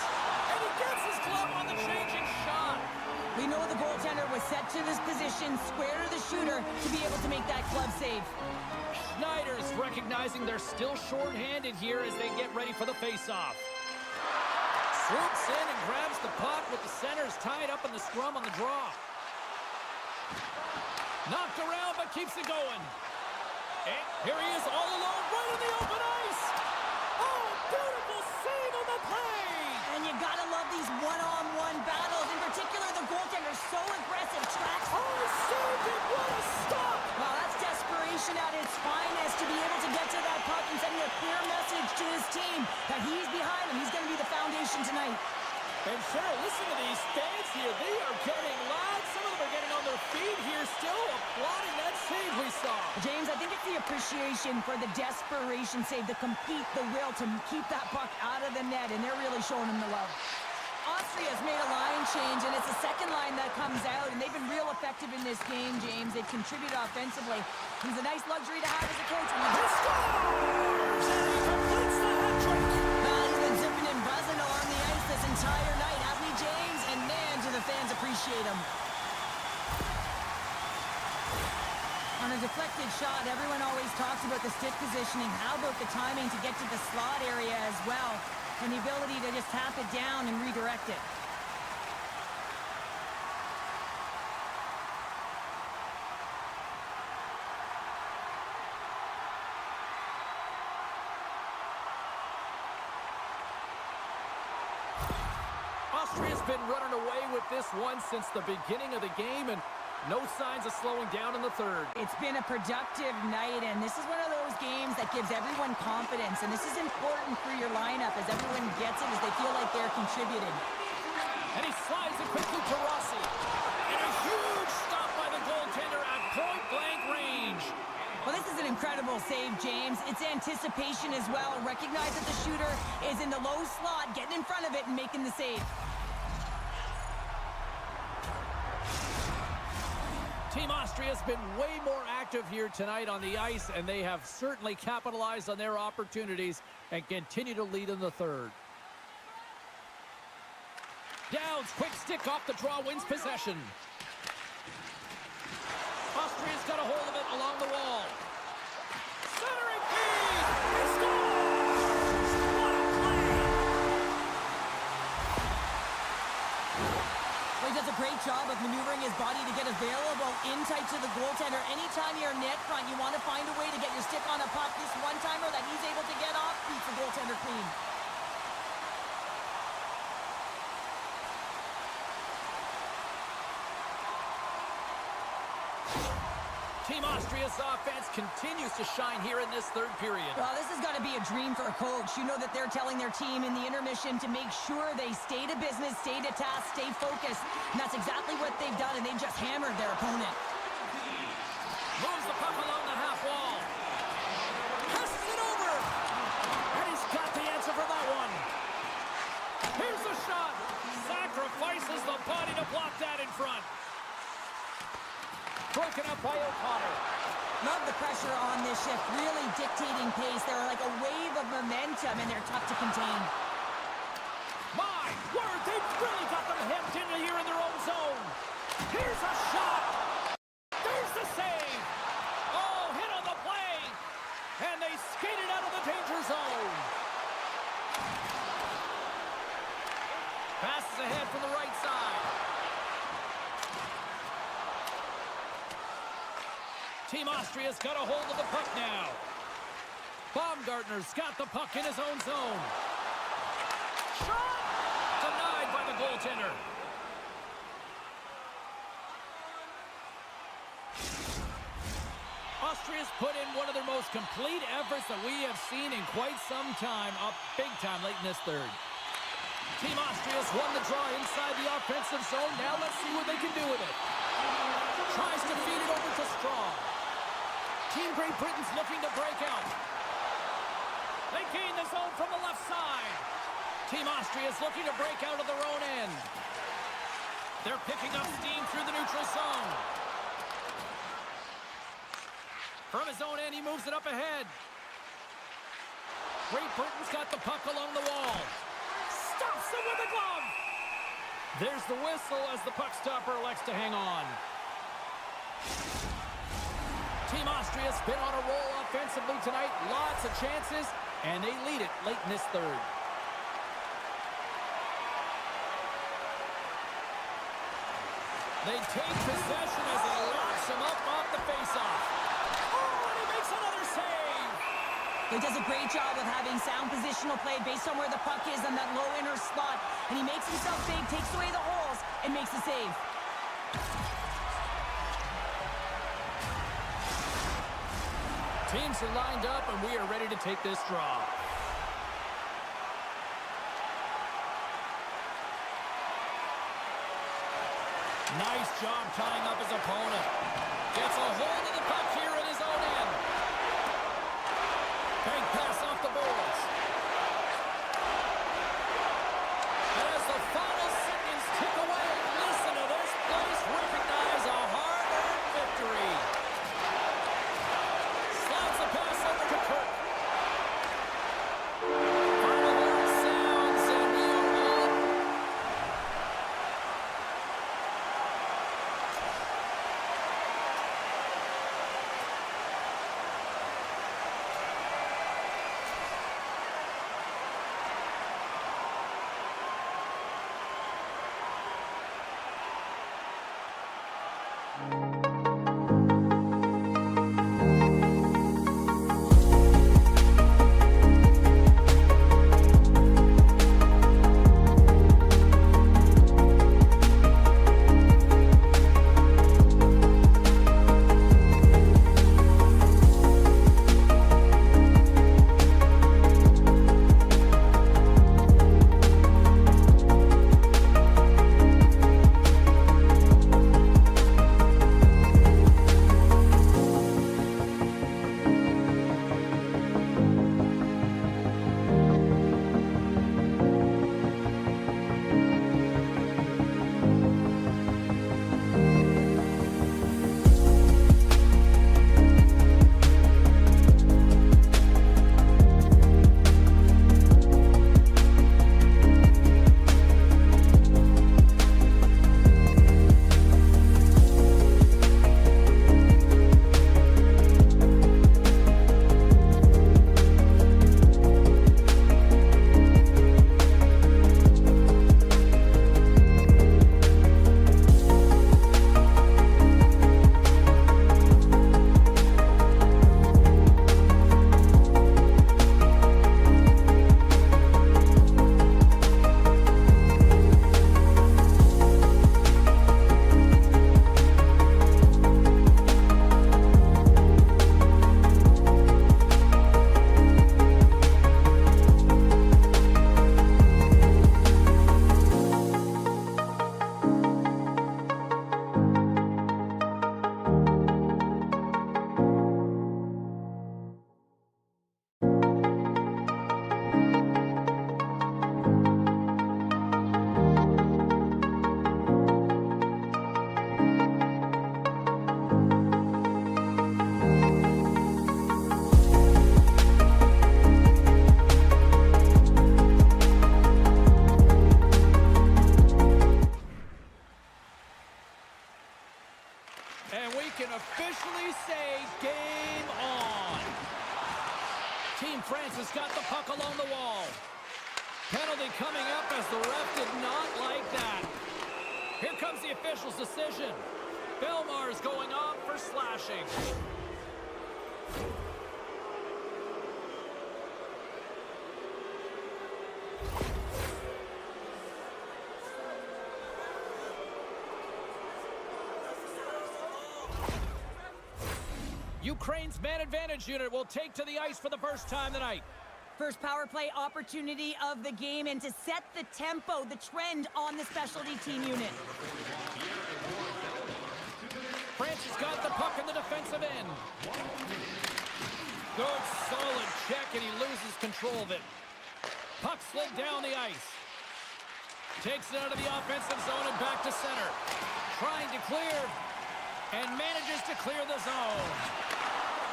A: And he gets his glove on the changing shot.
B: We know the goaltender was set to this position, square to the shooter, to be able to make that glove save.
A: Schneider's recognizing they're still short-handed here as they get ready for the face-off. Swoops in and grabs the puck with the centers tied up in the scrum on the draw. Knocked around, but keeps it going. And here he is all alone, right in the open ice. Oh, beautiful save on the play.
B: And you gotta love these one-on-one battles. In particular, the goaltender so aggressive, tracks.
A: Oh, saved it, what a stop.
B: Well, that's desperation at its finest to be able to get to that puck and sending a clear message to his team that he's behind him. He's gonna be the foundation tonight.
A: And Cheryl, listen to these fans here. They are getting loud. Some of them are getting on their feet here, still applauding that save we saw.
B: James, I think it's the appreciation for the desperation save, the compete, the will to keep that puck out of the net, and they're really showing him the love. Austria's made a line change, and it's the second line that comes out, and they've been real effective in this game, James. They've contributed offensively. It's a nice luxury to have as a coach.
A: He scores! And he completes the hat trick.
B: He's been zipping and buzzing along the ice this entire night, hasn't he, James? And man, do the fans appreciate him. On a deflected shot, everyone always talks about the stick positioning. How about the timing to get to the slot area as well, and the ability to just tap it down and redirect it.
A: Austria's been running away with this one since the beginning of the game, and no signs of slowing down in the third.
B: It's been a productive night, and this is one of those games that gives everyone confidence, and this is important for your lineup as everyone gets it, as they feel like they're contributing.
A: And he slides it quickly to Rossi. And a huge stop by the goaltender at point-blank range.
B: Well, this is an incredible save, James. It's anticipation as well. Recognize that the shooter is in the low slot, getting in front of it and making the save.
A: Team Austria's been way more active here tonight on the ice, and they have certainly capitalized on their opportunities and continue to lead in the third. Downs, quick stick off the draw, wins possession. Austria's got a hold of it along the wall. Centering feed! He scores! What a play!
B: Well, he does a great job of maneuvering his body to get available in tight to the goaltender. Anytime you're net front, you want to find a way to get your stick on a puck. This one-timer that he's able to get off keeps the goaltender clean.
A: Team Austria's offense continues to shine here in this third period.
B: Well, this has got to be a dream for a coach. You know that they're telling their team in the intermission to make sure they stay to business, stay to task, stay focused. And that's exactly what they've done, and they've just hammered their opponent.
A: Moves the puck along the half wall. Passes it over. And he's got the answer for that one. Here's the shot. Sacrifices the body to block that in front. Broken up by O'Connor.
B: Love the pressure on this shift, really dictating pace. They're like a wave of momentum, and they're tough to contain.
A: My word, they've really got them hemmed in here in their own zone. Here's a shot. There's the save. Oh, hit on the play. And they skated out of the danger zone. Passes ahead from the right side. Team Austria's got a hold of the puck now. Baumgartner's got the puck in his own zone. Shot! Denied by the goaltender. Austria's put in one of their most complete efforts that we have seen in quite some time, up big time late in this third. Team Austria's won the draw inside the offensive zone. Now let's see what they can do with it. Tries to feed it over to Strong. Team Great Britain's looking to break out. They gain the zone from the left side. Team Austria's looking to break out of their own end. They're picking up steam through the neutral zone. From his own end, he moves it up ahead. Great Britain's got the puck along the wall. Stops him with a glove. There's the whistle as the puck stopper elects to hang on. Team Austria's been on a roll offensively tonight. Lots of chances, and they lead it late in this third. They take possession as he locks him up off the faceoff. Oh, and he makes another save.
B: He does a great job of having sound positional play based on where the puck is on that low inner slot. And he makes himself big, takes away the holes, and makes a save.
A: Teams are lined up, and we are ready to take this draw. Nice job tying up his opponent. Gets a hold of the puck here in his own end. Bank pass off the boards. And as the final seconds tick away, listen to this place recognize a hard-earned victory. Slides the pass over to Kirk. Final horn sounds, and we are on. And we can officially say game on. Team France has got the puck along the wall. Penalty coming up as the ref did not like that. Here comes the official's decision. Belmar's going off for slashing. Ukraine's man advantage unit will take to the ice for the first time tonight.
B: First power play opportunity of the game, and to set the tempo, the trend on the specialty team unit.
A: France has got the puck in the defensive end. Good, solid check, and he loses control of it. Puck slid down the ice. Takes it out of the offensive zone and back to center. Trying to clear, and manages to clear the zone.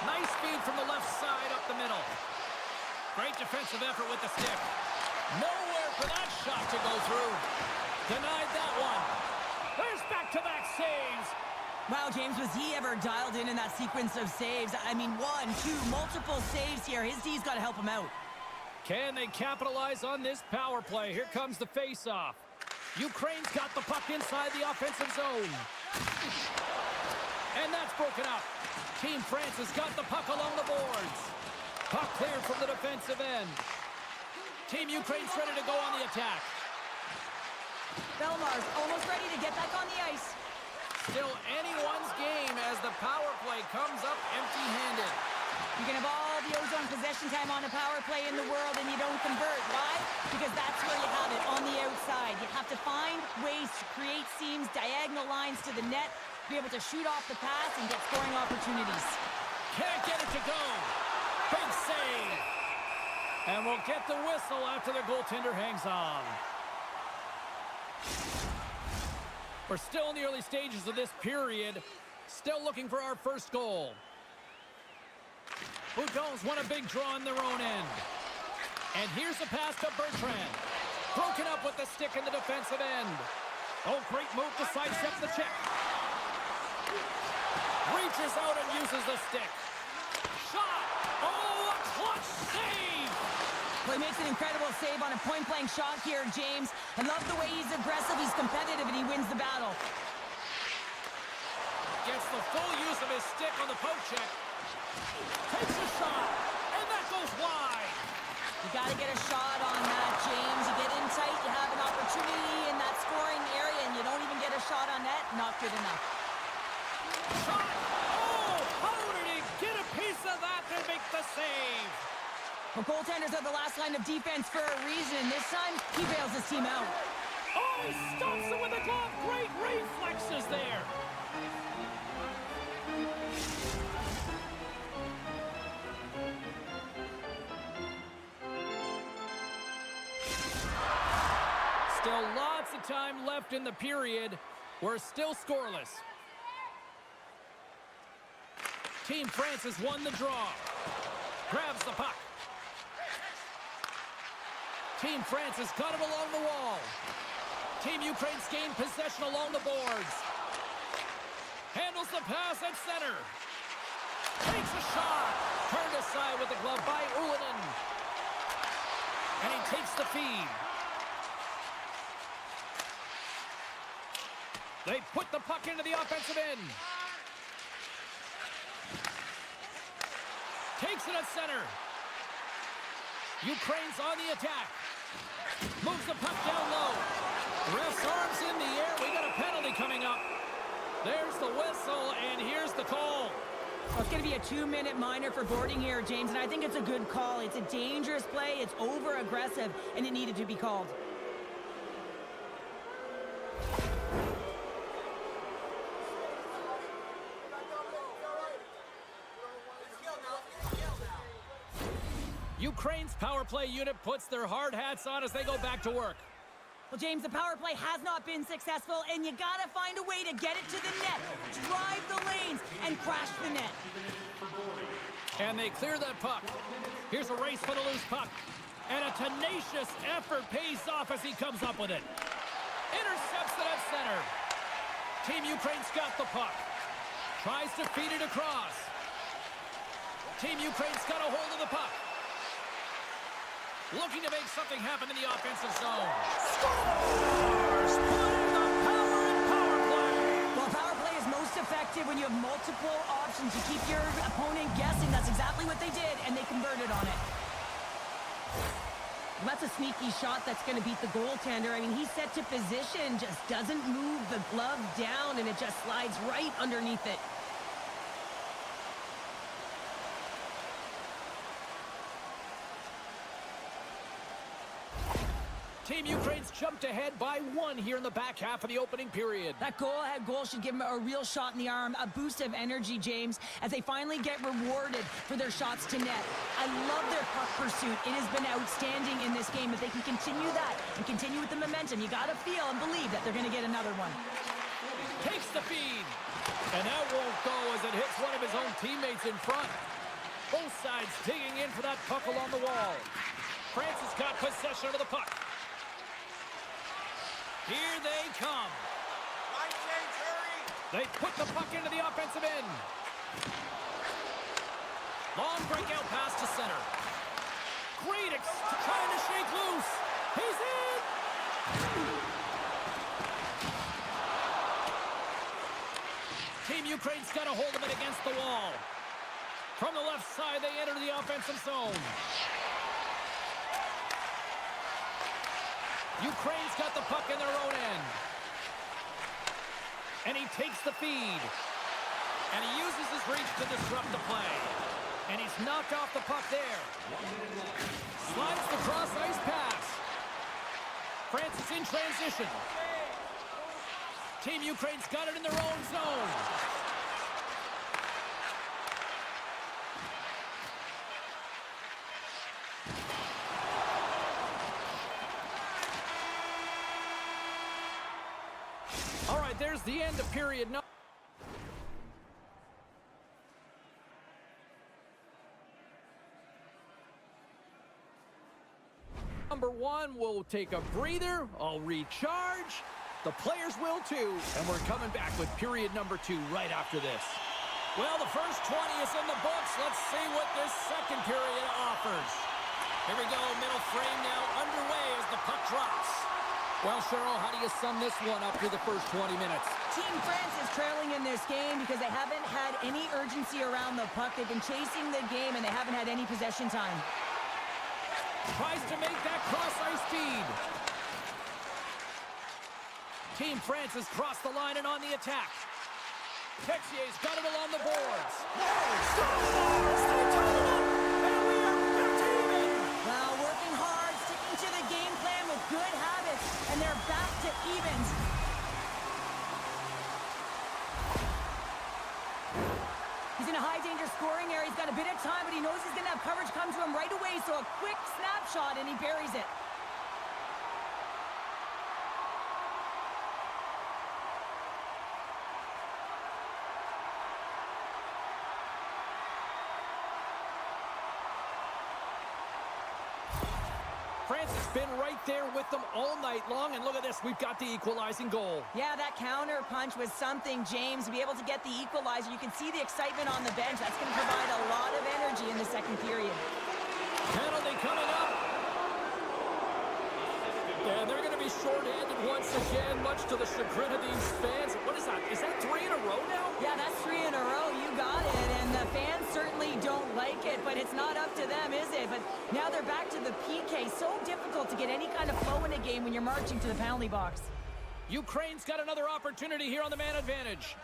A: Nice feed from the left side up the middle. Great defensive effort with the stick. Nowhere for that shot to go through. Denied that one. There's back-to-back saves.
B: Wow, James, was he ever dialed in that sequence of saves? I mean, one, two, multiple saves here. His D's got to help him out.
A: Can they capitalize on this power play? Here comes the face-off. Ukraine's got the puck inside the offensive zone. And that's broken up. Team France has got the puck along the boards. Puck cleared from the defensive end. Team Ukraine's ready to go on the attack.
B: Belmar's almost ready to get back on the ice.
A: Still anyone's game as the power play comes up empty-handed.
B: You can have all the ozone possession time on a power play in the world and you don't convert. Why? Because that's where you have it, on the outside. You have to find ways to create seams, diagonal lines to the net, be able to shoot off the pass and get scoring opportunities.
A: Can't get it to go. Big save. And we'll get the whistle after the goaltender hangs on. We're still in the early stages of this period. Still looking for our first goal. Boudon's won a big draw in their own end. And here's a pass to Bertrand. Broken up with the stick in the defensive end. Oh, great move to sidestep the check. Reaches out and uses the stick. Shot! Oh, a clutch save!
B: Well, he makes an incredible save on a point-blank shot here, James. I love the way he's aggressive, he's competitive, and he wins the battle.
A: Gets the full use of his stick on the poke check. Takes a shot, and that goes wide.
B: You got to get a shot on that, James. You get in tight, you have an opportunity in that scoring area, and you don't even get a shot on net. Not good enough.
A: Shot! Oh, how did he get a piece of that to make the save?
B: Well, goaltenders are the last line of defense for a reason. This time, he bails his team out.
A: Oh, he stops it with a glove. Great reflexes there. Still lots of time left in the period. We're still scoreless. Team France has won the draw. Grabs the puck. Team France has got it along the wall. Team Ukraine's gained possession along the boards. Handles the pass at center. Takes a shot. Turned aside with the glove by Ullinen. And he takes the feed. They put the puck into the offensive end. Takes it at center. Ukraine's on the attack. Moves the puck down low. Ref's arms in the air. We got a penalty coming up. There's the whistle, and here's the call.
B: Well, it's going to be a 2-minute minor for boarding here, James, and I think it's a good call. It's a dangerous play. It's over-aggressive, and it needed to be called.
A: Ukraine's power play unit puts their hard hats on as they go back to work.
B: Well, James, the power play has not been successful, and you got to find a way to get it to the net, drive the lanes, and crash the net.
A: And they clear that puck. Here's a race for the loose puck. And a tenacious effort pays off as he comes up with it. Intercepts it at center. Team Ukraine's got the puck. Tries to feed it across. Team Ukraine's got a hold of the puck. Looking to make something happen in the offensive zone. Scores! Putting the power in power play.
B: Well, power play is most effective when when you have multiple options, you keep your opponent guessing. That's exactly what they did, and they converted on it. Well, that's a sneaky shot that's going to beat the goaltender. I mean, he's set to position, just doesn't move the glove down, and it just slides right underneath it.
A: Team Ukraine's jumped ahead by 1 here in the back half of the opening period.
B: That go-ahead goal should give them a real shot in the arm, a boost of energy, James, as they finally get rewarded for their shots to net. I love their puck pursuit. It has been outstanding in this game. If they can continue that and continue with the momentum, you got to feel and believe that they're going to get another one.
A: Takes the feed. And that won't go as it hits one of his own teammates in front. Both sides digging in for that puck along the wall. France has got possession of the puck. Here they come.
C: Line change, hurry!
A: They put the puck into the offensive end. Long breakout pass to center. Great trying to shake loose. He's in! Team Ukraine's got a hold of it against the wall. From the left side, they enter the offensive zone. Ukraine's got the puck in their own end. And he takes the feed. And he uses his reach to disrupt the play. And he's knocked off the puck there. Slides the cross-ice pass. France is in transition. Team Ukraine's got it in their own zone. All right, there's the end of period number 1. We'll take a breather. I'll recharge. The players will too. And we're coming back with period number 2 right after this. Well, the first 20 is in the books. Let's see what this second period offers. Here we go. Middle frame now underway as the puck drops. Well, Cheryl, how do you sum this one up through the first 20 minutes?
B: Team France is trailing in this game because they haven't had any urgency around the puck. They've been chasing the game, and they haven't had any possession time.
A: Tries to make that cross-ice feed. Team France has crossed the line and on the attack. Texier's got it along the boards.
B: Well, working hard, sticking to the game plan with good habits, and they're back to evens. He's in a high-danger scoring area. He's got a bit of time, but he knows he's going to have coverage come to him right away, so a quick snapshot, and he buries it.
A: France has been right there with them all night long, and look at this, we've got the equalizing goal.
B: Yeah, that counter punch was something, James, to be able to get the equalizer. You can see the excitement on the bench. That's going to provide a lot of energy in the second period.
A: Penalty coming up. And they're going to be short-handed once again, much to the chagrin of these fans. What is that? Is that 3 in a row now?
B: Yeah, that's 3 in a row. You got it. And the fans certainly don't like it, but it's not up to them, is it? But now they're back to the PK. So difficult to get any kind of flow in a game when you're marching to the penalty box.
A: Ukraine's got another opportunity here on the man advantage.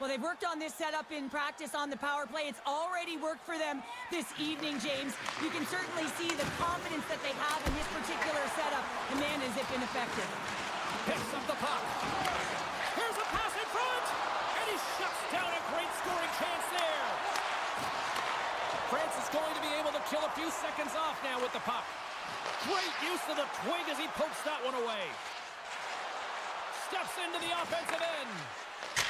B: Well, they've worked on this setup in practice on the power play. It's already worked for them this evening, James. You can certainly see the confidence that they have in this particular setup. And man, has it been effective.
A: Picks up the puck. Here's a pass in front. And he shuts down a great scoring chance there. France is going to be able to kill a few seconds off now with the puck. Great use of the twig as he pokes that one away. Steps into the offensive end.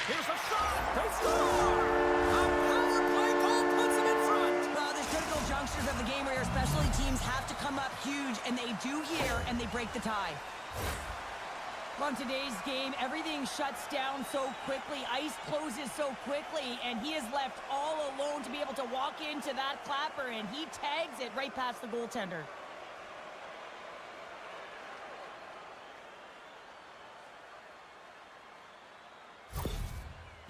A: Here's a shot. They score! A power play goal puts him in front.
B: Well, there's critical junctures of the game where your specialty teams have to come up huge, and they do here, and they break the tie. Well, in today's game, everything shuts down so quickly. Ice closes so quickly, and he is left all alone to be able to walk into that clapper, and he tags it right past the goaltender.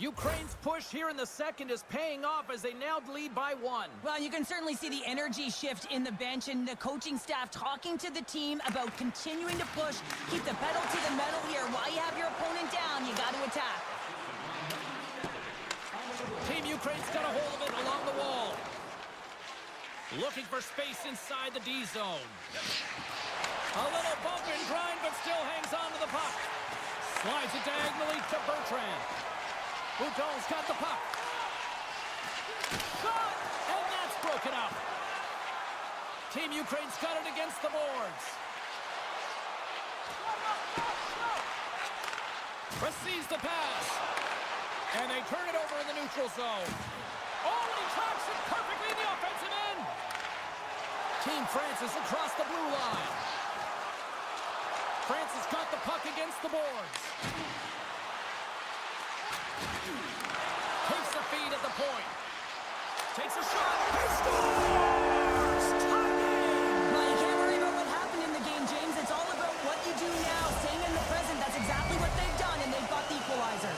A: Ukraine's push here in the second is paying off as they now lead by 1.
B: Well, you can certainly see the energy shift in the bench and the coaching staff talking to the team about continuing to push, keep the pedal to the metal here. While you have your opponent down, you got to attack.
A: Team Ukraine's got a hold of it along the wall. Looking for space inside the D zone. A little bump and grind, but still hangs on to the puck. Slides it diagonally to Bertrand. Bouton's got the puck. Shot! And that's broken up. Team Ukraine's got it against the boards. Receives the pass. And they turn it over in the neutral zone. Oh, and he tracks it perfectly in the offensive end. Team France is across the blue line. France has got the puck against the boards. Takes the feed at the point. Takes a shot. He scores! Tie game!
B: Well, you can't worry about what happened in the game, James. It's all about what you do now. Staying in the present, that's exactly what they've done, and they've got the equalizer.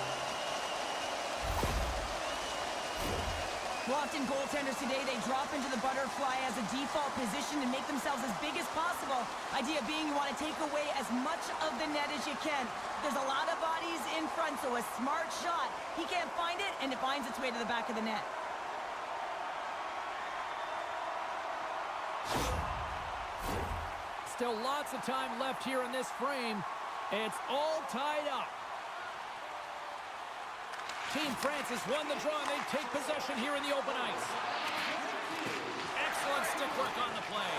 B: Well, often goaltenders today, they drop into the butterfly as a default position and make themselves as big as possible. Idea being you want to take away as much of the net as you can. There's a lot of bodies in front, so a smart shot. He can't find it, and it finds its way to the back of the net.
A: Still lots of time left here in this frame. It's all tied up. Team France has won the draw, and they take possession here in the open ice. Excellent stick work on the play.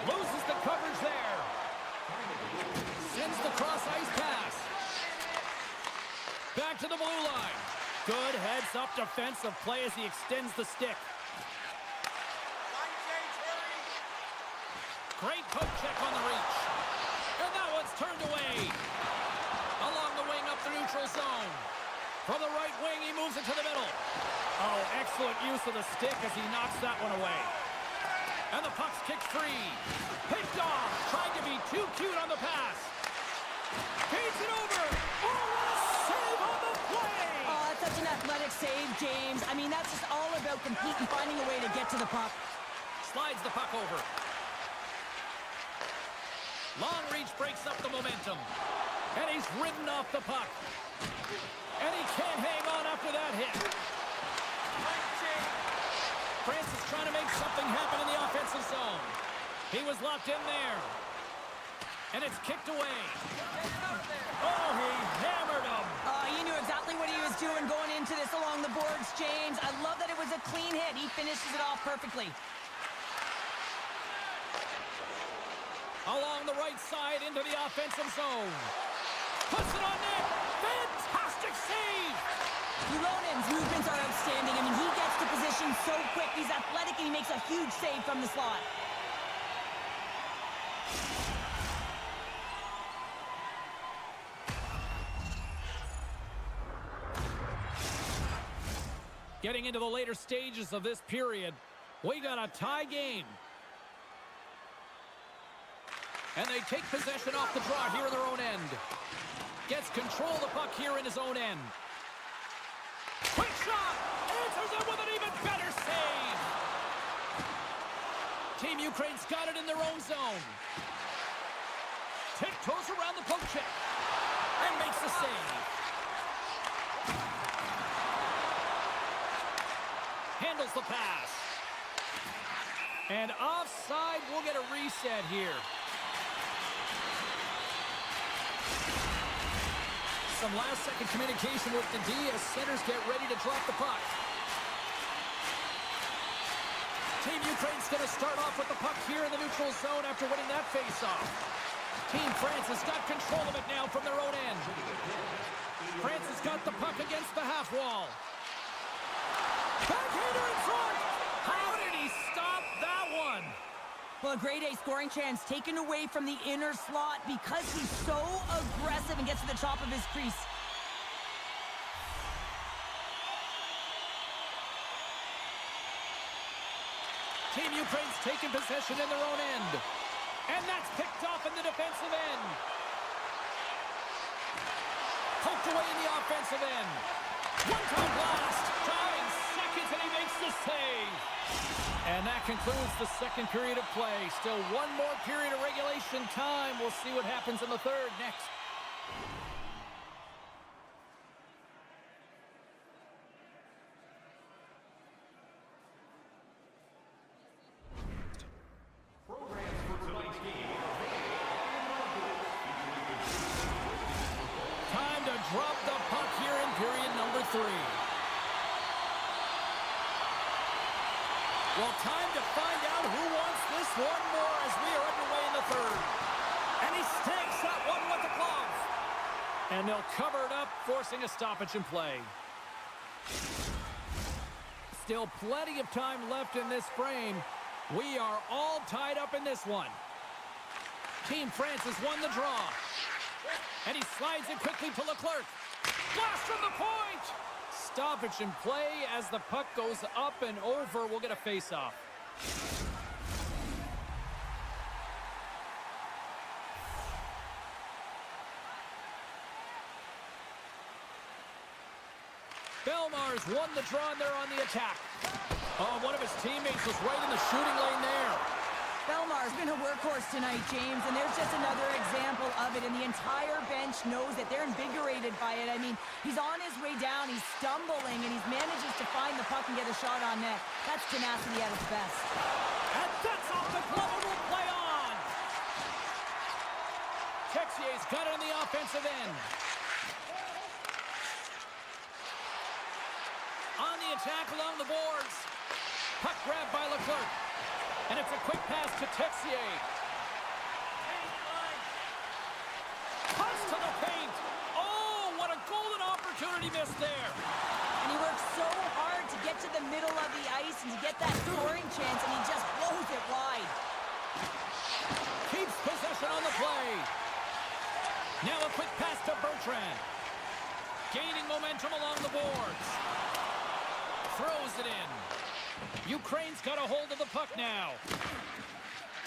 A: Loses the coverage there. Sends the cross-ice pass. Back to the blue line. Good heads-up defensive play as he extends the stick.
C: Line change, hurry!
A: Great poke check on the reach. And that one's turned away. Along the wing up the neutral zone. From the right wing, he moves it to the middle. Oh, excellent use of the stick as he knocks that one away. And the puck's kicked free. Picked off. Trying to be too cute on the pass. Feeds it over. Oh, what a save on the play!
B: Oh, that's such an athletic save, James. I mean, that's just all about competing, finding a way to get to the puck.
A: Slides the puck over. Long reach breaks up the momentum. And he's ridden off the puck. And he can't hang on after that hit. France is trying to make something happen in the offensive zone. He was locked in there. And it's kicked away. Oh, he hammered him.
B: He knew exactly what he was doing going into this along the boards, James. I love that it was a clean hit. He finishes it off perfectly.
A: Along the right side into the offensive zone. Puts it on net. Fantastic save.
B: Ulonen's movements are outstanding. I mean, he gets to position so quick. He's athletic, and he makes a huge save from the slot.
A: Getting into the later stages of this period, we got a tie game. And they take possession off the draw here in their own end. Gets control of the puck here in his own end. Quick shot! Answers it with an even better save! Team Ukraine's got it in their own zone. Tiptoes around the poke check. And makes the save. Handles the pass. And offside, we'll get a reset here. Some last-second communication with the D as centers get ready to drop the puck. Team Ukraine's going to start off with the puck here in the neutral zone after winning that face-off. Team France has got control of it now from their own end. France has got the puck against the half wall. Backhander in front! How did he stop that one?
B: Well, a grade A scoring chance taken away from the inner slot because he's so aggressive and gets to the top of his crease.
A: Team Ukraine's taking possession in their own end. And that's picked off in the defensive end. tucked away in the offensive end. One-time blast. Tying seconds, and he makes the save. And that concludes the second period of play. Still one more period of regulation time. We'll see what happens in the third next.
D: Programs for tonight's game are
A: Time to drop the puck here in period number 3. Well, time to find out who wants this one more as we are underway in the third. And he stakes that one with the glove. And they'll cover it up, forcing a stoppage in play. Still plenty of time left in this frame. We are all tied up in this one. Team France has won the draw. And he slides it quickly to Leclerc. Blast from the point! Stoppage in play as the puck goes up and over. We'll get a face-off. Belmar's won the draw and they're on the attack. Oh, one of his teammates was right in the shooting lane there.
B: Belmar's been a workhorse tonight, James, and there's just another example of it, and the entire bench knows that they're invigorated by it. I mean, he's on his way down, he's stumbling, and he manages to find the puck and get a shot on net. That's tenacity at its best.
A: And that's off the glove and will play on. Texier's got it on the offensive end. On the attack along the boards. Puck grabbed by Leclerc. And it's a quick pass to Texier. Pass to the paint. Oh, what a golden opportunity missed there.
B: And he works so hard to get to the middle of the ice and to get that scoring chance, and he just blows it wide.
A: Keeps possession on the play. Now a quick pass to Bertrand. Gaining momentum along the boards. Throws it in. Ukraine's got a hold of the puck now.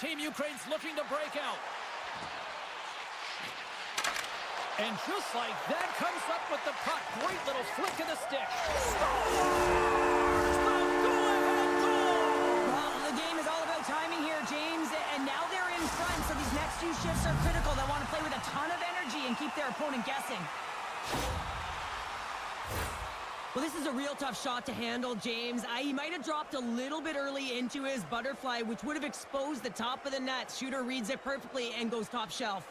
A: Team Ukraine's looking to break out. And just like that, comes up with the puck. Great little flick of the stick.
B: Well, the game is all about timing here, James, and now they're in front, so these next few shifts are critical. They want to play with a ton of energy and keep their opponent guessing. Well, this is a real tough shot to handle, James. He might have dropped a little bit early into his butterfly, which would have exposed the top of the net. Shooter reads it perfectly and goes top shelf.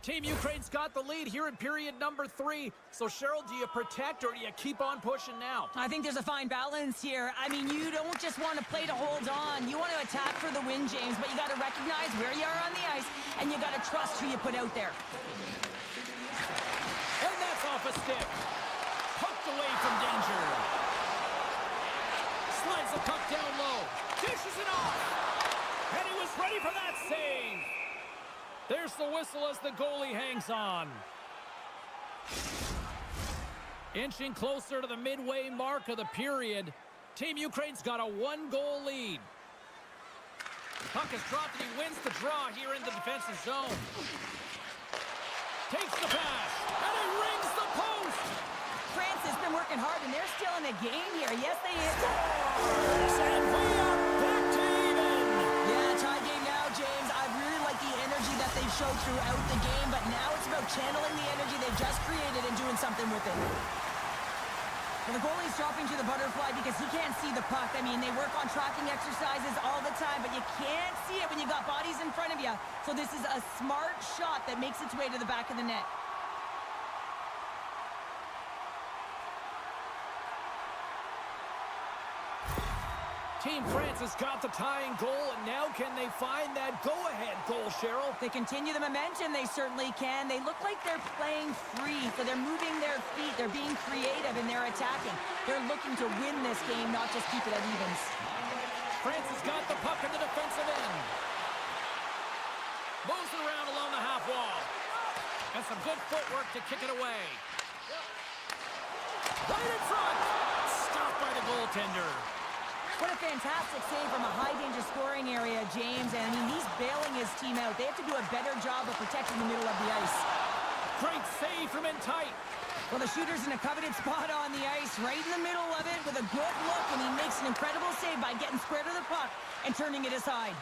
A: Team Ukraine's got the lead here in period number 3. So, Cheryl, do you protect or do you keep on pushing now?
B: I think there's a fine balance here. I mean, you don't just want to play to hold on. You want to attack for the win, James, but you got to recognize where you are on the ice, and you got to trust who you put out there.
A: And that's off a stick. Poked away from danger. Slides the puck down low. Dishes it off. And he was ready for that save. There's the whistle as the goalie hangs on. Inching closer to the midway mark of the period. Team Ukraine's got a 1-goal lead. Puck is dropped and he wins the draw here in the defensive zone. Takes the pass, and he rings the post.
B: France has been working hard, and they're still in the game here. Yes, they is.
A: Scores, and we are back to even.
B: Yeah, tie game now, James. I really like the energy that they've showed throughout the game, but now it's about channeling the energy they've just created and doing something with it. Well, the goalie's dropping to the butterfly because he can't see the puck. I mean, they work on tracking exercises all the time, but you can't see it when you got bodies in front of you. So this is a smart shot that makes its way to the back of the net.
A: Team France has got the tying goal, and now can they find that go-ahead goal, Cheryl?
B: They continue the momentum, they certainly can. They look like they're playing free, so they're moving their feet, they're being creative, and they're attacking. They're looking to win this game, not just keep it at evens.
A: France has got the puck in the defensive end. Moves it around along the half wall. And some good footwork to kick it away. Right in front. Stopped by the goaltender.
B: What a fantastic save from a high-danger scoring area, James. And, I mean, he's bailing his team out. They have to do a better job of protecting the middle of the ice.
A: Great save from in tight.
B: Well, the shooter's in a coveted spot on the ice, right in the middle of it with a good look, and he makes an incredible save by getting square to the puck and turning it aside.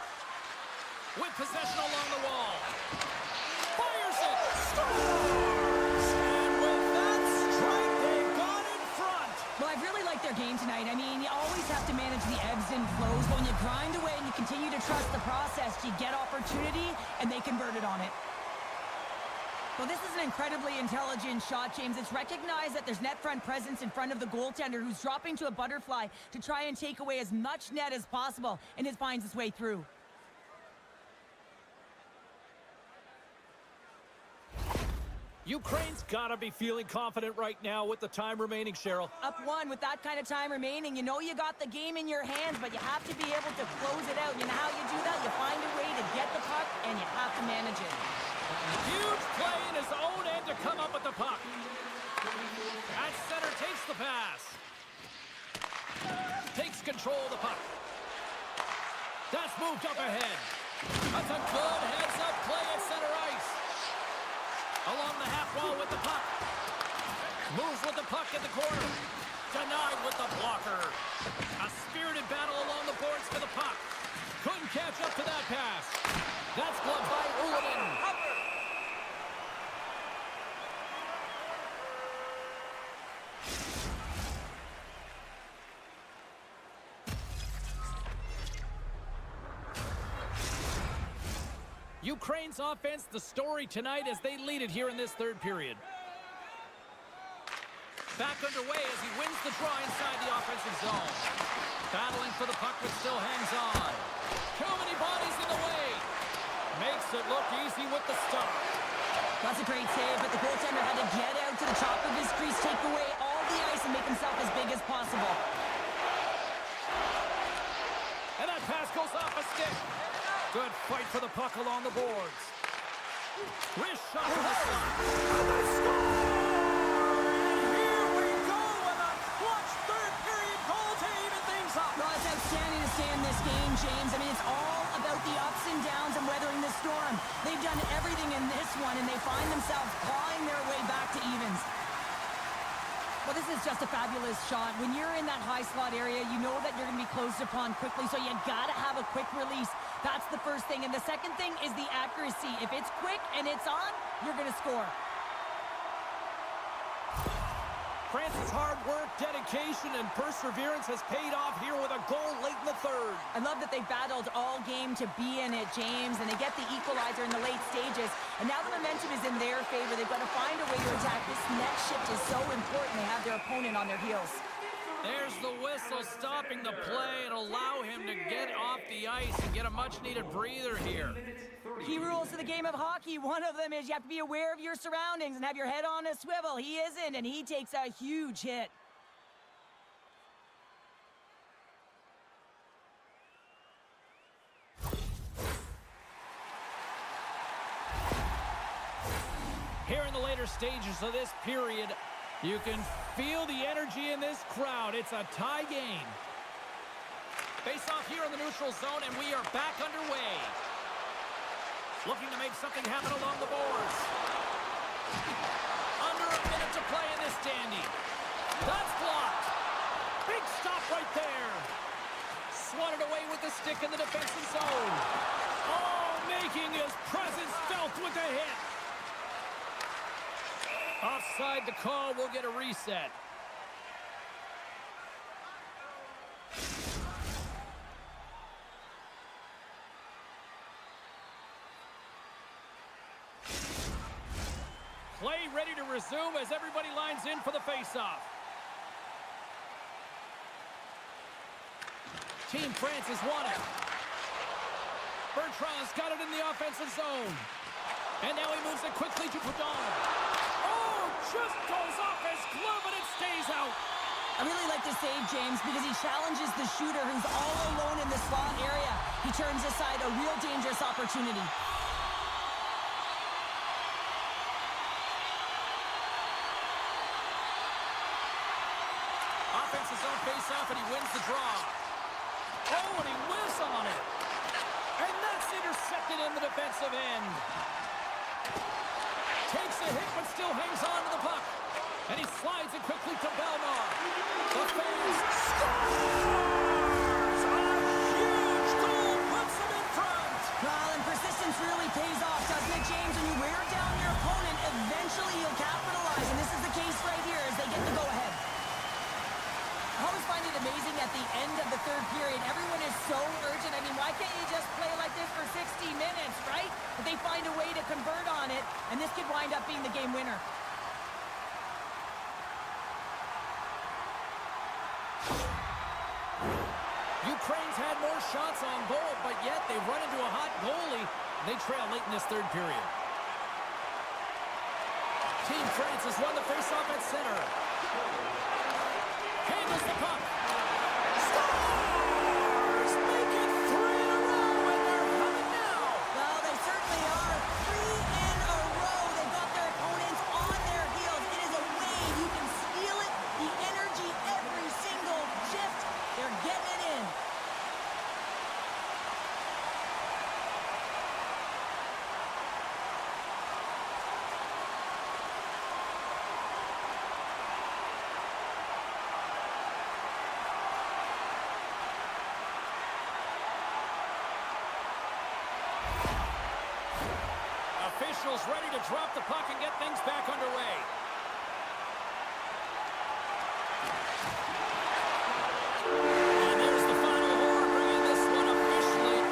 A: With possession along the wall. Fires it. Scores! And with that strike, they got in front.
B: Well, I've really liked their game tonight. I mean, you always have to manage the ebbs and flows, but when you grind away and you continue to trust the process, you get opportunity, and they converted on it. Well, this is an incredibly intelligent shot, James. It's recognized that there's net front presence in front of the goaltender who's dropping to a butterfly to try and take away as much net as possible, and it finds its way through.
A: Ukraine's got to be feeling confident right now with the time remaining, Cheryl.
B: Up one with that kind of time remaining. You know you got the game in your hands, but you have to be able to close it out. You know how you do that? You find a way to get the puck, and you have to manage it.
A: Huge play in his own end to come up with the puck. At center, takes the pass. Takes control of the puck. That's moved up ahead. That's a good heads-up play at center ice. Along the half wall with the puck. Moves with the puck in the corner. Denied with the blocker. A spirited battle along the boards for the puck. Couldn't catch up to that pass. That's gloved by Ullman. Ukraine's offense, the story tonight as they lead it here in this third period. Back underway as he wins the draw inside the offensive zone. Battling for the puck, but still hangs on. Too many bodies in the way. Makes it look easy with the stop.
B: That's a great save, but the goaltender had to get out to the top of his crease, take away all the ice, and make himself as big as possible.
A: And that pass goes off a stick. Good fight for the puck along the boards. Wrist shot to the side. And they score! And here we go with a clutch third-period goal to even things up.
B: Well, it's outstanding to stay in this game, James. I mean, it's all about the ups and downs and weathering the storm. They've done everything in this one, and they find themselves clawing their way back to evens. Well, this is just a fabulous shot. When you're in that high slot area, you know that you're going to be closed upon quickly, so you got to have a quick release. That's the first thing. And the second thing is the accuracy. If it's quick and it's on, you're going to score.
A: France's hard work, dedication, and perseverance has paid off here with a goal late in the third.
B: I love that they battled all game to be in it, James, and they get the equalizer in the late stages. And now the momentum is in their favor. They've got to find a way to attack. This next shift is so important. They have their opponent on their heels.
A: There's the whistle stopping the play and allow him to get off the ice and get a much-needed breather here.
B: Key rules to the game of hockey. One of them is you have to be aware of your surroundings and have your head on a swivel. He isn't, and he takes a huge hit.
A: Here in the later stages of this period, you can feel the energy in this crowd. It's a tie game. Face off here in the neutral zone, and we are back underway. Looking to make something happen along the boards. Under a minute to play in this dandy. That's blocked. Big stop right there. Swatted away with the stick in the defensive zone. Oh, making his presence felt with the hit. Offside the call, we'll get a reset. Play ready to resume as everybody lines in for the face-off. Team France has won it. Bertrand's got it in the offensive zone. And now he moves it quickly to Poudon. Oh, just goes off his glove and it stays out.
B: I really like this save, James, because he challenges the shooter who's all alone in the slot area. He turns aside a real dangerous opportunity.
A: offense his own face-off, and he wins the draw. Oh, and he whiffs on it. And that's intercepted in the defensive end. Takes a hit, but still hangs on to the puck. And he slides it quickly to Belmar. The fans scores! A huge goal puts him in front.
B: Well, and persistence really pays off, doesn't it, James? When you wear down your opponent, eventually he'll capitalize. And this is the case right here as they get the go-ahead. I always find it amazing at the end of the third period. Everyone is so urgent. I mean, why can't you just play like this for 60 minutes, right? But they find a way to convert on it, and this could wind up being the game winner.
A: Ukraine's had more shots on goal, but yet they run into a hot goalie. They trail late in this third period. Team France has won the faceoff at center. Handles the puck. Scores! Make it 3 in a row, and they're humming now.
B: Well, they certainly are. 3 in a row. They've got their opponents on their heels. It is a wave. You can feel it. The energy every single shift. They're getting it in.
A: Officials ready to drop the puck and get things back underway. And there's the final horn, bringing this one officially.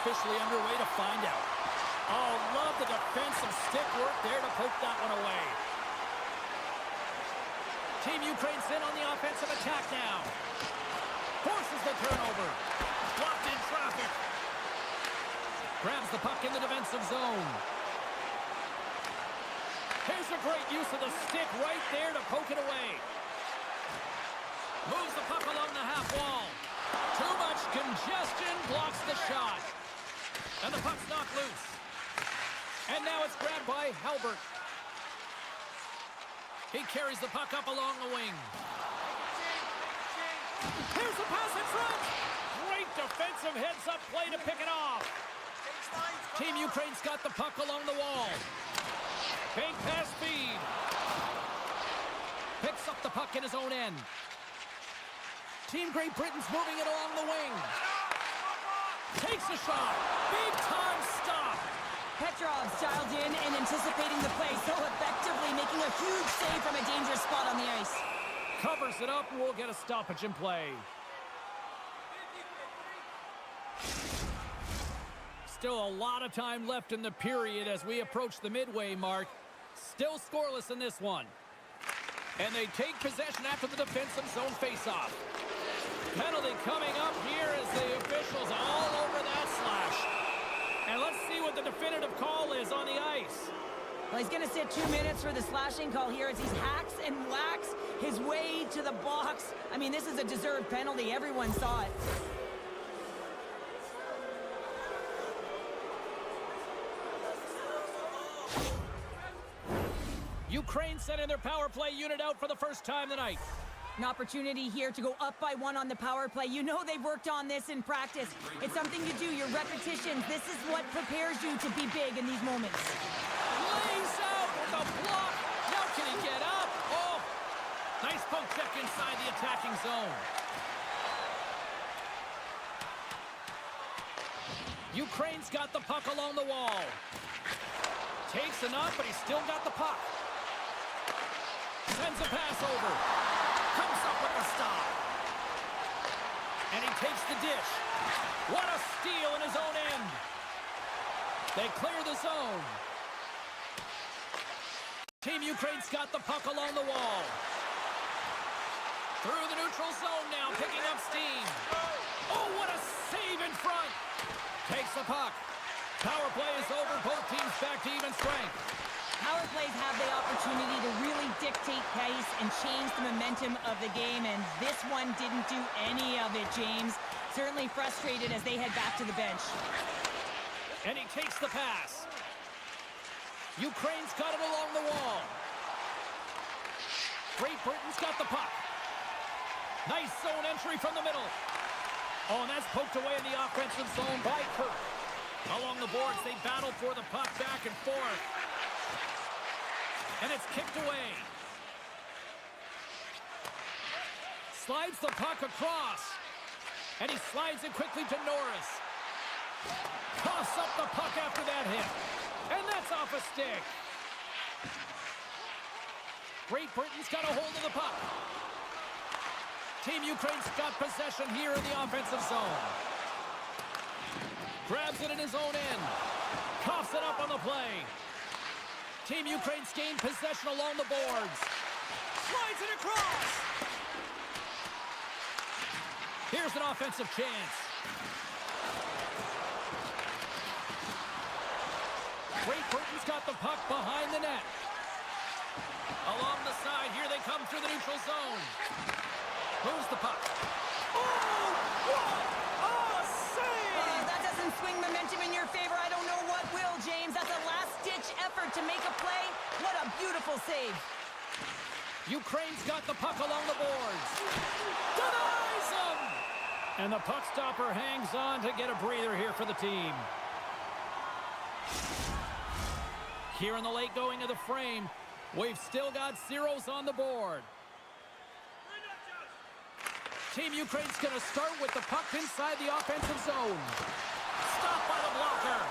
A: officially underway to find out. Oh, love the defensive stick work there to poke that one away. Team Ukraine sent on the offensive attack now. Forces the turnover. Blocked in traffic. Grabs the puck in the defensive zone. Here's a great use of the stick right there to poke it away. Moves the puck along the half wall. Too much congestion blocks the shot. And the puck's knocked loose. And now it's grabbed by Halbert. He carries the puck up along the wing. Here's the pass in front. Great defensive heads-up play to pick it off. Team Ukraine's got the puck along the wall. Fake pass feed. Picks up the puck in his own end. Team Great Britain's moving it along the wing. Takes a shot. Big time stop.
B: Petrov's dialed in and anticipating the play so effectively, making a huge save from a dangerous spot on the ice.
A: Covers it up and we'll get a stoppage in play. Still a lot of time left in the period as we approach the midway mark. Still scoreless in this one. And they take possession after the defensive zone faceoff. Penalty coming up here as the officials all over that slash. And let's see what the definitive call is on the ice.
B: Well, he's going to sit 2 minutes for the slashing call here as he hacks and whacks his way to the box. I mean, this is a deserved penalty. Everyone saw it.
A: Ukraine sending their power play unit out for the first time tonight.
B: An opportunity here to go up by 1 on the power play. You know they've worked on this in practice. It's something you do, your repetitions. This is what prepares you to be big in these moments.
A: Lays out with a block. Now can he get up? Oh, nice poke check inside the attacking zone. Ukraine's got the puck along the wall. Takes enough, but he's still got the puck. Sends a pass over. Comes up with the stop. And he takes the dish. What a steal in his own end. They clear the zone. Team Ukraine's got the puck along the wall. Through the neutral zone now, picking up steam. Oh, what a save in front. Takes the puck. Power play is over. Both teams back to even strength.
B: Power plays have the opportunity to really dictate pace and change the momentum of the game, and this one didn't do any of it, James. Certainly frustrated as they head back to the bench.
A: And he takes the pass. Ukraine's got it along the wall. Great Britain's got the puck. Nice zone entry from the middle. Oh, and that's poked away in the offensive zone by Kirk. Along the boards, they battle for the puck back and forth. And it's kicked away. Slides the puck across. And he slides it quickly to Norris. Coughs up the puck after that hit. And that's off a stick. Great Britain's got a hold of the puck. Team Ukraine's got possession here in the offensive zone. Grabs it in his own end. Coughs it up on the play. Team Ukraine's gained possession along the boards. Slides it across. Here's an offensive chance. Great Britain's got the puck behind the net. Along the side, here they come through the neutral zone. Moves the puck. Oh, what a save!
B: That doesn't swing momentum in your favor. I don't know what will, James. That's a last-ditch effort to make a play. What a beautiful save.
A: Ukraine's got the puck along the boards. Denies him! And the puck stopper hangs on to get a breather here for the team. Here in the late going of the frame, we've still got zeros on the board. Team Ukraine's going to start with the puck inside the offensive zone. Stopped by the blocker.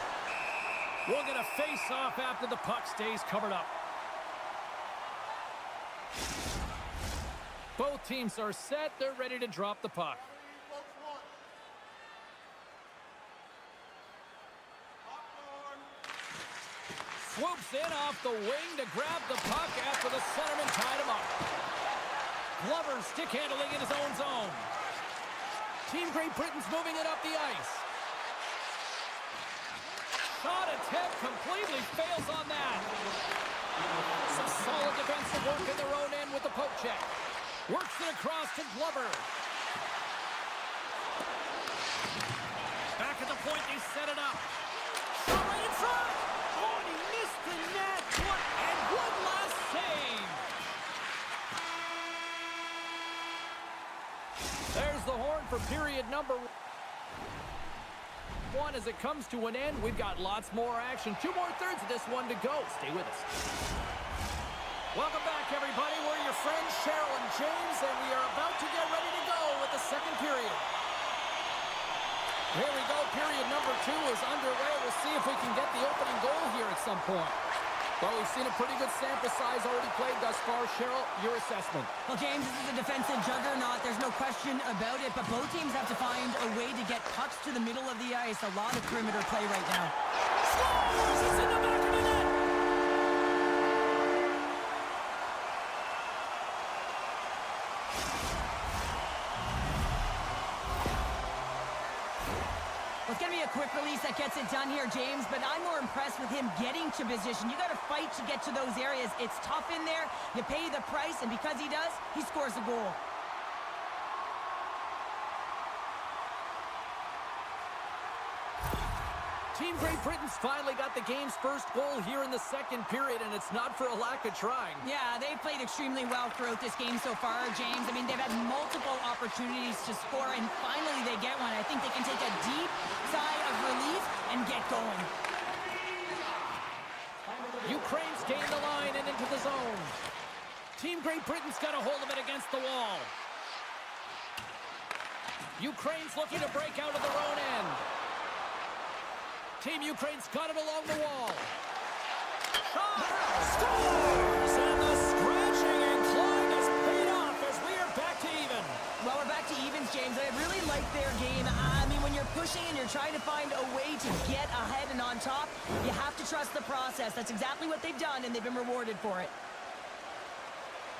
A: We'll get a face-off after the puck stays covered up. Both teams are set. They're ready to drop the puck. Swoops in off the wing to grab the puck after the centerman tied him up. Glover stick handling in his own zone. Team Great Britain's moving it up the ice. Shot attempt completely fails on that. Some solid defensive work in their own end with the poke check. Works it across to Glover. Back at the point, they set it up. Shot right in front. Oh, and he missed the net. And one last save. There's the horn for period number 1 as it comes to an end. We've got lots more action. 2 more thirds of this one to go. Stay with us. Welcome back, everybody. We're your friends, Cheryl and James, and we are about to get ready to go with the second period. Here we go. Period number 2 is underway. We'll see if we can get the opening goal here at some point. Well, we've seen a pretty good sample size already played thus far. Cheryl, your assessment.
B: Well, James, this is a defensive juggernaut. There's no question about it, but both teams have to find a way to get pucks to the middle of the ice. A lot of perimeter play right now.
A: Scores! It's in the back of the net!
B: Well, it's going to be a quick release that gets it done here, James, but I'm more impressed with him getting to position. You got to fight to get to those areas. It's tough in there. You pay the price, and because he does, he scores a goal.
A: Team Great Britain's finally got the game's first goal here in the second period, and it's not for a lack of trying.
B: Yeah, they've played extremely well throughout this game so far, James. I mean, they've had multiple opportunities to score, and finally they get one. I think they can take a deep sigh of relief and get going.
A: Ukraine's gained the line and into the zone. Team Great Britain's got a hold of it against the wall. Ukraine's looking to break out of their own end. Team Ukraine's got it along the wall. Shot! Scores! And the scratching and clawing has paid off as we are back to even.
B: Well, we're back to evens, James. I really like their game. I mean, when you're pushing and you're trying to find a way to get ahead and on top, you have to trust the process. That's exactly what they've done, and they've been rewarded for it.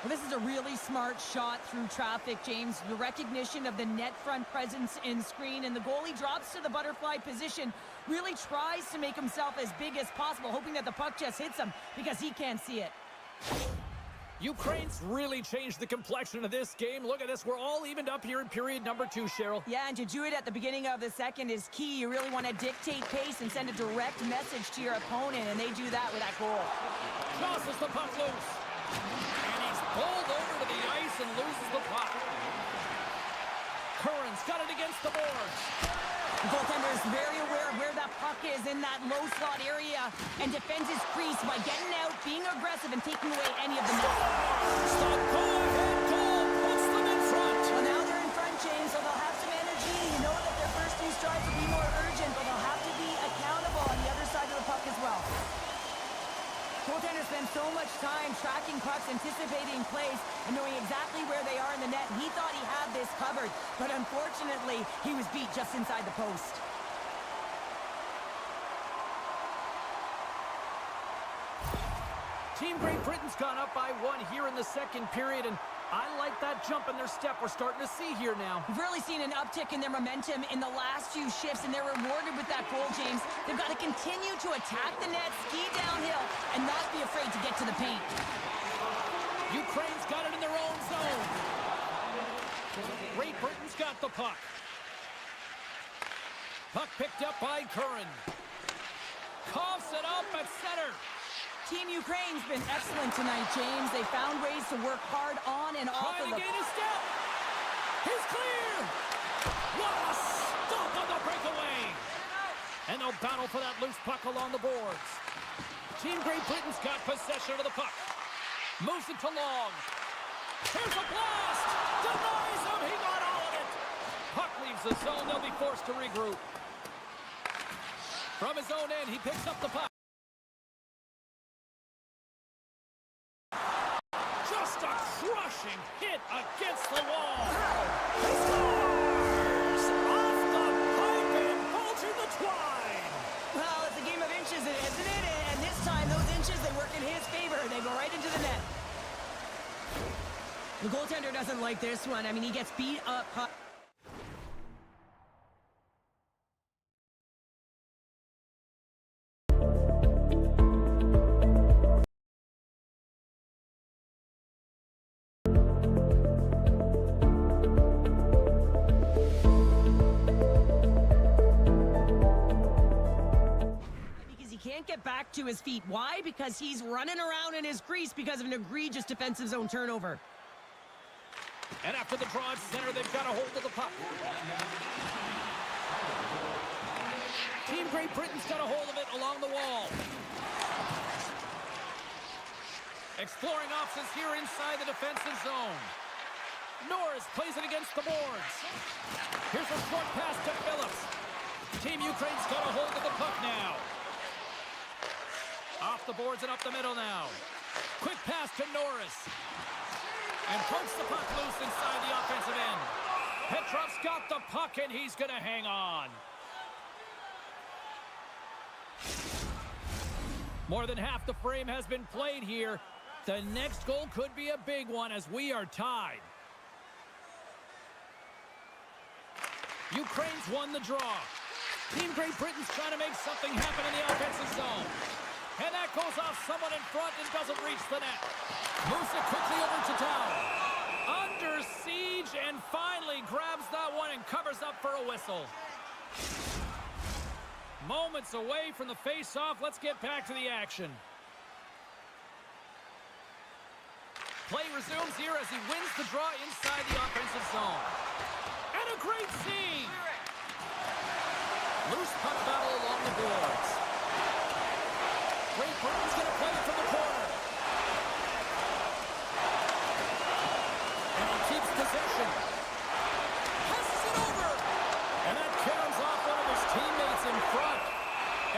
B: Well, this is a really smart shot through traffic, James. The recognition of the net front presence in screen, and the goalie drops to the butterfly position, really tries to make himself as big as possible, hoping that the puck just hits him because he can't see it.
A: Ukraine's really changed the complexion of this game. Look at this. We're all evened up here in period number 2, Cheryl.
B: Yeah, and to do it at the beginning of the second is key. You really want to dictate pace and send a direct message to your opponent, and they do that with that goal.
A: Tosses the puck loose. And he's bowled over to the ice and loses the puck. Curran's got it against the boards.
B: The goaltender is very aware of where that puck is in that low slot area and defends his crease by getting out, being aggressive, and taking away any of the net.
A: The go-ahead goal puts them in front.
B: Well, now they're in front, James, so they'll have some energy. You know that their first two strides will be more urgent, but they'll have to be accountable on the other side of the puck as well. Goaltender spends so much time tracking pucks, anticipating plays, and knowing exactly where they are in the net. He thought he had this covered, but unfortunately, he was beat just inside the post.
A: Team Great Britain's gone up by 1 here in the second period, and I like that jump in their step we're starting to see here now.
B: We've really seen an uptick in their momentum in the last few shifts, and they're rewarded with that goal, James. They've got to continue to attack the net, ski downhill, and not be afraid to get to the paint.
A: Ukraine's got it in their own zone. Great Britain's got the puck. Puck picked up by Curran. Coughs it up at center.
B: Team Ukraine's been excellent tonight, James. They found ways to work hard on and off of
A: Trying to gain a step. He's clear. What a stop on the breakaway. And they'll battle for that loose puck along the boards. Team Great Britain's got possession of the puck. Moves it to Long. Here's a blast. Denies him. He got all of it. Puck leaves the zone. They'll be forced to regroup. From his own end, he picks up the puck. Just a crushing hit against the wall. He scores! Off the pipe and bulging the twine.
B: Well, it's a game of inches, isn't it? And this time, those inches, they work in his favor. They go right into the net. The goaltender doesn't like this one. I mean, he gets beat up. Can't get back to his feet. Why? Because he's running around in his crease because of an egregious defensive zone turnover.
A: And after the draw at center, they've got a hold of the puck. Team Great Britain's got a hold of it along the wall. Exploring options here inside the defensive zone. Norris plays it against the boards. Here's a short pass to Phillips. Team Ukraine's got a hold of the puck now. Off the boards and up the middle now. Quick pass to Norris. And pokes the puck loose inside the offensive end. Petrov's got the puck, and he's going to hang on. More than half the frame has been played here. The next goal could be a big one as we are tied. Ukraine's won the draw. Team Great Britain's trying to make something happen in the offensive zone. And that goes off someone in front and doesn't reach the net. Moves it quickly over to Tao. Under siege and finally grabs that one and covers up for a whistle. Moments away from the face-off. Let's get back to the action. Play resumes here as he wins the draw inside the offensive zone. And a great save! Loose puck battle along the boards. Great Britain's going to play it from the corner. And he keeps possession. Passes it over. And that caroms off one of his teammates in front.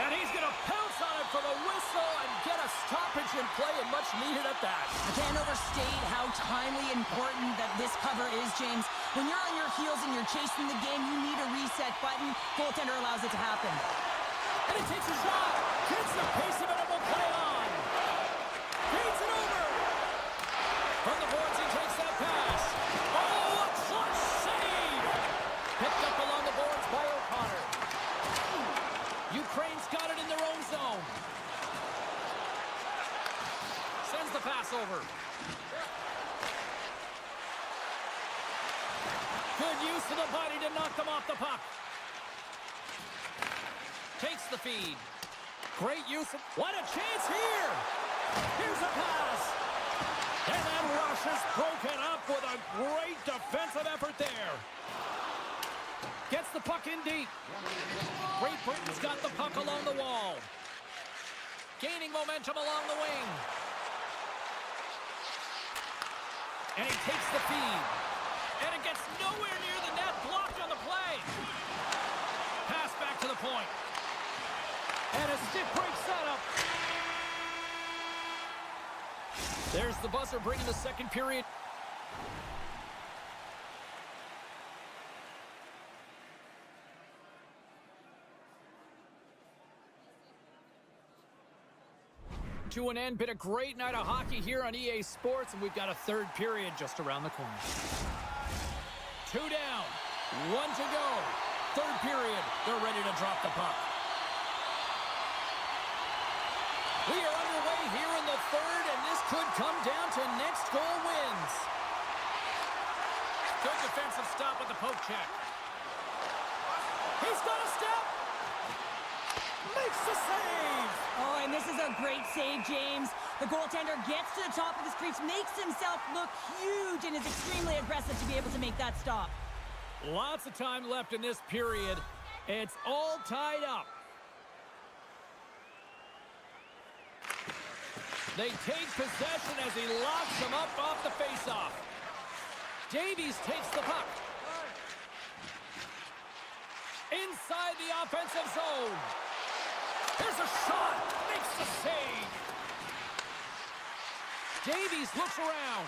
A: And he's going to pounce on it for the whistle and get a stoppage in play, and much needed at that.
B: I can't overstate how timely important that this cover is, James. When you're on your heels and you're chasing the game, you need a reset button. Goaltender allows it to happen.
A: And he takes a shot. Gets the pace of it and will play on. Beats it over. From the boards, he takes that pass. Oh, a clutch save. Picked up along the boards by O'Connor. Ukraine's got it in their own zone. Sends the pass over. Good use of the body to knock them off the puck. Takes the feed. Great use of... What a chance here! Here's a pass. And that rush is broken up with a great defensive effort there. Gets the puck in deep. Great Britain's got the puck along the wall. Gaining momentum along the wing. And he takes the feed. And it gets nowhere near the net, blocked on the play. Pass back to the point. And a stick break setup. There's the buzzer bringing the second period. To an end, been a great night of hockey here on EA Sports, and we've got a third period just around the corner. 2 down, 1 to go. Third period, they're ready to drop the puck. We are underway here in the third, and this could come down to next goal wins. Good defensive stop with the poke check. He's got a step. Makes the save.
B: Oh, and this is a great save, James. The goaltender gets to the top of his crease, makes himself look huge, and is extremely aggressive to be able to make that stop.
A: Lots of time left in this period. It's all tied up. They take possession as he locks them up off the faceoff. Davies takes the puck. Inside the offensive zone. There's a shot. Makes the save. Davies looks around.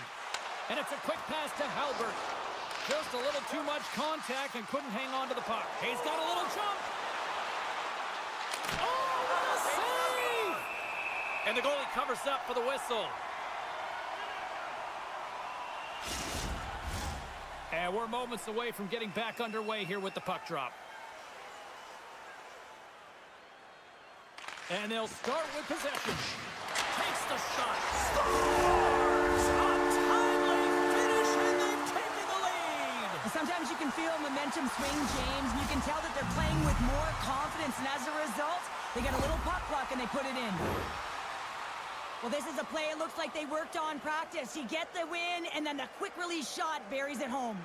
A: And it's a quick pass to Halbert. Just a little too much contact and couldn't hang on to the puck. He's got a little jump. Oh, what a save! And the goalie covers up for the whistle. And we're moments away from getting back underway here with the puck drop. And they'll start with possession. Takes the shot. Scores! A timely finish, and they've taken the lead.
B: Sometimes you can feel momentum swing, James, and you can tell that they're playing with more confidence, and as a result, they get a little puck luck and they put it in. Well, this is a play it looks like they worked on practice. You get the win, and then the quick release shot buries it home.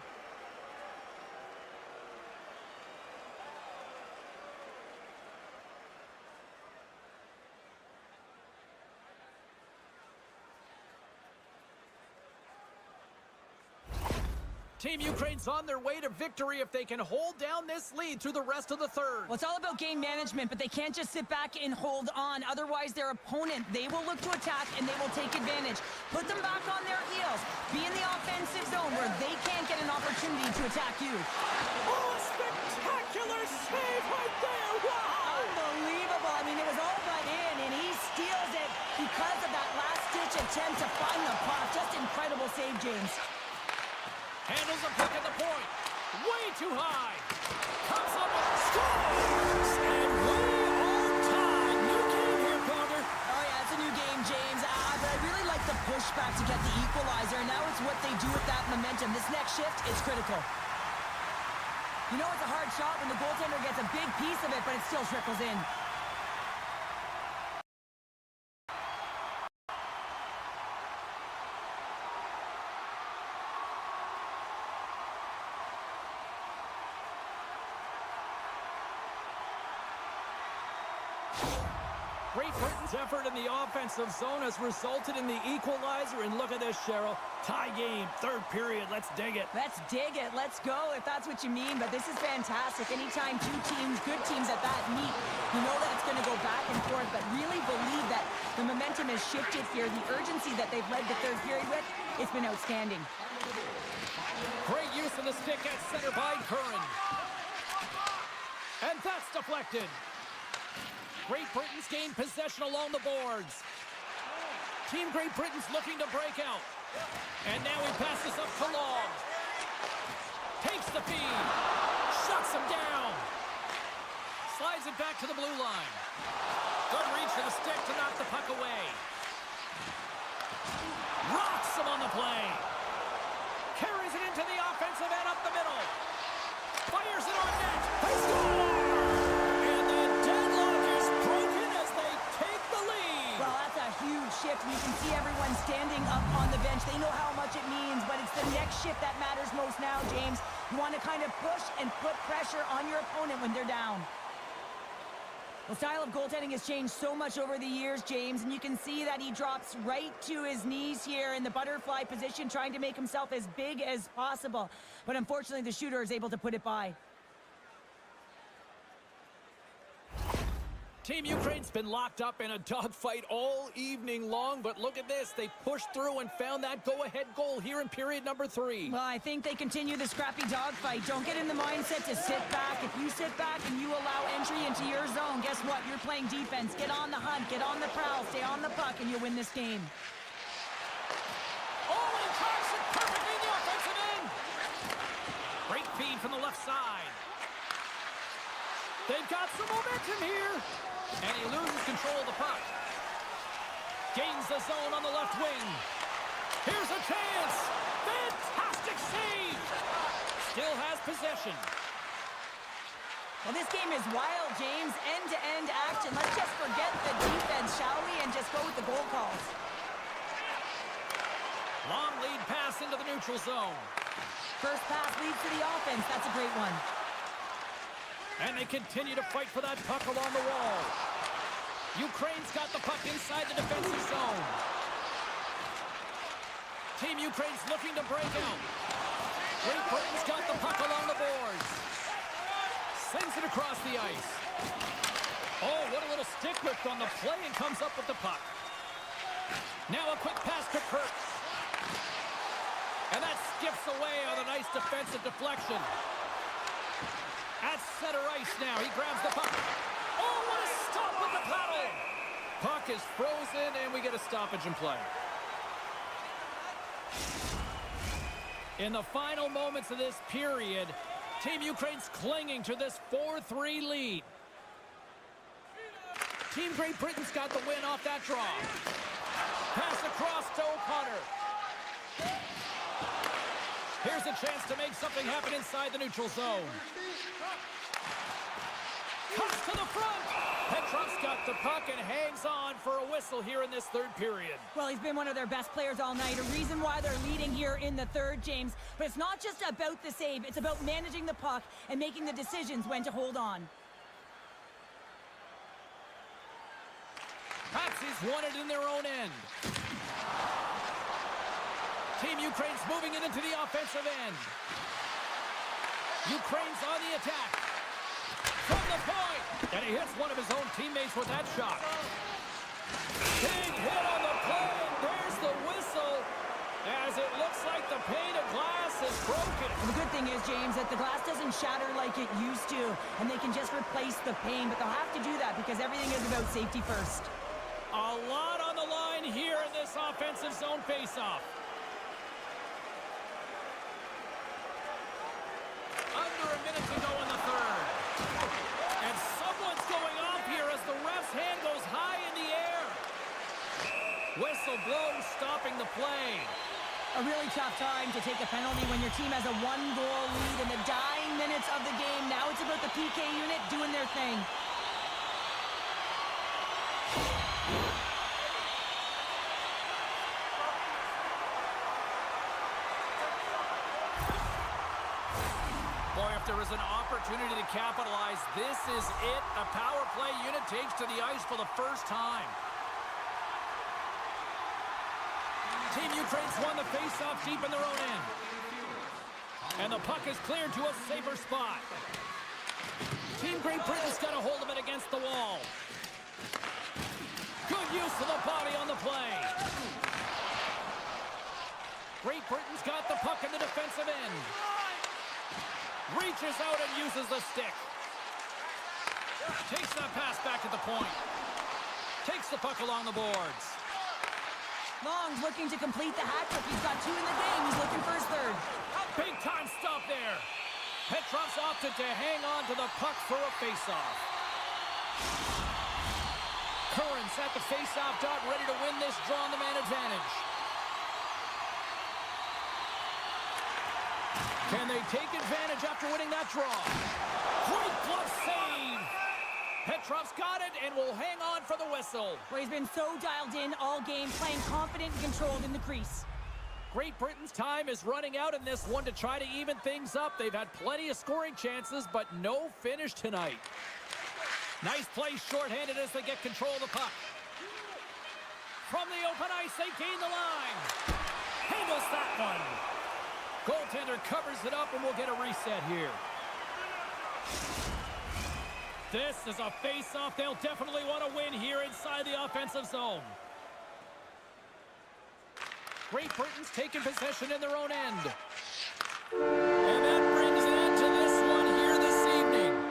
A: Team Ukraine's on their way to victory if they can hold down this lead through the rest of the third.
B: Well, it's all about game management, but they can't just sit back and hold on. Otherwise, their opponent, they will look to attack and they will take advantage. Put them back on their heels. Be in the offensive zone where they can't get an opportunity to attack you.
A: Oh, a spectacular save right there. Wow!
B: Unbelievable. I mean, it was all but in, and he steals it because of that last-ditch attempt to find the puck. Just incredible save, James.
A: Handles the puck at the point. Way too high. Comes up and scores! And we are tied. New game here, Carter.
B: Oh, yeah, it's a new game, James. But I really like the pushback to get the equalizer. And now it's what they do with that momentum. This next shift is critical. You know it's a hard shot when the goaltender gets a big piece of it, but it still trickles in.
A: Great Britain's effort in the offensive zone has resulted in the equalizer. And look at this, Cheryl. Tie game, third period. Let's dig it.
B: Let's dig it. Let's go, if that's what you mean. But this is fantastic. Anytime two teams, good teams at that, meet, you know that it's going to go back and forth. But really believe that the momentum has shifted here. The urgency that they've led the third period with, it's been outstanding.
A: Great use of the stick at center by Curran. And that's deflected. Great Britain's gained possession along the boards. Team Great Britain's looking to break out. And now he passes up to Long. Takes the feed. Shuts him down. Slides it back to the blue line. Good reach for the stick to knock the puck away. Rocks him on the play. Carries it into the offensive end up the middle. Fires it on net. They score!
B: Huge shift, and you can see everyone standing up on the bench. They know how much it means, but it's the next shift that matters most now, James. You want to kind of push and put pressure on your opponent when they're down. The style of goaltending has changed so much over the years, James, and you can see that he drops right to his knees here in the butterfly position, trying to make himself as big as possible. But unfortunately, the shooter is able to put it by.
A: Team Ukraine's been locked up in a dogfight all evening long, but look at this. They pushed through and found that go-ahead goal here in period number 3.
B: Well, I think they continue the scrappy dogfight. Don't get in the mindset to sit back. If you sit back and you allow entry into your zone, guess what? You're playing defense. Get on the hunt, get on the prowl, stay on the puck, and you'll win this game.
A: Oh, and Carson perfectly in the offensive end. Great feed from the left side. They've got some momentum here. And he loses control of the puck. Gains the zone on the left wing. Here's a chance. Fantastic save. Still has possession.
B: Well, this game is wild, James. End-to-end action. Let's just forget the defense, shall we? And just go with the goal calls.
A: Long lead pass into the neutral zone.
B: First pass leads to the offense. That's a great one.
A: And they continue to fight for that puck along the wall. Ukraine's got the puck inside the defensive zone. Team Ukraine's looking to break out. Great Britain's got the puck along the boards. Sends it across the ice. Oh, what a little stick lift on the play, and comes up with the puck. Now a quick pass to Kirk. And that skips away on a nice defensive deflection. At center ice now. He grabs the puck. Oh, what a stop with the paddle! Puck is frozen, and we get a stoppage in play. In the final moments of this period, Team Ukraine's clinging to this 4-3 lead. Team Great Britain's got the win off that draw. Pass across to O'Connor. Here's a chance to make something happen inside the neutral zone. Cuts to the front. Petrov's got the puck and hangs on for a whistle here in this third period.
B: Well, he's been one of their best players all night. A reason why they're leading here in the third, James. But it's not just about the save. It's about managing the puck and making the decisions when to hold on. Patsies
A: won it in their own end. Team Ukraine's moving it into the offensive end. Ukraine's on the attack. From the point. And he hits one of his own teammates with that shot. Big hit on the play, and there's the whistle. As it looks like the pane of glass is broken.
B: And the good thing is, James, that the glass doesn't shatter like it used to, and they can just replace the pane, but they'll have to do that because everything is about safety first.
A: A lot on the line here in this offensive zone faceoff. Under a minute to go in the third. And someone's going off here as the ref's hand goes high in the air. Whistle blows, stopping the play.
B: A really tough time to take a penalty when your team has a one-goal lead in the dying minutes of the game. Now it's about the PK unit doing their thing.
A: Boy, if there is an opportunity to capitalize, this is it. A power play unit takes to the ice for the first time. Team Ukraine's won the face-off deep in their own end. And the puck is cleared to a safer spot. Team Great Britain's got a hold of it against the wall. Good use of the body on the play. Great Britain's got the puck in the defensive end. Reaches out and uses the stick. Takes that pass back at the point. Takes the puck along the boards.
B: Long's looking to complete the hat trick. He's got 2 in the game. He's looking for his third.
A: Big time stop there. Petrov's opted to hang on to the puck for a face-off. Curran's at the face-off dot, ready to win this draw on the man advantage. Can they take advantage after winning that draw? Great glove save. Petrov's got it and will hang on for the whistle.
B: Well, he's been so dialed in all game, playing confident and controlled in the crease.
A: Great Britain's time is running out in this one to try to even things up. They've had plenty of scoring chances, but no finish tonight. Nice play shorthanded as they get control of the puck. From the open ice, they gain the line. Handles that one. Goaltender covers it up and we'll get a reset here. This is a face-off they'll definitely want to win here inside the offensive zone. Great Britain's taking possession in their own end. And that brings an end to this one here this evening.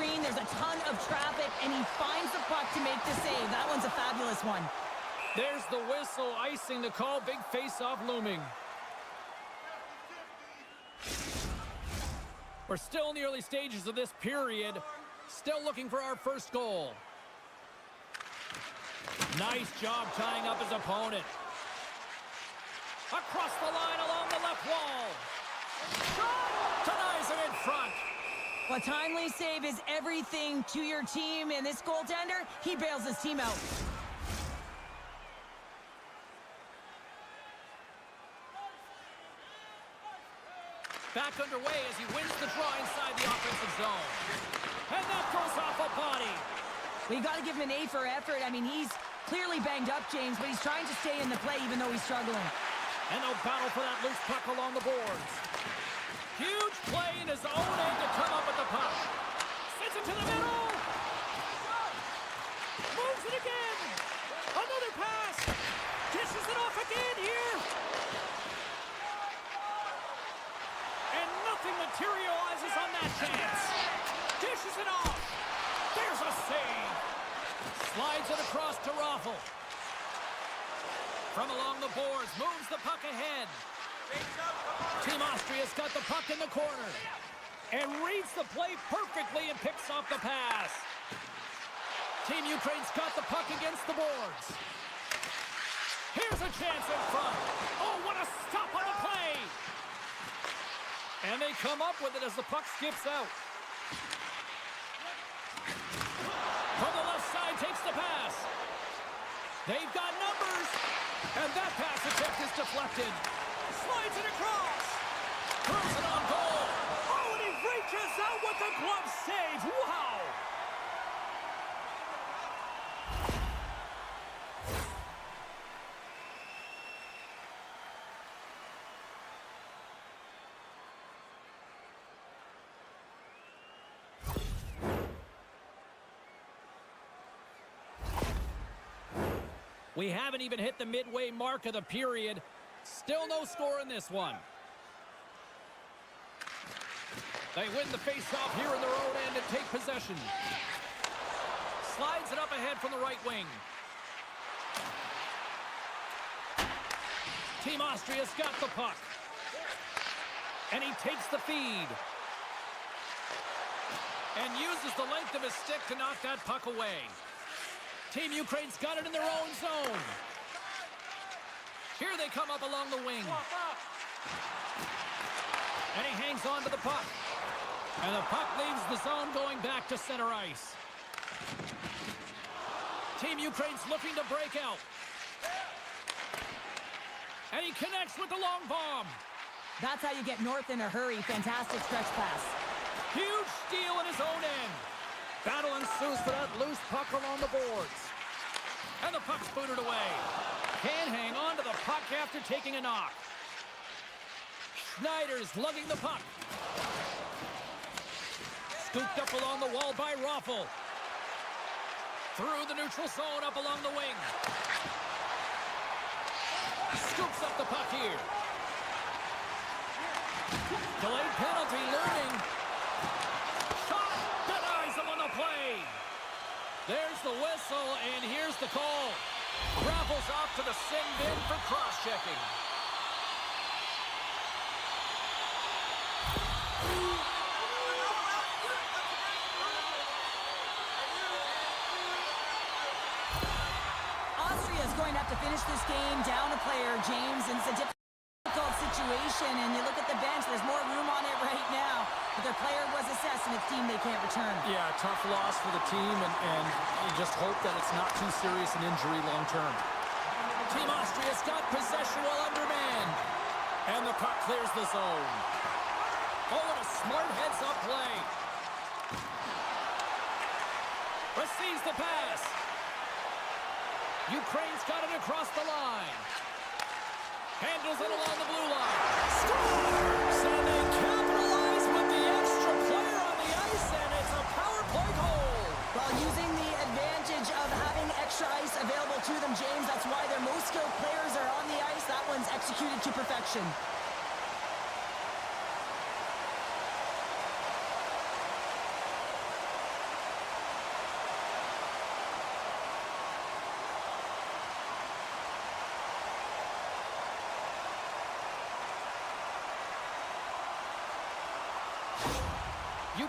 B: screen. There's a ton of traffic, and he finds the puck to make the save. That one's a fabulous one.
A: There's the whistle, icing the call. Big face-off looming. We're still in the early stages of this period. Still looking for our first goal. Nice job tying up his opponent. Across the line along the left wall. Denies it in front.
B: Well, timely save is everything to your team, and this goaltender, he bails his team out.
A: Back underway as he wins the draw inside the offensive zone. And that goes off a body.
B: Well, you got to give him an A for effort. I mean, he's clearly banged up, James, but he's trying to stay in the play even though he's struggling.
A: And no battle for that loose puck along the boards. Huge play in his own end to come up with the puck. Sends it to the middle. Moves it again. Another pass. Dishes it off again here. And nothing materializes on that chance. Dishes it off. There's a save. Slides it across to Raffl. From along the boards, moves the puck ahead. Team Austria's got the puck in the corner. And reads the play perfectly and picks off the pass. Team Ukraine's got the puck against the boards. Here's a chance in front. Oh, what a stop on the play. And they come up with it as the puck skips out. From the left side, takes the pass. They've got numbers. And that pass attempt is deflected. Slides it across. Throws it on goal. Oh, and he reaches out with the glove save. Wow. We haven't even hit the midway mark of the period. Still no score in this one. They win the faceoff here in their own end and take possession. Slides it up ahead from the right wing. Team Austria's got the puck. And he takes the feed. And uses the length of his stick to knock that puck away. Team Ukraine's got it in their own zone. Here they come up along the wing. And he hangs on to the puck. And the puck leaves the zone going back to center ice. Team Ukraine's looking to break out. And he connects with the long bomb.
B: That's how you get north in a hurry. Fantastic stretch pass.
A: Huge steal in his own end. Battle ensues for that loose puck along the boards. And the puck's booted away. Can't hang on to the puck after taking a knock. Schneider's lugging the puck. Scooped up along the wall by Raffl. Through the neutral zone up along the wing. Scoops up the puck here. Delayed penalty looming. Shot denies him on the play. There's the whistle, and here's the call. Raffl's off to the sin bin for cross-checking.
B: Austria's going to have to finish this game down a player, James, and it's a difficult situation, and you look at the bench, there's more room on it right now. But their player was assessed, and it's team they can't return.
A: Yeah, tough loss for the team, and you just hope that it's not too serious an injury long-term. Team Austria's got possession while undermanned. And the puck clears the zone. Oh, what a smart heads-up play. Receives the pass. Ukraine's got it across the line. Handles it along the blue line. Scores! And they capitalize with the extra player on the ice, and it's a power play goal.
B: Well, using the advantage of having extra ice available to them, James, that's why their most skilled players are on the ice. That one's executed to perfection.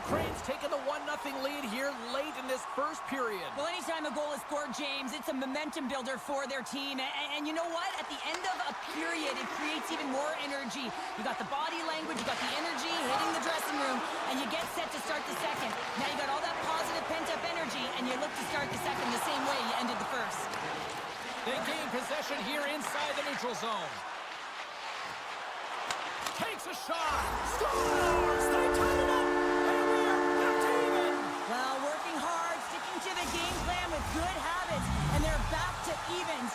A: Ukraine's taken the 1-0 lead here late in this first period.
B: Well, anytime a goal is scored, James, it's a momentum builder for their team. And you know what? At the end of a period, it creates even more energy. You got the body language, you got the energy hitting the dressing room, and you get set to start the second. Now you got all that positive pent-up energy, and you look to start the second the same way you ended the first.
A: They gain possession here inside the neutral zone. Takes a shot. Scores! They tie it up! And we are left even!
B: Well, working hard, sticking to the game plan with good habits, and they're back to evens.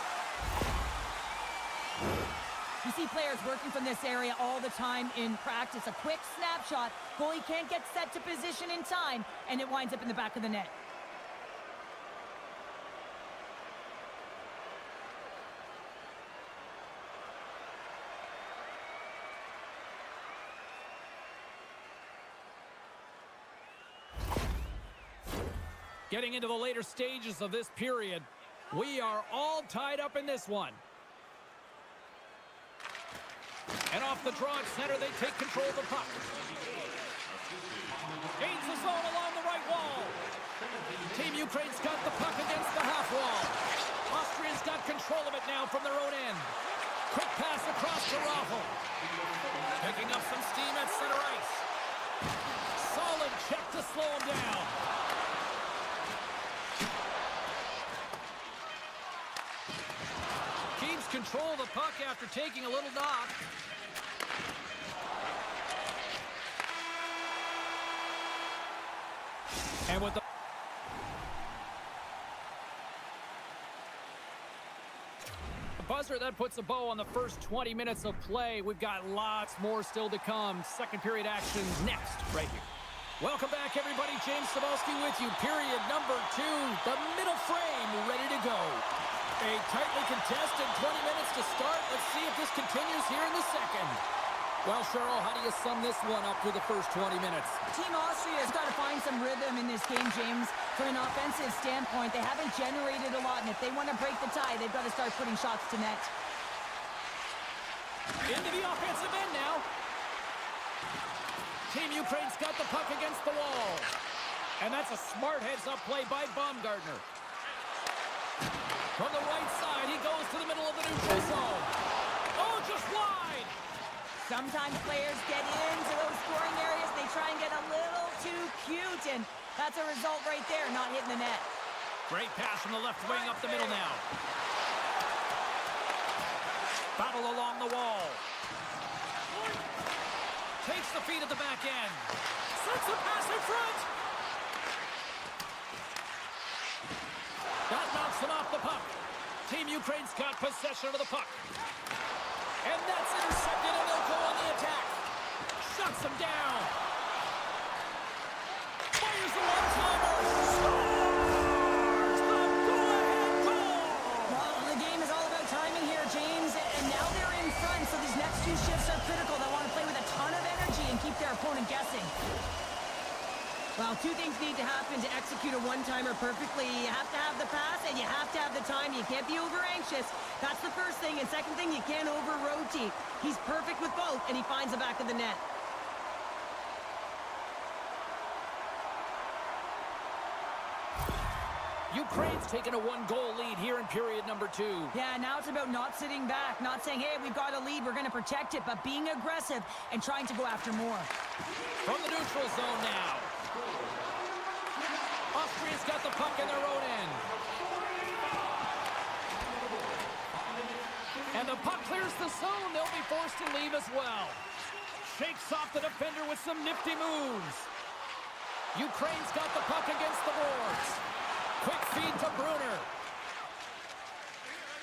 B: You see players working from this area all the time in practice. A quick snapshot, goalie can't get set to position in time, and it winds up in the back of the net.
A: Getting into the later stages of this period, we are all tied up in this one. And off the draw at center, they take control of the puck. Gains the zone along the right wall. Team Ukraine's got the puck against the half wall. Austria's got control of it now from their own end. Quick pass across to Raffl. Picking up some steam at center ice. Solid check to slow him down. Keeps control of the puck after taking a little knock. And with the buzzer, that puts a bow on the first 20 minutes of play. We've got lots more still to come. Second period action next, right here. Welcome back, everybody. James Cybulski with you. Period number 2. The middle frame ready to go. A tightly contested 20 minutes to start. Let's see if this continues here in the second. Well, Cheryl, how do you sum this one up through the first 20 minutes?
B: Team Austria has got to find some rhythm in this game, James. From an offensive standpoint, they haven't generated a lot, and if they want to break the tie, they've got to start putting shots to net.
A: Into the offensive end now. Team Ukraine's got the puck against the wall. And that's a smart heads-up play by Baumgartner. From the right side, he goes to the middle of the neutral zone. Oh, just wide!
B: Sometimes players get into those scoring areas, they try and get a little too cute, and that's a result right there, not hitting the net.
A: Great pass from the left wing up the middle now. Battle along the wall. Takes the feed at the back end. Sends the pass in front. That knocks him off the puck. Team Ukraine's got possession of the puck. And that's intercepted, and they'll go on the attack. Shuts him down. Fires the one-timer. Scores! The go-ahead goal!
B: Well, the game is all about timing here, James, and now they're in front, so these next 2 shifts are critical. They want to play with a ton of energy and keep their opponent guessing. Well, 2 things need to happen to execute a one-timer perfectly. You have to have the pass, and you have to have the time. You can't be over-anxious. That's the first thing. And second thing, you can't over-rotate. He's perfect with both, and he finds the back of the net.
A: Ukraine's taken a 1-goal lead here in period number 2.
B: Yeah, now it's about not sitting back, not saying, hey, we've got a lead, we're going to protect it, but being aggressive and trying to go after more.
A: From the neutral zone now. Austria's got the puck in their own end. And the puck clears the zone. They'll be forced to leave as well. Shakes off the defender with some nifty moves. Ukraine's got the puck against the boards. Quick feed to Brunner.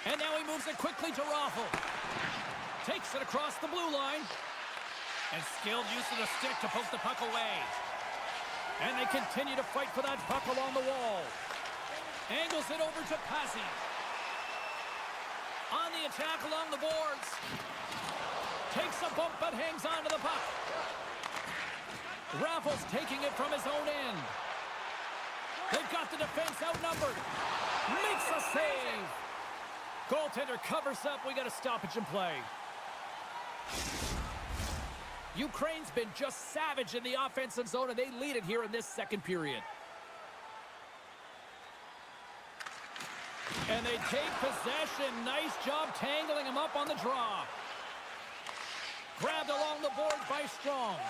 A: And now he moves it quickly to Raffl. Takes it across the blue line. And skilled use of the stick to poke the puck away. And they continue to fight for that puck along the wall. Angles it over to Pasi. On the attack along the boards. Takes a bump but hangs on to the puck. Raffl's taking it from his own end. They've got the defense outnumbered. Makes a save. Goaltender covers up. We got a stoppage in play. Ukraine's been just savage in the offensive zone, and they lead it here in this second period. And they take possession. Nice job tangling him up on the draw. Grabbed along the board by Strong.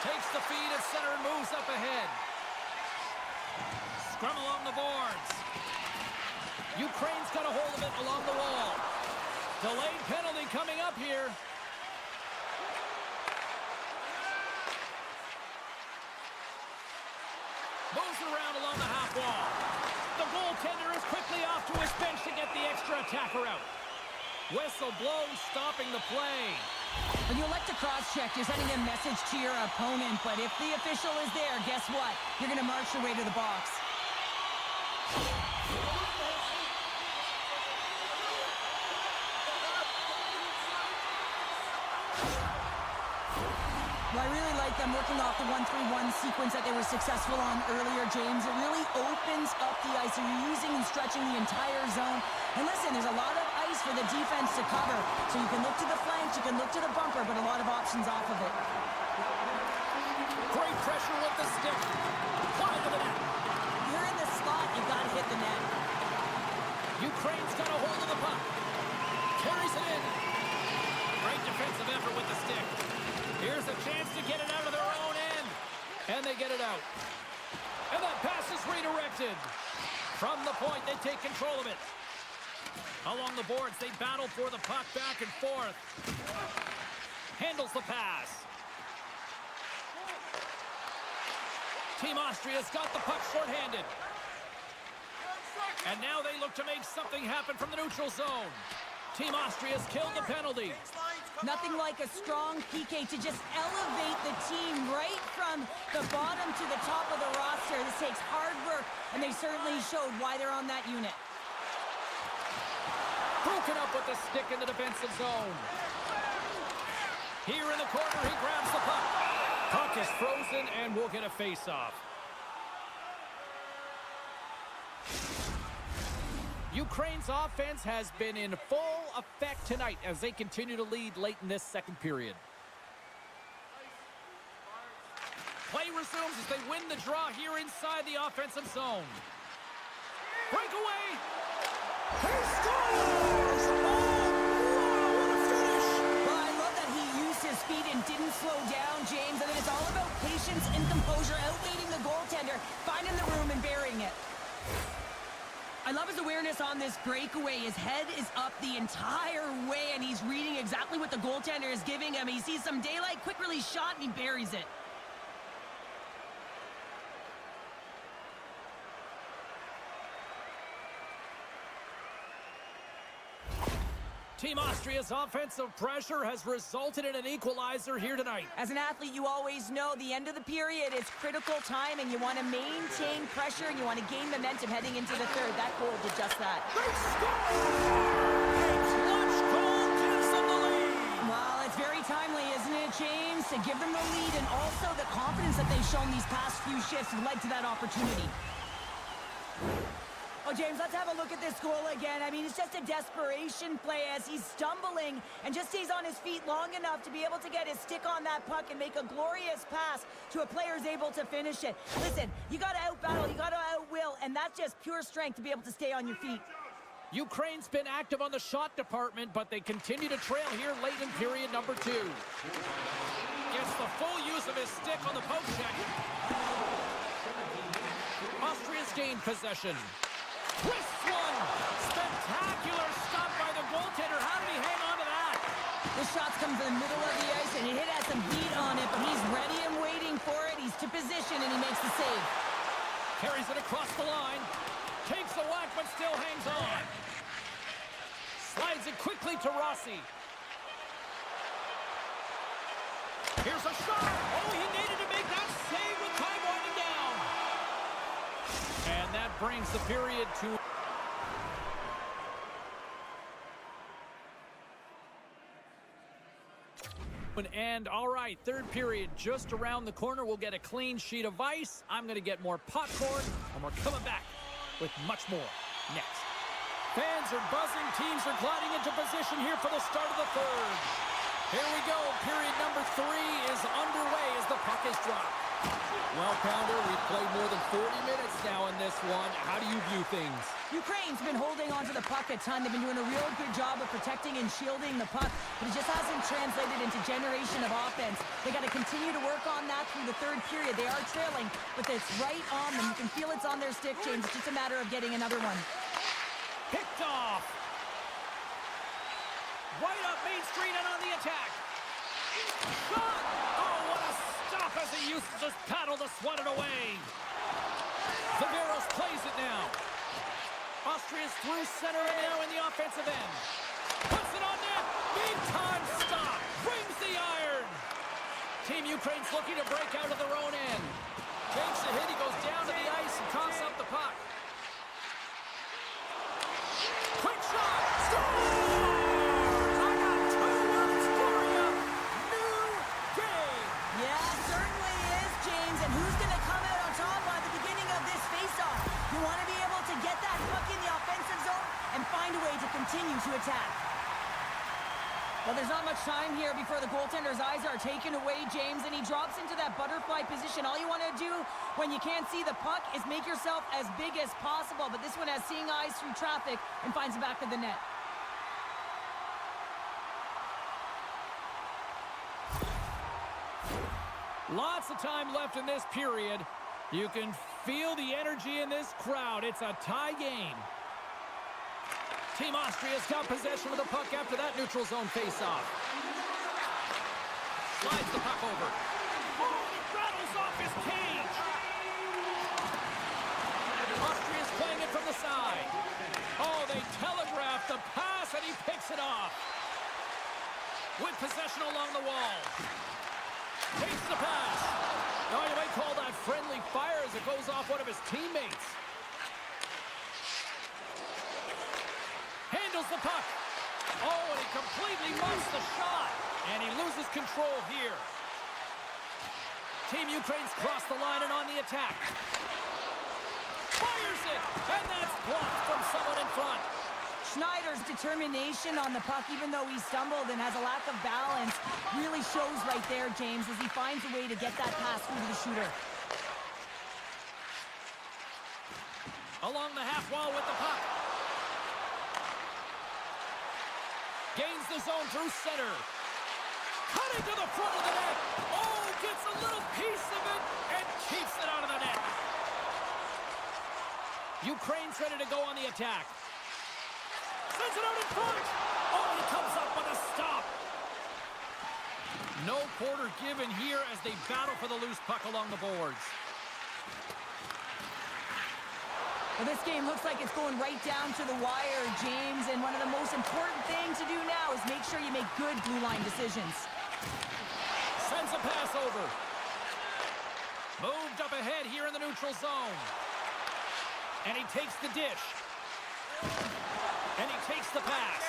A: Takes the feed at center and moves up ahead. Scrum along the boards. Ukraine's got a hold of it along the wall. Delayed penalty coming up here. Moves around along the half wall. The goaltender is quickly off to his bench to get the extra attacker out. Whistle blown, stopping the play.
B: When you elect a cross-check, you're sending a message to your opponent, but if the official is there, guess what? You're going to march your way to the box. Well, I really like them working off the 1-3-1 sequence that they were successful on earlier, James. It really opens up the ice. So you're using and stretching the entire zone. And listen, there's a lot of ice for the defense to cover. So you can look to the flanks, you can look to the bumper, but a lot of options off of it.
A: Great pressure with the stick. Wide of the net.
B: You're in the slot, you've got to hit the net.
A: Ukraine's got a hold of the puck. Carries it in. Great defensive effort with the stick. Here's a chance to get it out of their own end. And they get it out. And that pass is redirected. From the point, they take control of it. Along the boards, they battle for the puck back and forth. Handles the pass. Team Austria's got the puck shorthanded. And now they look to make something happen from the neutral zone. Team Austria's killed the penalty.
B: Nothing like a strong PK to just elevate the team right from the bottom to the top of the roster. This takes hard work, and they certainly showed why they're on that unit.
A: Broken up with the stick in the defensive zone. Here in the corner, he grabs the puck. Puck is frozen, and we'll get a face-off. Ukraine's offense has been in full effect tonight as they continue to lead late in this second period. Play resumes as they win the draw here inside the offensive zone. Breakaway! He scores! Oh, wow, what a finish!
B: Well, I love that he used his speed and didn't slow down, James. I mean, it's all about patience and composure, outweighing the goaltender, finding the room and burying it. I love his awareness on this breakaway. His head is up the entire way, and he's reading exactly what the goaltender is giving him. He sees some daylight, quick release shot, and he buries it.
A: Team Austria's offensive pressure has resulted in an equalizer here tonight.
B: As an athlete, you always know the end of the period is critical time, and you want to maintain pressure, and you want to gain momentum heading into the third. That goal did just that.
A: They score! It's Clutch goal gives them the lead.
B: Well, it's very timely, isn't it, James? To give them the lead, and also the confidence that they've shown these past few shifts led to that opportunity. Oh, James, let's have a look at this goal again. I mean, it's just a desperation play as he's stumbling and just stays on his feet long enough to be able to get his stick on that puck and make a glorious pass to a player who's able to finish it. Listen, you got to outbattle, you got to outwill, and that's just pure strength to be able to stay on your feet.
A: Ukraine's been active on the shot department, but they continue to trail here late in period number 2. Gets the full use of his stick on the poke check. Austria's gained possession. Twists one. Spectacular stop by the goaltender. How did he hang on to that?
B: The shots come to the middle of the ice, and he has some heat on it, but he's ready and waiting for it. He's to position, and he makes the save.
A: Carries it across the line. Takes the whack, but still hangs on. Slides it quickly to Rossi. Here's a shot. Oh, he needed to make that save with time winding down. And that brings the period to... And all right, third period just around the corner. We'll get a clean sheet of ice. I'm going to get more popcorn, and we're coming back with much more next. Fans are buzzing. Teams are gliding into position here for the start of the third. Here we go. Period number 3 is underway as the puck is dropped. Well, Pounder, we've played more than 40 minutes now in this one. How do you view things?
B: Ukraine's been holding on to the puck a ton. They've been doing a real good job of protecting and shielding the puck, but it just hasn't translated into generation of offense. They got to continue to work on that through the third period. They are trailing, but it's right on them. You can feel it's on their stick, James. It's just a matter of getting another one.
A: Picked off. Right up Main Street and on the attack. Shot! Oh, what a stop as he used to just paddle to swat it away. Viveros plays it now. Austria's through center and now in the offensive end. Puts it on net. Big time stop. Brings the iron. Team Ukraine's looking to break out of their own end. Takes a hit. He goes down to the ice and coughs up the puck. Quick shot. Score! I got 2 words for you. New game.
B: Yeah, certainly is, James. And who's going to come out on top by the beginning of this faceoff? You want to be able to get that puck in the offensive zone and find a way to continue to attack. Well, there's not much time here before the goaltender's eyes are taken away, James, and he drops into that butterfly position. All you want to do when you can't see the puck is make yourself as big as possible, but this one has seeing eyes through traffic and finds the back of the net.
A: Lots of time left in this period. You can feel the energy in this crowd. It's a tie game. Team Austria's got possession of the puck after that neutral zone faceoff. Slides the puck over. Oh, it rattles off his cage. Austria's playing it from the side. Oh, they telegraphed the pass and he picks it off. With possession along the wall. Takes the pass. Now you might call that friendly fire as it goes off one of his teammates. Handles the puck. Oh, and he completely muffs the shot. And he loses control here. Team Ukraine's crossed the line and on the attack. Fires it. And that's blocked from someone in front.
B: Schneider's determination on the puck, even though he stumbled and has a lack of balance, really shows right there, James, as he finds a way to get that pass through to the shooter.
A: Along the half wall with the puck. Gains the zone through center. Cutting to the front of the net. Oh, gets a little piece of it and keeps it out of the net. Ukraine's ready to go on the attack. Sends it out in front. Oh, he comes up with a stop. No quarter given here as they battle for the loose puck along the boards.
B: Well, this game looks like it's going right down to the wire, James, and one of the most important things to do now is make sure you make good blue line decisions.
A: Sends a pass over. Moved up ahead here in the neutral zone. And he takes the dish. And he takes the pass.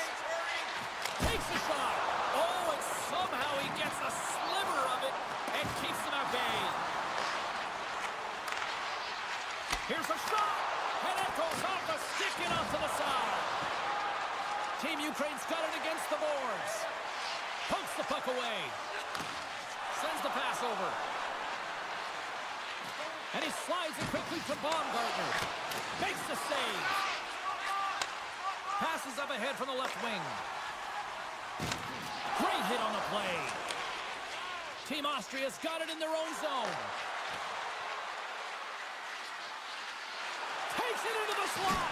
A: Takes the shot. Oh, and somehow he gets a sliver of it and keeps them at bay. Here's a shot. And it goes off the stick and off to the side. Team Ukraine's got it against the boards. Pokes the puck away. Sends the pass over. And he slides it quickly to Baumgartner. Makes the save. Passes up ahead from the left wing. Great hit on the play. Team Austria's got it in their own zone. Takes it into the slot.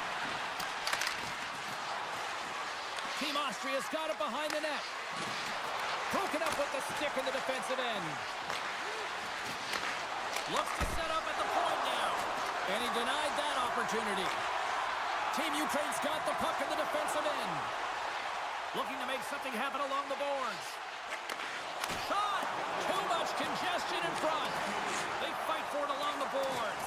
A: Team Austria's got it behind the net. Broken up with the stick in the defensive end. Looks to set up at the point now. And he denied that opportunity. Team Ukraine's got the puck in the defensive end. Looking to make something happen along the boards. Shot! Too much congestion in front. They fight for it along the boards.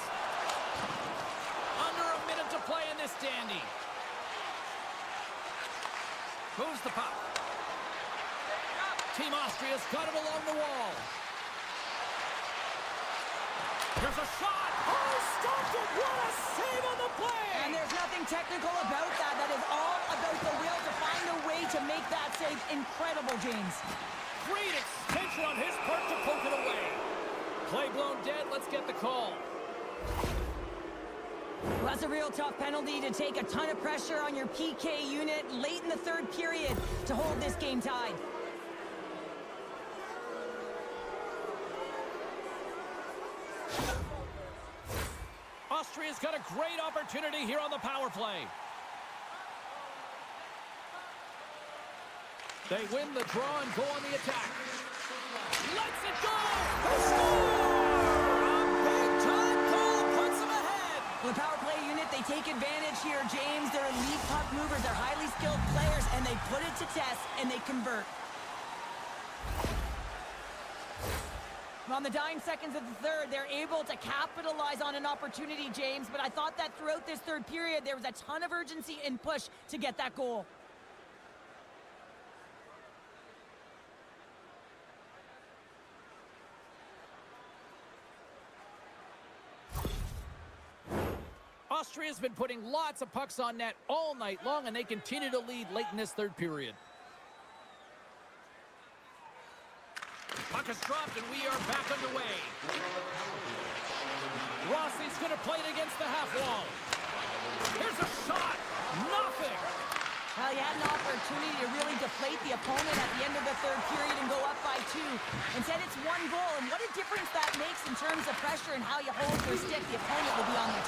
A: Under a minute to play in this dandy. Moves the puck. Team Austria's got it along the wall. Here's a shot. Oh, stopped it. What a save on the play.
B: And there's nothing technical about that. That is all about the will to find a way to make that save. Incredible, James.
A: Great extension on his part to poke it away. Play blown dead. Let's get the call.
B: Well, that's a real tough penalty to take a ton of pressure on your PK unit late in the third period to hold this game tied.
A: Austria's got a great opportunity here on the power play. They win the draw and go on the attack. Let's it go! They score! A big-time goal puts them ahead!
B: Well, the power play unit, they take advantage here, James. They're elite puck movers. They're highly skilled players, and they put it to test, and they convert. On the dying seconds of the third, they're able to capitalize on an opportunity, James, but I thought that throughout this third period, there was a ton of urgency and push to get that goal.
A: Austria's been putting lots of pucks on net all night long, and they continue to lead late in this third period. Puck is dropped, and we are back underway. Rossi's going to play it against the half wall. Here's a shot. Nothing.
B: Well, you had an opportunity to really deflate the opponent at the end of the third period and go up by 2. Instead, it's 1 goal, and what a difference that makes in terms of pressure and how you hold your stick. The opponent will be on their